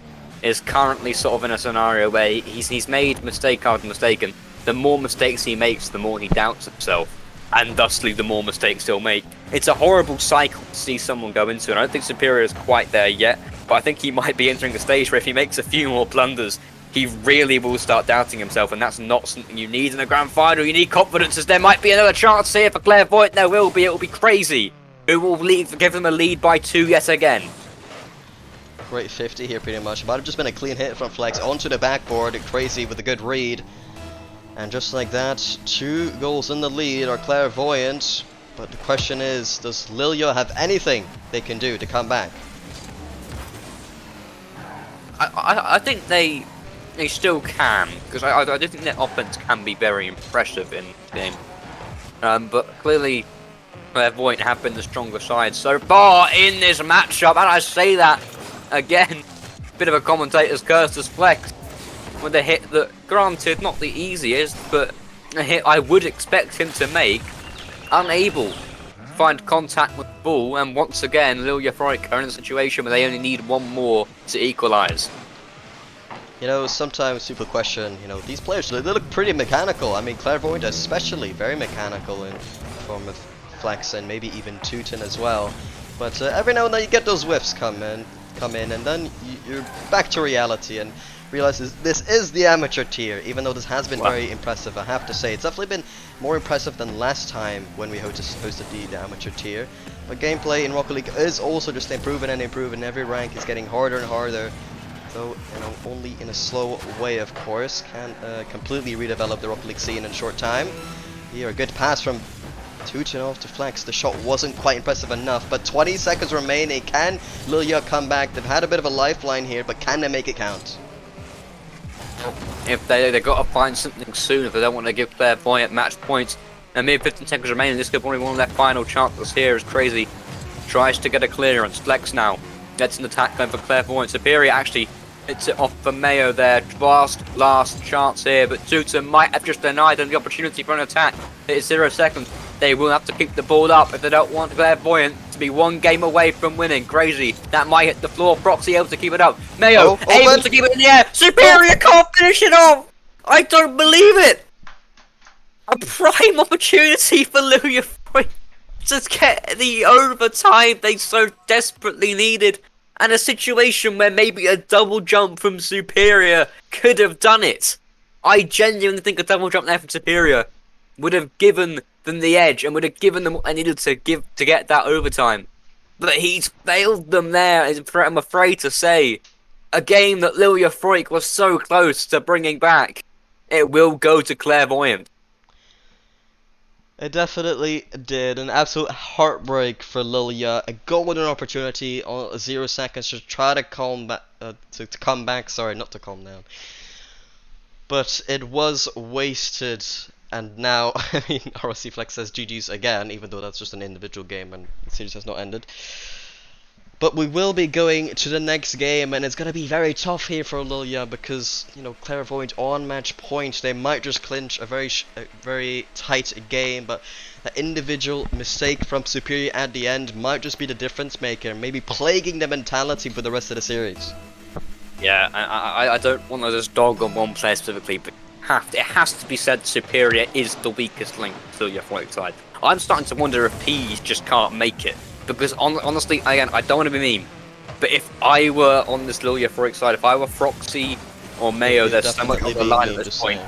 Speaker 4: is currently sort of in a scenario where he's made mistake after mistake, and the more mistakes he makes, the more he doubts himself, and thusly the more mistakes he'll make. It's a horrible cycle to see someone go into, and I don't think Superior is quite there yet, but I think he might be entering a stage where if he makes a few more blunders, he really will start doubting himself, and that's not something you need in a grand final. You need confidence, as there might be another chance here for Clairvoyant. There will be. It will be Crazy, who will give them a lead by 2 yet again.
Speaker 3: Great 50 here pretty much. Might have just been a clean hit from Flex onto the backboard. Crazy with a good read. And just like that, 2 goals in the lead are Clairvoyant. But the question is, does Lilia have anything they can do to come back?
Speaker 4: I think they still can, because I do think their offense can be very impressive in the game. But clearly, Clairvoyant have been the stronger side so far in this matchup, and I say that again, bit of a commentator's curse as Flex with a hit that, granted, not the easiest, but a hit I would expect him to make, unable to find contact with the ball, and once again, Lilia Freuk are in a situation where they only need one more to equalise.
Speaker 3: You know, sometimes people question, you know, these players, they look pretty mechanical. I mean, Clairvoyant especially, very mechanical in the form of Flex and maybe even Teuton as well. But every now and then you get those whiffs come in, and then you're back to reality and realize this is the amateur tier, even though this has been very impressive. I have to say, it's definitely been more impressive than last time when we hosted the amateur tier. But gameplay in Rocket League is also just improving and improving. Every rank is getting harder and harder. Though, you know, only in a slow way, of course. Can't completely redevelop the Rocket League scene in a short time. Here, a good pass from Teuton off to Flex. The shot wasn't quite impressive enough, but 20 seconds remaining. Can Lilia come back? They've had a bit of a lifeline here, but can they make it count?
Speaker 4: If they've got to find something soon, if they don't want to give Clairvoyant match points. And maybe 15 seconds remaining, this could be one of their final chances here as Crazy tries to get a clearance. Flex now gets an attack going for Clairvoyant. Superior actually hits it off for Mayo there. Last chance here, but Teuton might have just denied them the opportunity for an attack. It is 0 seconds. They will have to keep the ball up if they don't want Clairvoyant to be one game away from winning. Crazy, that might hit the floor. Proxy able to keep it up. Mayo able to keep it in the air. Superior can't finish it off. I don't believe it. A prime opportunity for Lilia to get the overtime they so desperately needed, and a situation where maybe a double jump from Superior could have done it. I genuinely think a double jump there from Superior would have given them the edge and would have given them what they needed to get that overtime. But he's failed them there, I'm afraid to say. A game that Lilia Freuk was so close to bringing back. It will go to Clairvoyant.
Speaker 3: It definitely did. An absolute heartbreak for Lilia. A golden opportunity on 0 seconds to try to come back. Sorry, not to calm down. But it was wasted. And now, I mean, ROC Flex says GG's again, even though that's just an individual game and the series has not ended. But we will be going to the next game, and it's going to be very tough here for Lilia because, you know, Clairvoyant on match point, they might just clinch a very tight game, but the individual mistake from Superior at the end might just be the difference maker, maybe plaguing the mentality for the rest of the series.
Speaker 4: Yeah, I don't want to just dog on one player specifically, but it has to be said Superior is the weakest link to your Freuk side. I'm starting to wonder if Peas just can't make it. Because honestly, again, I don't want to be mean, but if I were on this Lilia Freuk side, if I were Froxy or Mayo, there's so much on the line at this point.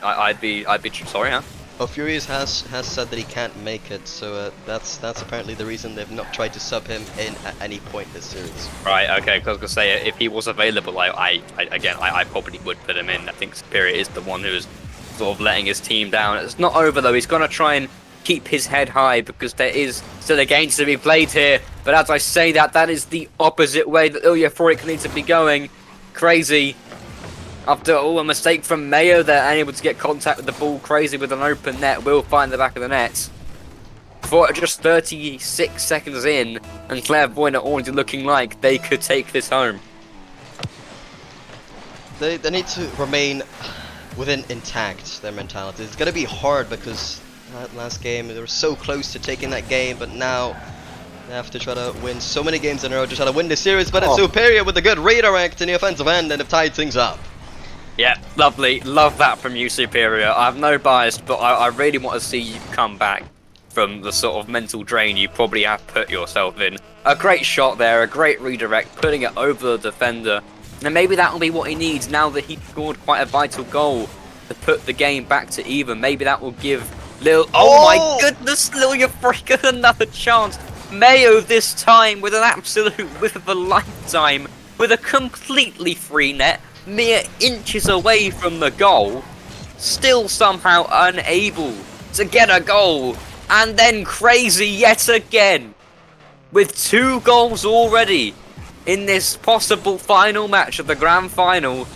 Speaker 4: I'd be sorry, huh?
Speaker 3: Oh, Furious has said that he can't make it, so that's apparently the reason they've not tried to sub him in at any point this series.
Speaker 4: Right, okay, because I was gonna say if he was available, I probably would put him in. I think Superior is the one who's sort of letting his team down. It's not over though. He's gonna try and keep his head high because there is still a game to be played here. But as I say that is the opposite way that Ilya Euphoric needs to be going. Crazy. After a mistake from Mayo, they're unable to get contact with the ball. Crazy with an open net will find the back of the net. For just 36 seconds in, and Clairvoyant are already looking like they could take this home.
Speaker 3: They need to remain within intact, their mentality. It's going to be hard because that last game, they were so close to taking that game, but now they have to try to win so many games in a row to try to win the series, but it's Superior with a good redirect in the offensive end and have tied things up.
Speaker 4: Yeah, lovely. Love that from you, Superior. I have no bias, but I really want to see you come back from the sort of mental drain you probably have put yourself in. A great shot there, a great redirect, putting it over the defender. And maybe that will be what he needs now that he scored quite a vital goal to put the game back to even. Maybe that will give Lil... Oh my goodness, Lil Euphoric another chance. Mayo this time with an absolute whiff of a lifetime, with a completely free net, mere inches away from the goal, still somehow unable to get a goal, and then Crazy yet again, with 2 goals already in this possible final match of the grand final.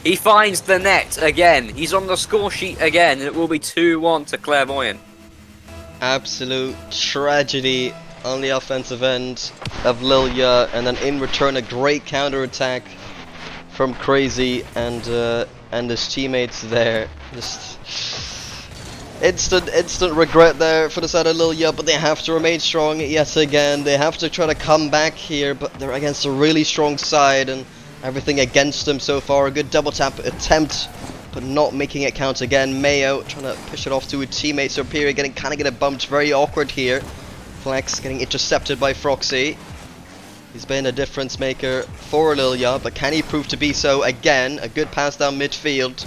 Speaker 4: He finds the net again, he's on the score sheet again, it will be 2-1 to Clairvoyant.
Speaker 3: Absolute tragedy on the offensive end of Lilia, and then in return a great counter attack from Crazy and his teammates there. Just instant regret there for the side of Lilia, but they have to remain strong yet again. They have to try to come back here, but they're against a really strong side and everything against them so far. A good double tap attempt, but not making it count again. Mayo trying to push it off to a teammate. Superior kind of getting bumped, very awkward here. Flex getting intercepted by Froxy. He's been a difference maker for Lilia, but can he prove to be so again? A good pass down midfield.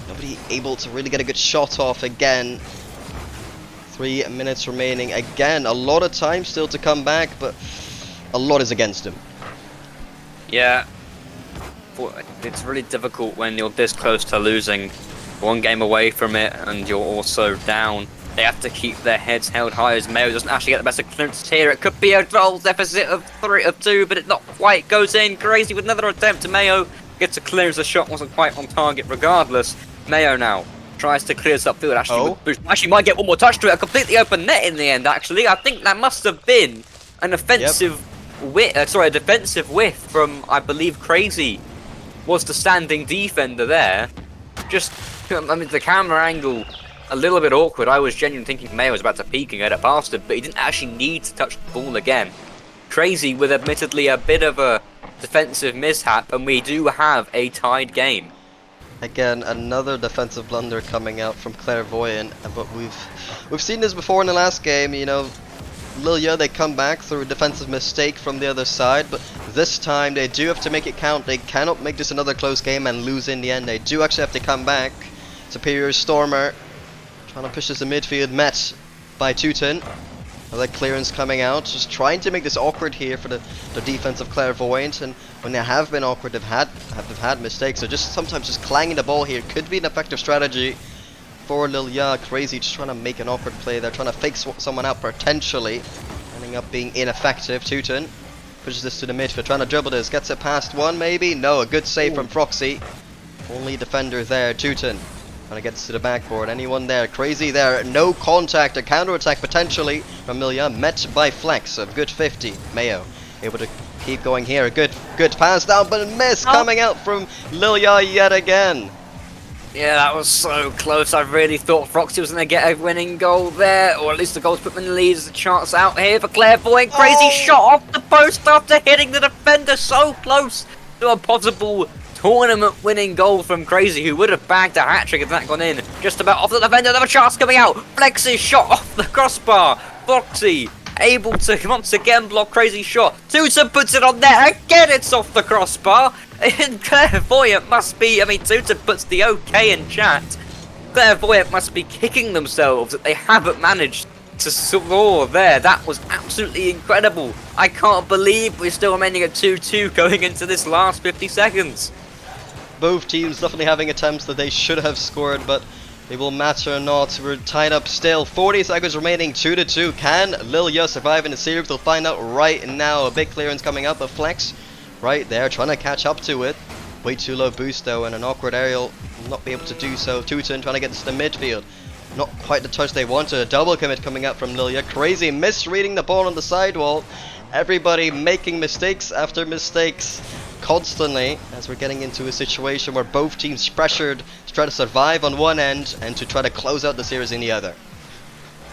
Speaker 3: Nobody able to really get a good shot off again. 3 minutes remaining. Again, a lot of time still to come back, but a lot is against him.
Speaker 4: Yeah. It's really difficult when you're this close to losing. 1 game away from it, and you're also down. They have to keep their heads held high as Mayo doesn't actually get the best of clearance here. It could be a goal deficit of 2, but it not quite goes in. Crazy with another attempt. Mayo gets a clearance. The shot wasn't quite on target regardless. Mayo now tries to clear this upfield. Actually might get one more touch to it. A completely open net in the end, actually. I think that must have been an offensive a defensive whiff from, I believe, Crazy was the standing defender there. Just, I mean, the camera angle a little bit awkward. I was genuinely thinking Mayo was about to peek and get it past him, but he didn't actually need to touch the ball again. Crazy with admittedly a bit of a defensive mishap, and we do have a tied game.
Speaker 3: Again, another defensive blunder coming out from Clairvoyant, but we've seen this before in the last game. You know, Lilia, they come back through a defensive mistake from the other side, but this time they do have to make it count. They cannot make this another close game and lose in the end. They do actually have to come back. Superior Stormer trying to push this in midfield, met by Teuton. Another clearance coming out, just trying to make this awkward here for the defense of Clairvoyant. And when they have been awkward, they've had mistakes. So just sometimes just clanging the ball here could be an effective strategy for Lilia. Crazy just trying to make an awkward play. They're trying to fake someone out potentially, ending up being ineffective. Teuton pushes this to the midfield, trying to dribble this, gets it past one maybe. No, a good save from Froxy. Only defender there, Teuton. Trying to get this to the backboard. Anyone there? Crazy there. No contact. A counter attack potentially from Lilia. Met by Flex of good 50. Mayo able to keep going here. A good pass down, but a miss coming out from Lilia yet again.
Speaker 4: Yeah, that was so close. I really thought Froxy was going to get a winning goal there, or at least the goals put them in the lead. There's a chance out here for Clairvoyant. Crazy shot off the post after hitting the defender. So close to a possible tournament winning goal from Crazy, who would have bagged a hat-trick if that gone in. Just about off the defender, another chance coming out. Flex's shot off the crossbar. Foxy able to once again block Crazy's shot. Teuton puts it on there. Again, it's off the crossbar. And Clairvoyant must be, I mean, Teuton puts the OK in chat. Clairvoyant must be kicking themselves that they haven't managed to score there. That was absolutely incredible. I can't believe we're still remaining at 2-2 going into this last 50 seconds.
Speaker 3: Both teams definitely having attempts that they should have scored, but it will matter or not. We're tied up still. 40 seconds remaining, 2-2. Can Lilia survive in the series? We'll find out right now. A big clearance coming up, a flex right there, trying to catch up to it. Way too low boost though, and an awkward aerial will not be able to do so. Tooten trying to get to the midfield. Not quite the touch they wanted. A double commit coming up from Lilia. Crazy misreading the ball on the sidewall. Everybody making mistakes after mistakes constantly, as we're getting into a situation where both teams pressured to try to survive on one end and to try to close out the series in the other.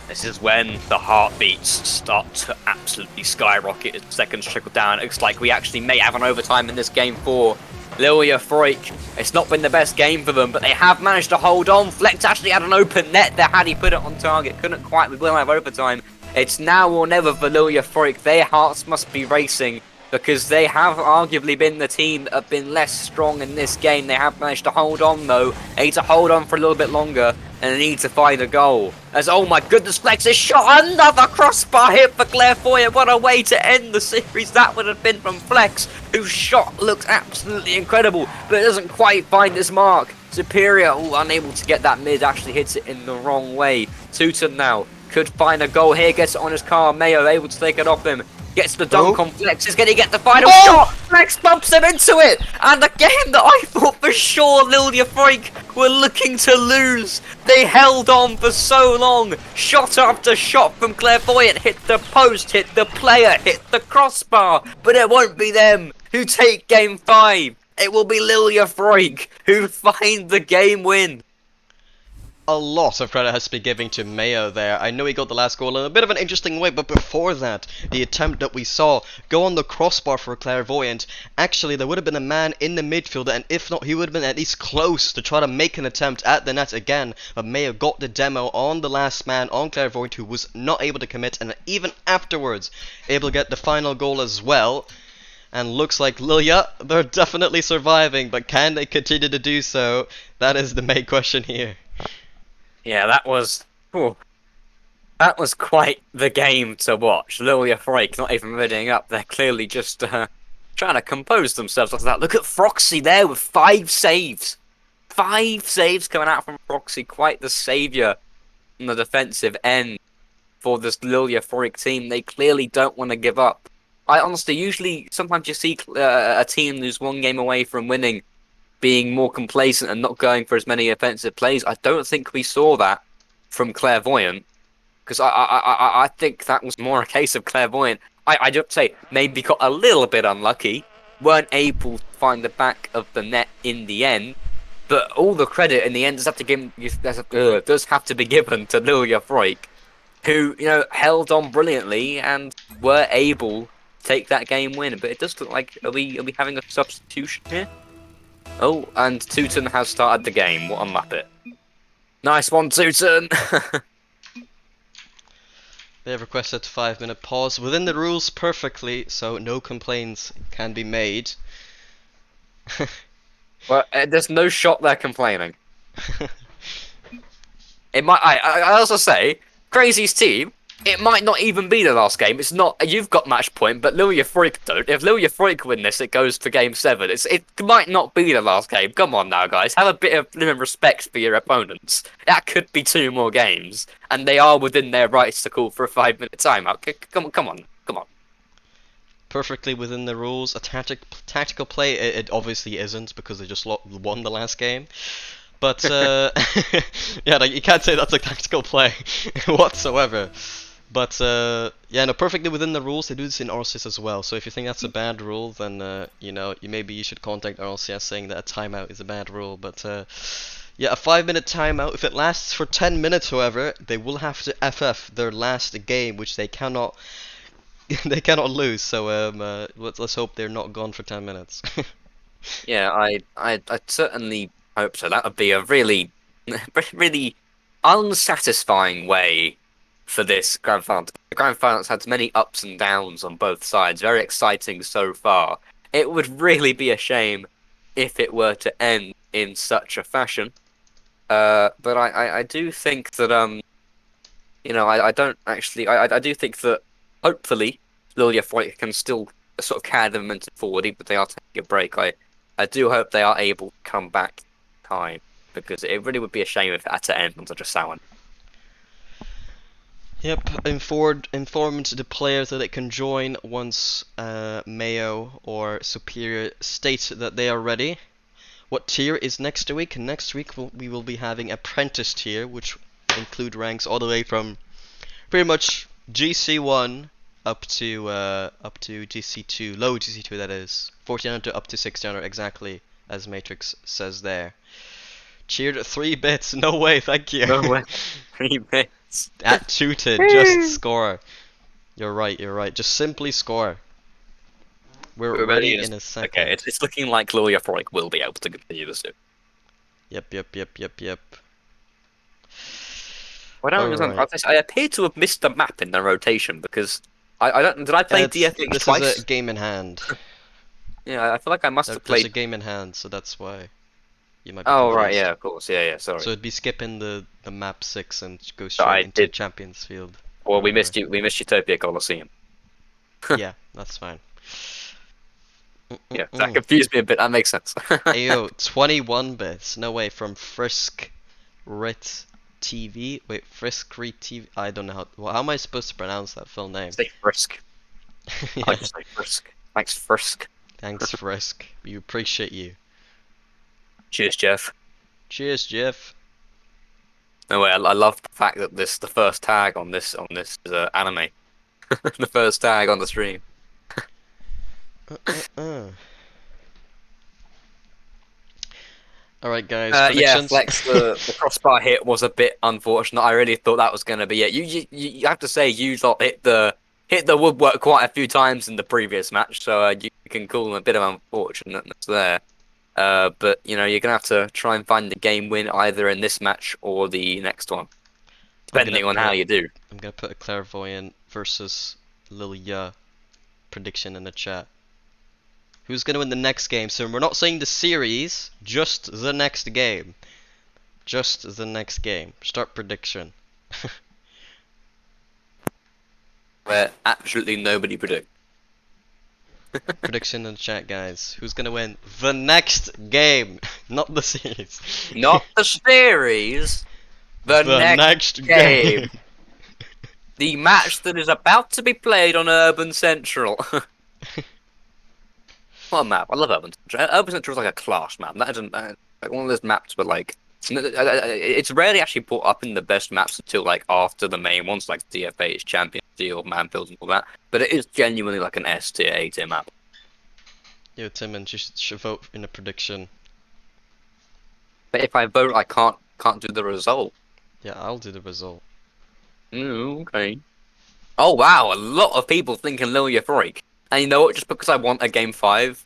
Speaker 4: This is when the heartbeats start to absolutely skyrocket as seconds trickle down. It looks like we actually may have an overtime in this game for Lilia Freak. It's not been the best game for them, but they have managed to hold on. Flex actually had an open net there had he put it on target. Couldn't quite, we will have overtime. It's now or never for Lilia Freak. Their hearts must be racing, because they have arguably been the team that have been less strong in this game. They have managed to hold on though. They need to hold on for a little bit longer, and they need to find a goal. As, oh my goodness, Flex has shot another crossbar hit for Clairvoyant. What a way to end the series that would have been from Flex, whose shot looks absolutely incredible, but it doesn't quite find its mark. Superior, unable to get that mid, actually hits it in the wrong way. Tooten now could find a goal here, gets it on his car. Mayo able to take it off him. Gets the dunk on Flex. Is going to get the final shot. Flex bumps him into it. And a game that I thought for sure Lilia Freak were looking to lose. They held on for so long. Shot after shot from Clairvoyant. Hit the post, hit the player, hit the crossbar. But it won't be them who take game 5. It will be Lilia Freak who find the game win.
Speaker 3: A lot of credit has to be given to Mayo there. I know he got the last goal in a bit of an interesting way, but before that, the attempt that we saw go on the crossbar for Clairvoyant, actually there would have been a man in the midfield, and if not, he would have been at least close to try to make an attempt at the net again. But Mayo got the demo on the last man, on Clairvoyant, who was not able to commit, and even afterwards, able to get the final goal as well. And looks like Lilia, they're definitely surviving, but can they continue to do so? That is the main question here.
Speaker 4: Yeah, that was quite the game to watch. Lilia Freak not even readying up. They're clearly just trying to compose themselves after that. Look at Froxy there with 5 saves. 5 saves coming out from Froxy. Quite the saviour on the defensive end for this Lilia Freak team. They clearly don't want to give up. I honestly, usually, sometimes you see a team who's one game away from winning being more complacent and not going for as many offensive plays. I don't think we saw that from Clairvoyant, because I think that was more a case of Clairvoyant. I just say maybe got a little bit unlucky, weren't able to find the back of the net in the end, but all the credit in the end does have to be given to Lilia Freak, who held on brilliantly and were able to take that game win. But it does look like are we having a substitution here? Oh, and Tooten has started the game. What a muppet. Nice one, Tooten!
Speaker 3: They have requested a 5-minute pause within the rules perfectly, so no complaints can be made.
Speaker 4: Well, there's no shot they're complaining. It might. I also say, Crazy's team, it might not even be the last game. It's not. You've got match point, but Lilia Freak don't. If Lilia Freak win this, it goes to game 7. It might not be the last game. Come on now, guys. Have a bit of respect for your opponents. That could be 2 more games, and they are within their rights to call for a 5-minute timeout. Come on.
Speaker 3: Perfectly within the rules. A tactical play, it obviously isn't, because they just won the last game. But yeah, you can't say that's a tactical play whatsoever. But yeah, no, perfectly within the rules. They do this in RCS as well. So if you think that's a bad rule, then maybe you should contact RCS saying that a timeout is a bad rule. But yeah, a 5-minute timeout. If it lasts for 10 minutes, however, they will have to FF their last game, which they cannot lose. So let's hope they're not gone for 10 minutes.
Speaker 4: Yeah, I certainly hope so. That would be a really, really unsatisfying way for this Grand Final. The Grand Final's had many ups and downs on both sides. Very exciting so far. It would really be a shame if it were to end in such a fashion. But I do think that I don't actually I do think that hopefully Lilia Fight can still sort of carry the momentum forward, even if they are taking a break. I do hope they are able to come back in time because it really would be a shame if it had to end on such a sour.
Speaker 3: Yep, inform to the players that they can join once Mayo or Superior state that they are ready. What tier is next week? Next week we will be having Apprentice tier, which include ranks all the way from pretty much GC1 up to GC2, low GC2 that is, 1400 up to 1600 exactly as Matrix says there. Cheered 3 bits, no way, thank you.
Speaker 4: No way. 3 bits.
Speaker 3: At Tooted, just score. You're right, just simply score. We're ready in a second.
Speaker 4: Okay, it's looking like Lilia Fight will be able to continue this.
Speaker 3: Yep.
Speaker 4: I don't understand.
Speaker 3: Alright.
Speaker 4: I appear to have missed the map in the rotation because I don't. Did I play DFX
Speaker 3: This
Speaker 4: twice?
Speaker 3: is a game in hand.
Speaker 4: Yeah, I feel like I must have
Speaker 3: There's a
Speaker 4: played.
Speaker 3: game in hand, so that's why you might be
Speaker 4: Oh
Speaker 3: confused.
Speaker 4: right, yeah, of course, yeah. Sorry.
Speaker 3: So it'd be skipping the map 6 and go
Speaker 4: I
Speaker 3: straight into
Speaker 4: did.
Speaker 3: Champions Field.
Speaker 4: Well, we
Speaker 3: Whatever.
Speaker 4: missed you. We missed Utopia Coliseum.
Speaker 3: Yeah, that's fine.
Speaker 4: Yeah, that confused me a bit. That makes sense.
Speaker 3: Ayo, 21 bits. No way, from Frisk Rit TV. Wait, Frisk Rit TV. I don't know how am I supposed to pronounce that full name?
Speaker 4: Say Frisk.
Speaker 3: Yeah.
Speaker 4: I just say Frisk. Thanks, Frisk.
Speaker 3: Thanks, Frisk. We appreciate you.
Speaker 4: Cheers, Jeff.
Speaker 3: Cheers, Jeff.
Speaker 4: No way. I love the fact that the first tag on this is anime. The first tag on the stream.
Speaker 3: Alright, guys.
Speaker 4: Yeah,
Speaker 3: Predictions?
Speaker 4: Flex. The crossbar hit was a bit unfortunate. I really thought that was going to be it. You have to say you lot hit the woodwork quite a few times in the previous match, so you can call them a bit of unfortunateness there. But you're gonna have to try and find the game win either in this match or the next one, depending on how you do.
Speaker 3: I'm gonna put a Clairvoyant versus Lilia prediction in the chat. Who's gonna win the next game? So we're not saying the series, just the next game. Just the next game. Start prediction.
Speaker 4: Where absolutely nobody predicts.
Speaker 3: Prediction in the chat, guys. Who's gonna win the next game? Not the series.
Speaker 4: Not the series. The next game. The match that is about to be played on Urban Central. What a map! I love Urban Central. Urban Central is like a class map. That isn't like one of those maps where like it's rarely actually brought up in the best maps until like after the main ones, like DFH, Champions Steel, Manfield, and all that. But it is genuinely like an S tier, A tier map.
Speaker 3: Yo, Timon, you should vote in a prediction.
Speaker 4: But if I vote, I can't do the result.
Speaker 3: Yeah, I'll do the result.
Speaker 4: Okay. Oh wow, a lot of people thinking Lilia Freak. And you know what? Just because I want a game 5,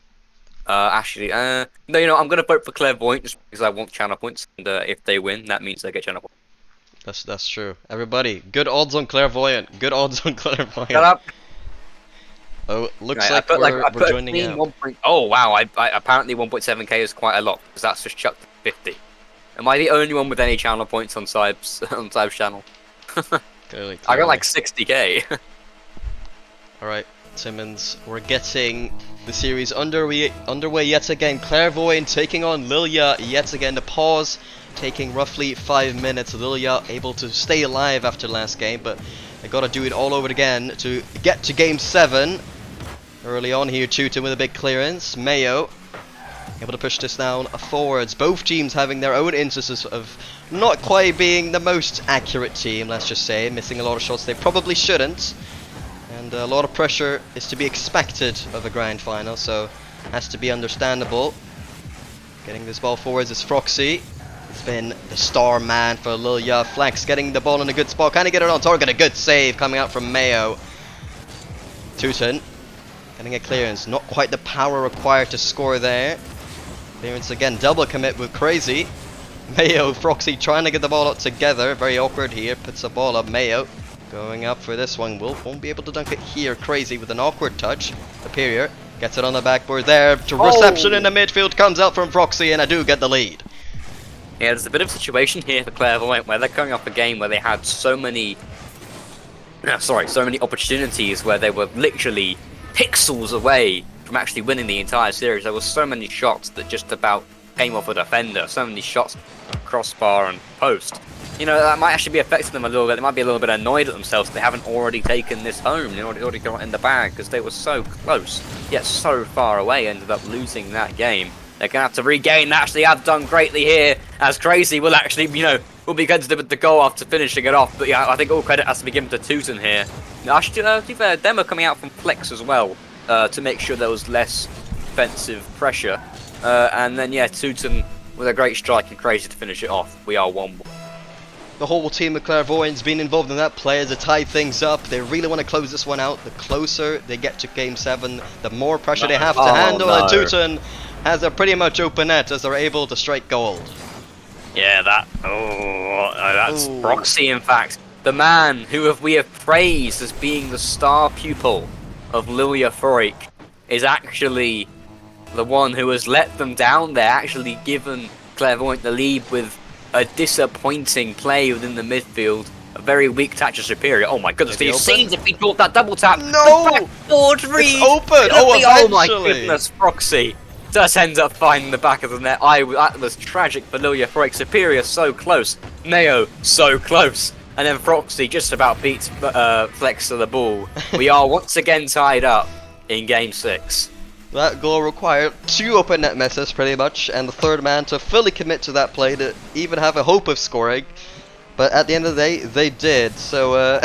Speaker 4: no, I'm gonna vote for Clairvoyant just because I want channel points. And if they win, that means they get channel points.
Speaker 3: That's true. Everybody, good odds on Clairvoyant. Good odds on Clairvoyant.
Speaker 4: Shut up.
Speaker 3: Oh, looks
Speaker 4: Right,
Speaker 3: like we're joining out.
Speaker 4: Oh wow! I apparently 1.7k is quite a lot because that's just chucked 50. Am I the only one with any channel points on Cyb's channel?
Speaker 3: Clearly.
Speaker 4: I got like 60k.
Speaker 3: Alright, Timmons, we're getting the series underway yet again. Clairvoyant taking on Lilia yet again. The pause taking roughly 5 minutes. Lilia able to stay alive after last game, but they gotta do it all over again to get to game 7. Early on here, Tutin with a big clearance. Mayo able to push this down forwards. Both teams having their own instances of not quite being the most accurate team, let's just say, missing a lot of shots they probably shouldn't. And a lot of pressure is to be expected of a grand final, so has to be understandable. Getting this ball forwards is Froxy. It's been the star man for Lilia. Flex getting the ball in a good spot. Can he get it on target? A good save coming out from Mayo. Tutin getting a clearance. Not quite the power required to score there. Clearance again. Double commit with Crazy. Mayo, Froxy trying to get the ball up together. Very awkward here. Puts the ball up. Mayo going up for this one. Won't be able to dunk it here. Crazy with an awkward touch. Superior gets it on the backboard there. To reception in the midfield comes out from Froxy, and I do get the lead.
Speaker 4: Yeah, there's a bit of a situation here for Clairvoyant where they're coming off a game where they had so many opportunities where they were literally pixels away from actually winning the entire series. There were so many shots that just about came off a defender, so many shots crossbar and post. You know, that might actually be affecting them a little bit. They might be a little bit annoyed at themselves they haven't already taken this home. They already got it in the bag because they were so close, yet so far away, ended up losing that game. They're going to have to regain that. Actually have done greatly here, as Crazy will actually, will be good with the goal after finishing it off. But yeah, I think all credit has to be given to Teuton here. Now, to be fair, them are coming out from flex as well to make sure there was less defensive pressure. And then, yeah, Teuton with a great strike and Crazy to finish it off. We are 1-1.
Speaker 3: The whole team of Clairvoyant's been involved in that play to tie things up. They really want to close this one out. The closer they get to Game 7, the more pressure they have to handle. And Teuton has a pretty much open net as they're able to strike gold.
Speaker 4: Yeah, that's Proxy, in fact. The man who we have praised as being the star pupil of Lilia Freuk is actually the one who has let them down there, actually given Clairvoyant the lead with a disappointing play within the midfield. A very weak touch of Superior. Oh my goodness, you've seen if he caught that double tap.
Speaker 3: No!
Speaker 4: It's
Speaker 3: open! Oh
Speaker 4: my goodness, Proxy just ends up finding the back of the net. That was tragic for Lilia Freuk. Superior so close. Mayo so close. And then Proxy just about beats Flex to the ball. We are once again tied up in Game 6.
Speaker 3: That goal required 2 open net misses pretty much, and the third man to fully commit to that play to even have a hope of scoring. But at the end of the day, they did. So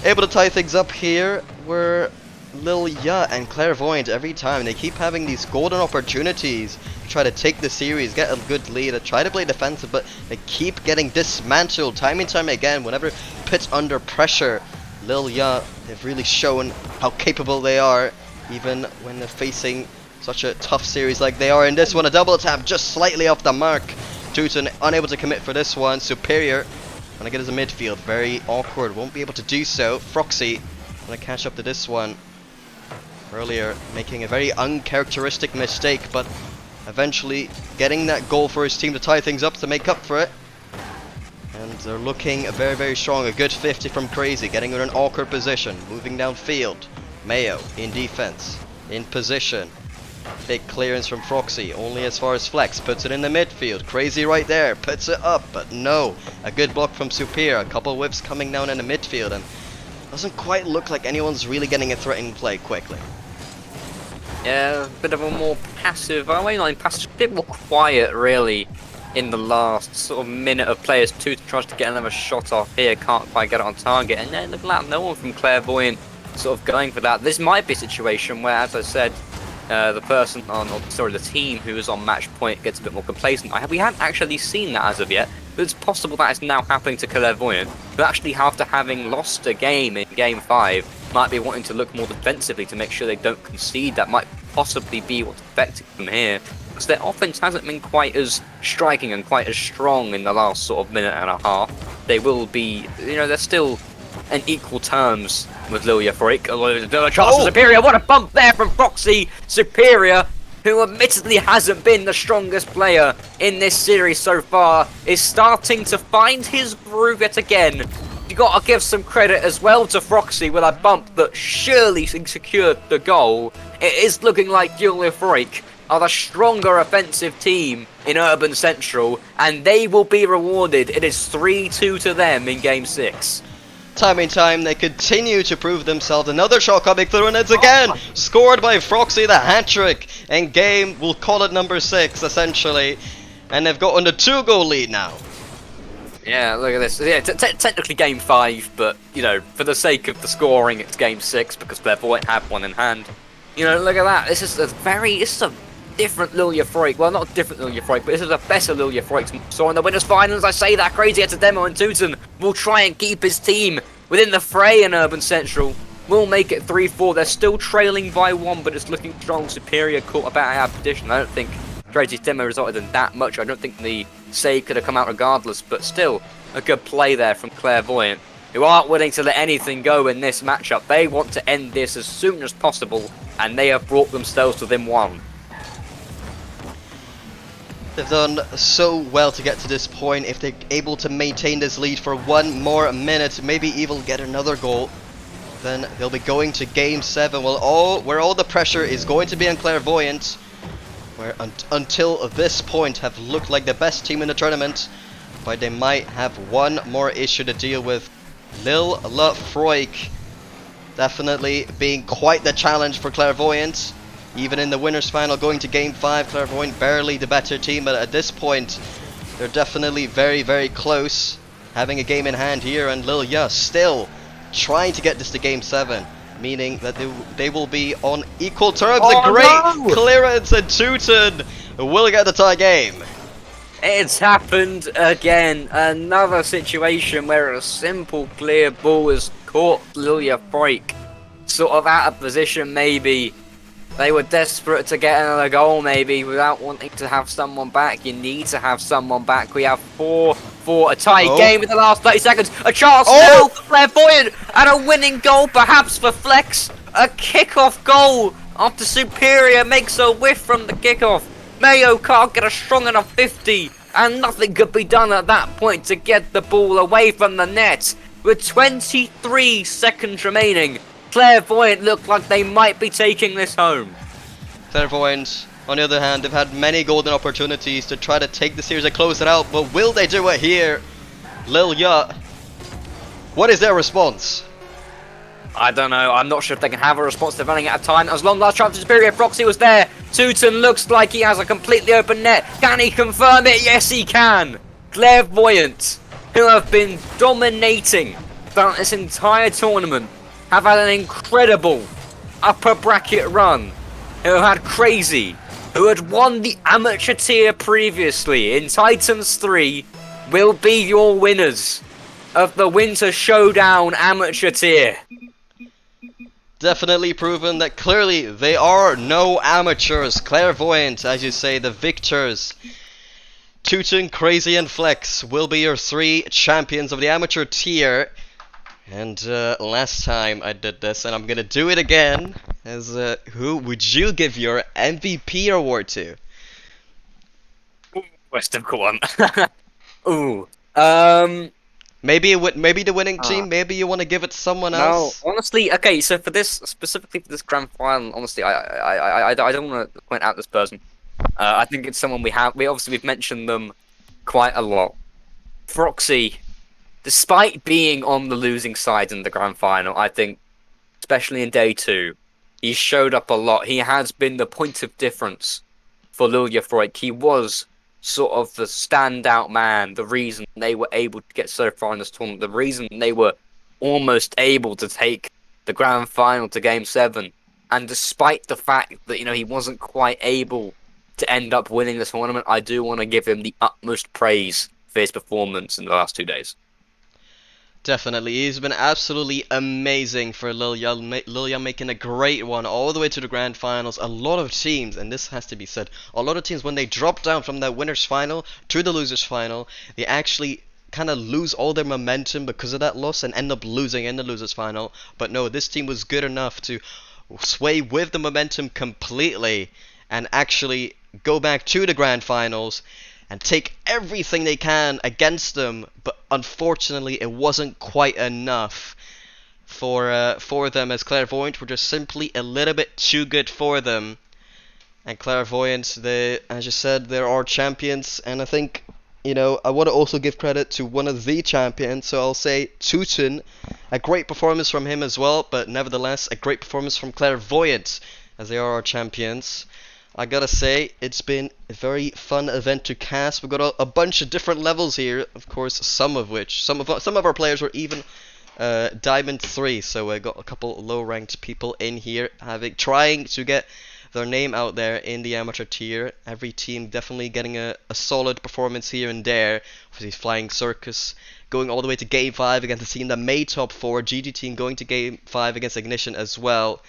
Speaker 3: able to tie things up here. We're Lilia and Clairvoyant every time. They keep having these golden opportunities to try to take the series, get a good lead, and try to play defensive, but they keep getting dismantled time and time again whenever put under pressure. Lilia, they've really shown how capable they are, even when they're facing such a tough series like they are in this one. A double tap just slightly off the mark. Teuton unable to commit for this one. Superior gonna get his midfield. Very awkward. Won't be able to do so. Proxy gonna catch up to this one. Earlier making a very uncharacteristic mistake, but eventually getting that goal for his team to tie things up to make up for it. And they're looking very, very strong. A good 50 from Crazy, getting in an awkward position. Moving downfield. Mayo in defense, in position. Big clearance from Proxy, only as far as Flex. Puts it in the midfield. Crazy right there, puts it up, but no. A good block from Superior. A couple whips coming down in the midfield, and doesn't quite look like anyone's really getting a threatening play quickly.
Speaker 4: Yeah, a bit of a more passive, a bit more quiet really in the last sort of minute of players. Teuton tries to get another shot off here, can't quite get it on target, and then look at that, no one from Clairvoyant sort of going for that. This might be a situation where, as I said, the team who is on match point gets a bit more complacent. We haven't actually seen that as of yet, but it's possible that is now happening to Clairvoyant, who actually, after having lost a game in Game 5, might be wanting to look more defensively to make sure they don't concede. That might possibly be what's affecting them here, because their offense hasn't been quite as striking and quite as strong in the last sort of minute and a half. They will be, they're still in equal terms with Lilia Freuk. Another chance for Superior. What a bump there from Proxy. Superior, who admittedly hasn't been the strongest player in this series so far, is starting to find his groove yet again. You gotta give some credit as well to Proxy with a bump that surely secured the goal. It is looking like Lilia Freuk are the stronger offensive team in Urban Central, and they will be rewarded. It is 3-2 to them in Game 6.
Speaker 3: Time in time, they continue to prove themselves. Another shot coming through, and it's again scored by Proxy, the hat-trick. And game, we'll call it number 6, essentially. And they've gotten a 2-goal lead now.
Speaker 4: Yeah, look at this. Yeah, technically Game 5, but, for the sake of the scoring, it's Game 6, because Clairvoyant have one in hand. Look at that. This is a different Lilia Freuk. Well, not different Lilia Freuk, but this is a better Lilia Freuk we saw in the winners' finals. I say that. Crazy at a demo, and Teuton will try and keep his team within the fray in Urban Central. We'll make it 3-4. They're still trailing by 1, but it's looking strong. Superior caught about our position. I don't think Crazy's demo resulted in that much. I don't think the save could have come out regardless, but still a good play there from Clairvoyant, who aren't willing to let anything go in this matchup. They want to end this as soon as possible, and they have brought themselves within 1.
Speaker 3: They've done so well to get to this point. If they're able to maintain this lead for one more minute, maybe even get another goal, then they'll be going to Game 7. Well, where all the pressure is going to be on Clairvoyant, where until this point have looked like the best team in the tournament, but they might have one more issue to deal with. Lil La Froik definitely being quite the challenge for Clairvoyant. Even in the winners final going to Game 5, Clairvoyant barely the better team, but at this point they're definitely very close, having a game in hand here, and Lil Ya still trying to get this to Game 7, meaning that they will be on equal terms.
Speaker 4: Oh,
Speaker 3: A great
Speaker 4: no!
Speaker 3: clearance, and Teuton will get the tie game.
Speaker 4: It's happened again. Another situation where a simple clear ball has caught Lilia Freak sort of out of position maybe. They were desperate to get another goal maybe without wanting to have someone back. You need to have someone back. We have 4-4, a tie game in the last 30 seconds. A chance now for Clairvoyant and a winning goal perhaps for Flex. A kickoff goal after Superior makes a whiff from the kickoff. Mayo can't get a strong enough 50 and nothing could be done at that point to get the ball away from the net. With 23 seconds remaining, Clairvoyant look like they might be taking this home.
Speaker 3: Clairvoyant, on the other hand, they've had many golden opportunities to try to take the series and close it out, but will they do it here? Lil Ya, what is their response?
Speaker 4: I don't know. I'm not sure if they can have a response. They're running out of time. That was long last chance for Superior. Proxy was there. Teuton looks like he has a completely open net. Can he confirm it? Yes, he can. Clairvoyant, who have been dominating throughout this entire tournament, have had an incredible upper bracket run. Who had crazy. Who had won the amateur tier previously in Titans 3, will be your winners of the Winter Showdown amateur tier.
Speaker 3: Definitely proven that clearly they are no amateurs. Clairvoyant, as you say, the victors. Teuton, Crazy and Flex will be your 3 champions of the amateur tier. And last time I did this, and I'm gonna do it again, as who would you give your MVP award to?
Speaker 4: Most difficult one. Ooh.
Speaker 3: Maybe the winning team. Maybe you want to give it to someone
Speaker 4: No,
Speaker 3: else.
Speaker 4: honestly, okay. So for this specifically for this grand final, honestly, I don't want to point out this person. I think it's someone we've mentioned them quite a lot. Proxy, despite being on the losing side in the grand final, I think, especially in day 2, he showed up a lot. He has been the point of difference for Lilia Freuk. He was sort of the standout man, the reason they were able to get so far in this tournament, the reason they were almost able to take the grand final to Game 7. And despite the fact that, he wasn't quite able to end up winning the tournament, I do want to give him the utmost praise for his performance in the last 2 days.
Speaker 3: Definitely, he's been absolutely amazing for Lil Ya making a great one all the way to the grand finals. A lot of teams, and this has to be said, a lot of teams when they drop down from that winners final to the losers final, they actually kind of lose all their momentum because of that loss and end up losing in the losers final. But no, this team was good enough to sway with the momentum completely and actually go back to the grand finals and take everything they can against them, but unfortunately it wasn't quite enough for them, as Clairvoyant were just simply a little bit too good for them. And Clairvoyant, as you said, they're our champions, and I think, I want to also give credit to one of the champions, so I'll say Teuton, a great performance from him as well, but nevertheless a great performance from Clairvoyant, as they are our champions. I gotta say, it's been a very fun event to cast. We've got a bunch of different levels here, of course, some of our players were even Diamond 3, so we got a couple low-ranked people in here trying to get their name out there in the amateur tier. Every team definitely getting a solid performance here and there. Obviously, Flying Circus going all the way to Game 5 against the team that made top 4. GG team going to Game 5 against Ignition as well.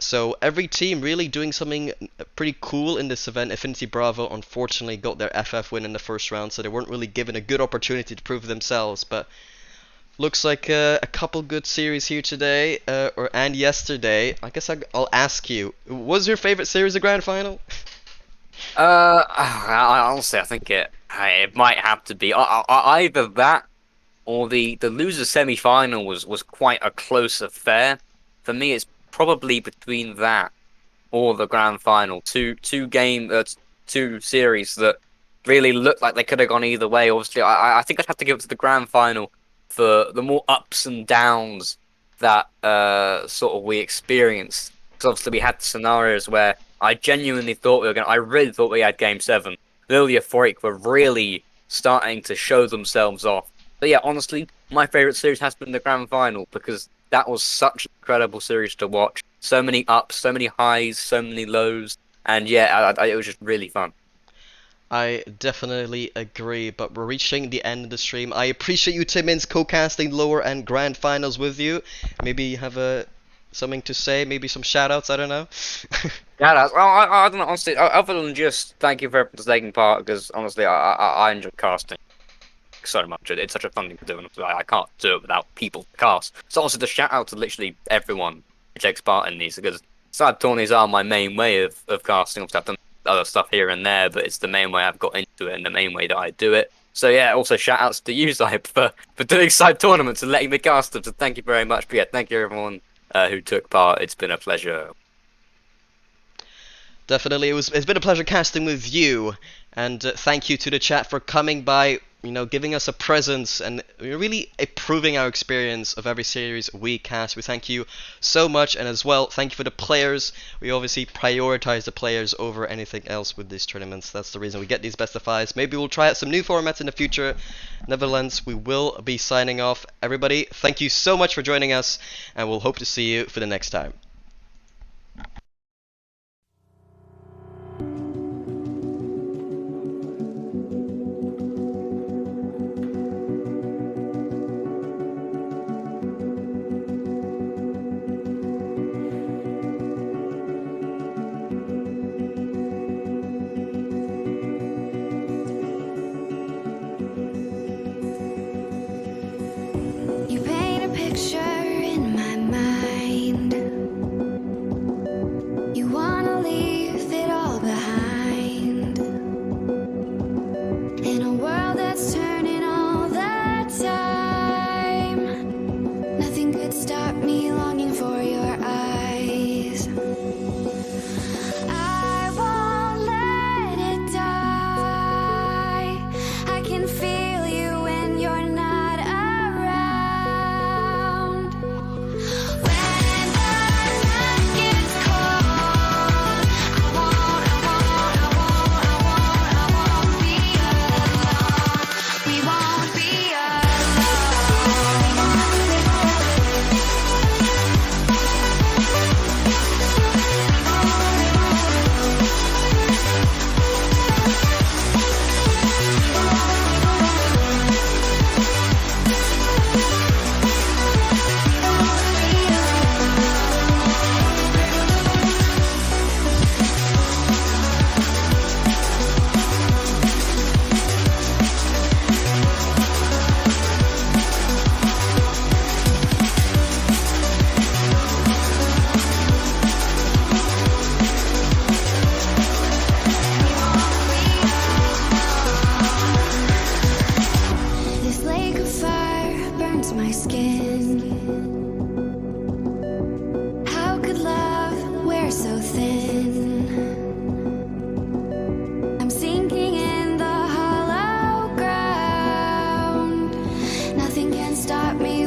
Speaker 3: So every team really doing something pretty cool in this event. Affinity Bravo unfortunately got their FF win in the first round, so they weren't really given a good opportunity to prove themselves. But looks like a couple good series here today, and yesterday. I guess I'll ask you, what was your favorite series of Grand Final?
Speaker 4: Honestly, I think it might have to be either that or the loser semi-final was quite a close affair. For me, it's probably between that or the grand final. Two series that really looked like they could have gone either way. Obviously, I think I'd have to give it to the grand final for the more ups and downs that sort of we experienced. Because obviously we had scenarios where I genuinely thought we were going. I really thought we had Game 7. Lily Euphoric were really starting to show themselves off. But yeah, honestly, my favorite series has been the grand final because that was such an incredible series to watch. So many ups, so many highs, so many lows, and yeah, it was just really fun.
Speaker 3: I definitely agree, but we're reaching the end of the stream. I appreciate you, Timmins, co-casting lower and grand finals with you. Maybe you have something to say, maybe some shout-outs, I don't know.
Speaker 4: Yeah, I don't know, honestly, other than just thank you for everyone for taking part, because honestly, I enjoy casting so much. It's such a fun thing to do, and I can't do it without people to cast. So also the shout out to literally everyone who takes part in these, because Cyb Tourneys are my main way of casting. Obviously, I've done other stuff here and there, but it's the main way I've got into it and the main way that I do it. So yeah, also shout outs to you, Cyb, for doing Cyb tournaments and letting me cast them. So thank you very much. But yeah, thank you everyone who took part. It's been a pleasure.
Speaker 3: Definitely, it's been a pleasure casting with you, and thank you to the chat for coming by, giving us a presence and really improving our experience of every series we cast. We thank you so much, and as well, thank you for the players. We obviously prioritize the players over anything else with these tournaments. That's the reason we get these best of fives. Maybe we'll try out some new formats in the future. Nevertheless, we will be signing off. Everybody, thank you so much for joining us, and we'll hope to see you for the next time.
Speaker 1: You paint a picture in my mind. You wanna leave it all behind. In a world that's turning all the time, nothing could stop me longing for your eyes. I won't let it die. I can feel you when you're not around. When the night gets cold, I won't be alone. We won't be This lake of fire burns my skin. How could love wear so thin? I'm sinking in the hollow ground. Nothing can stop me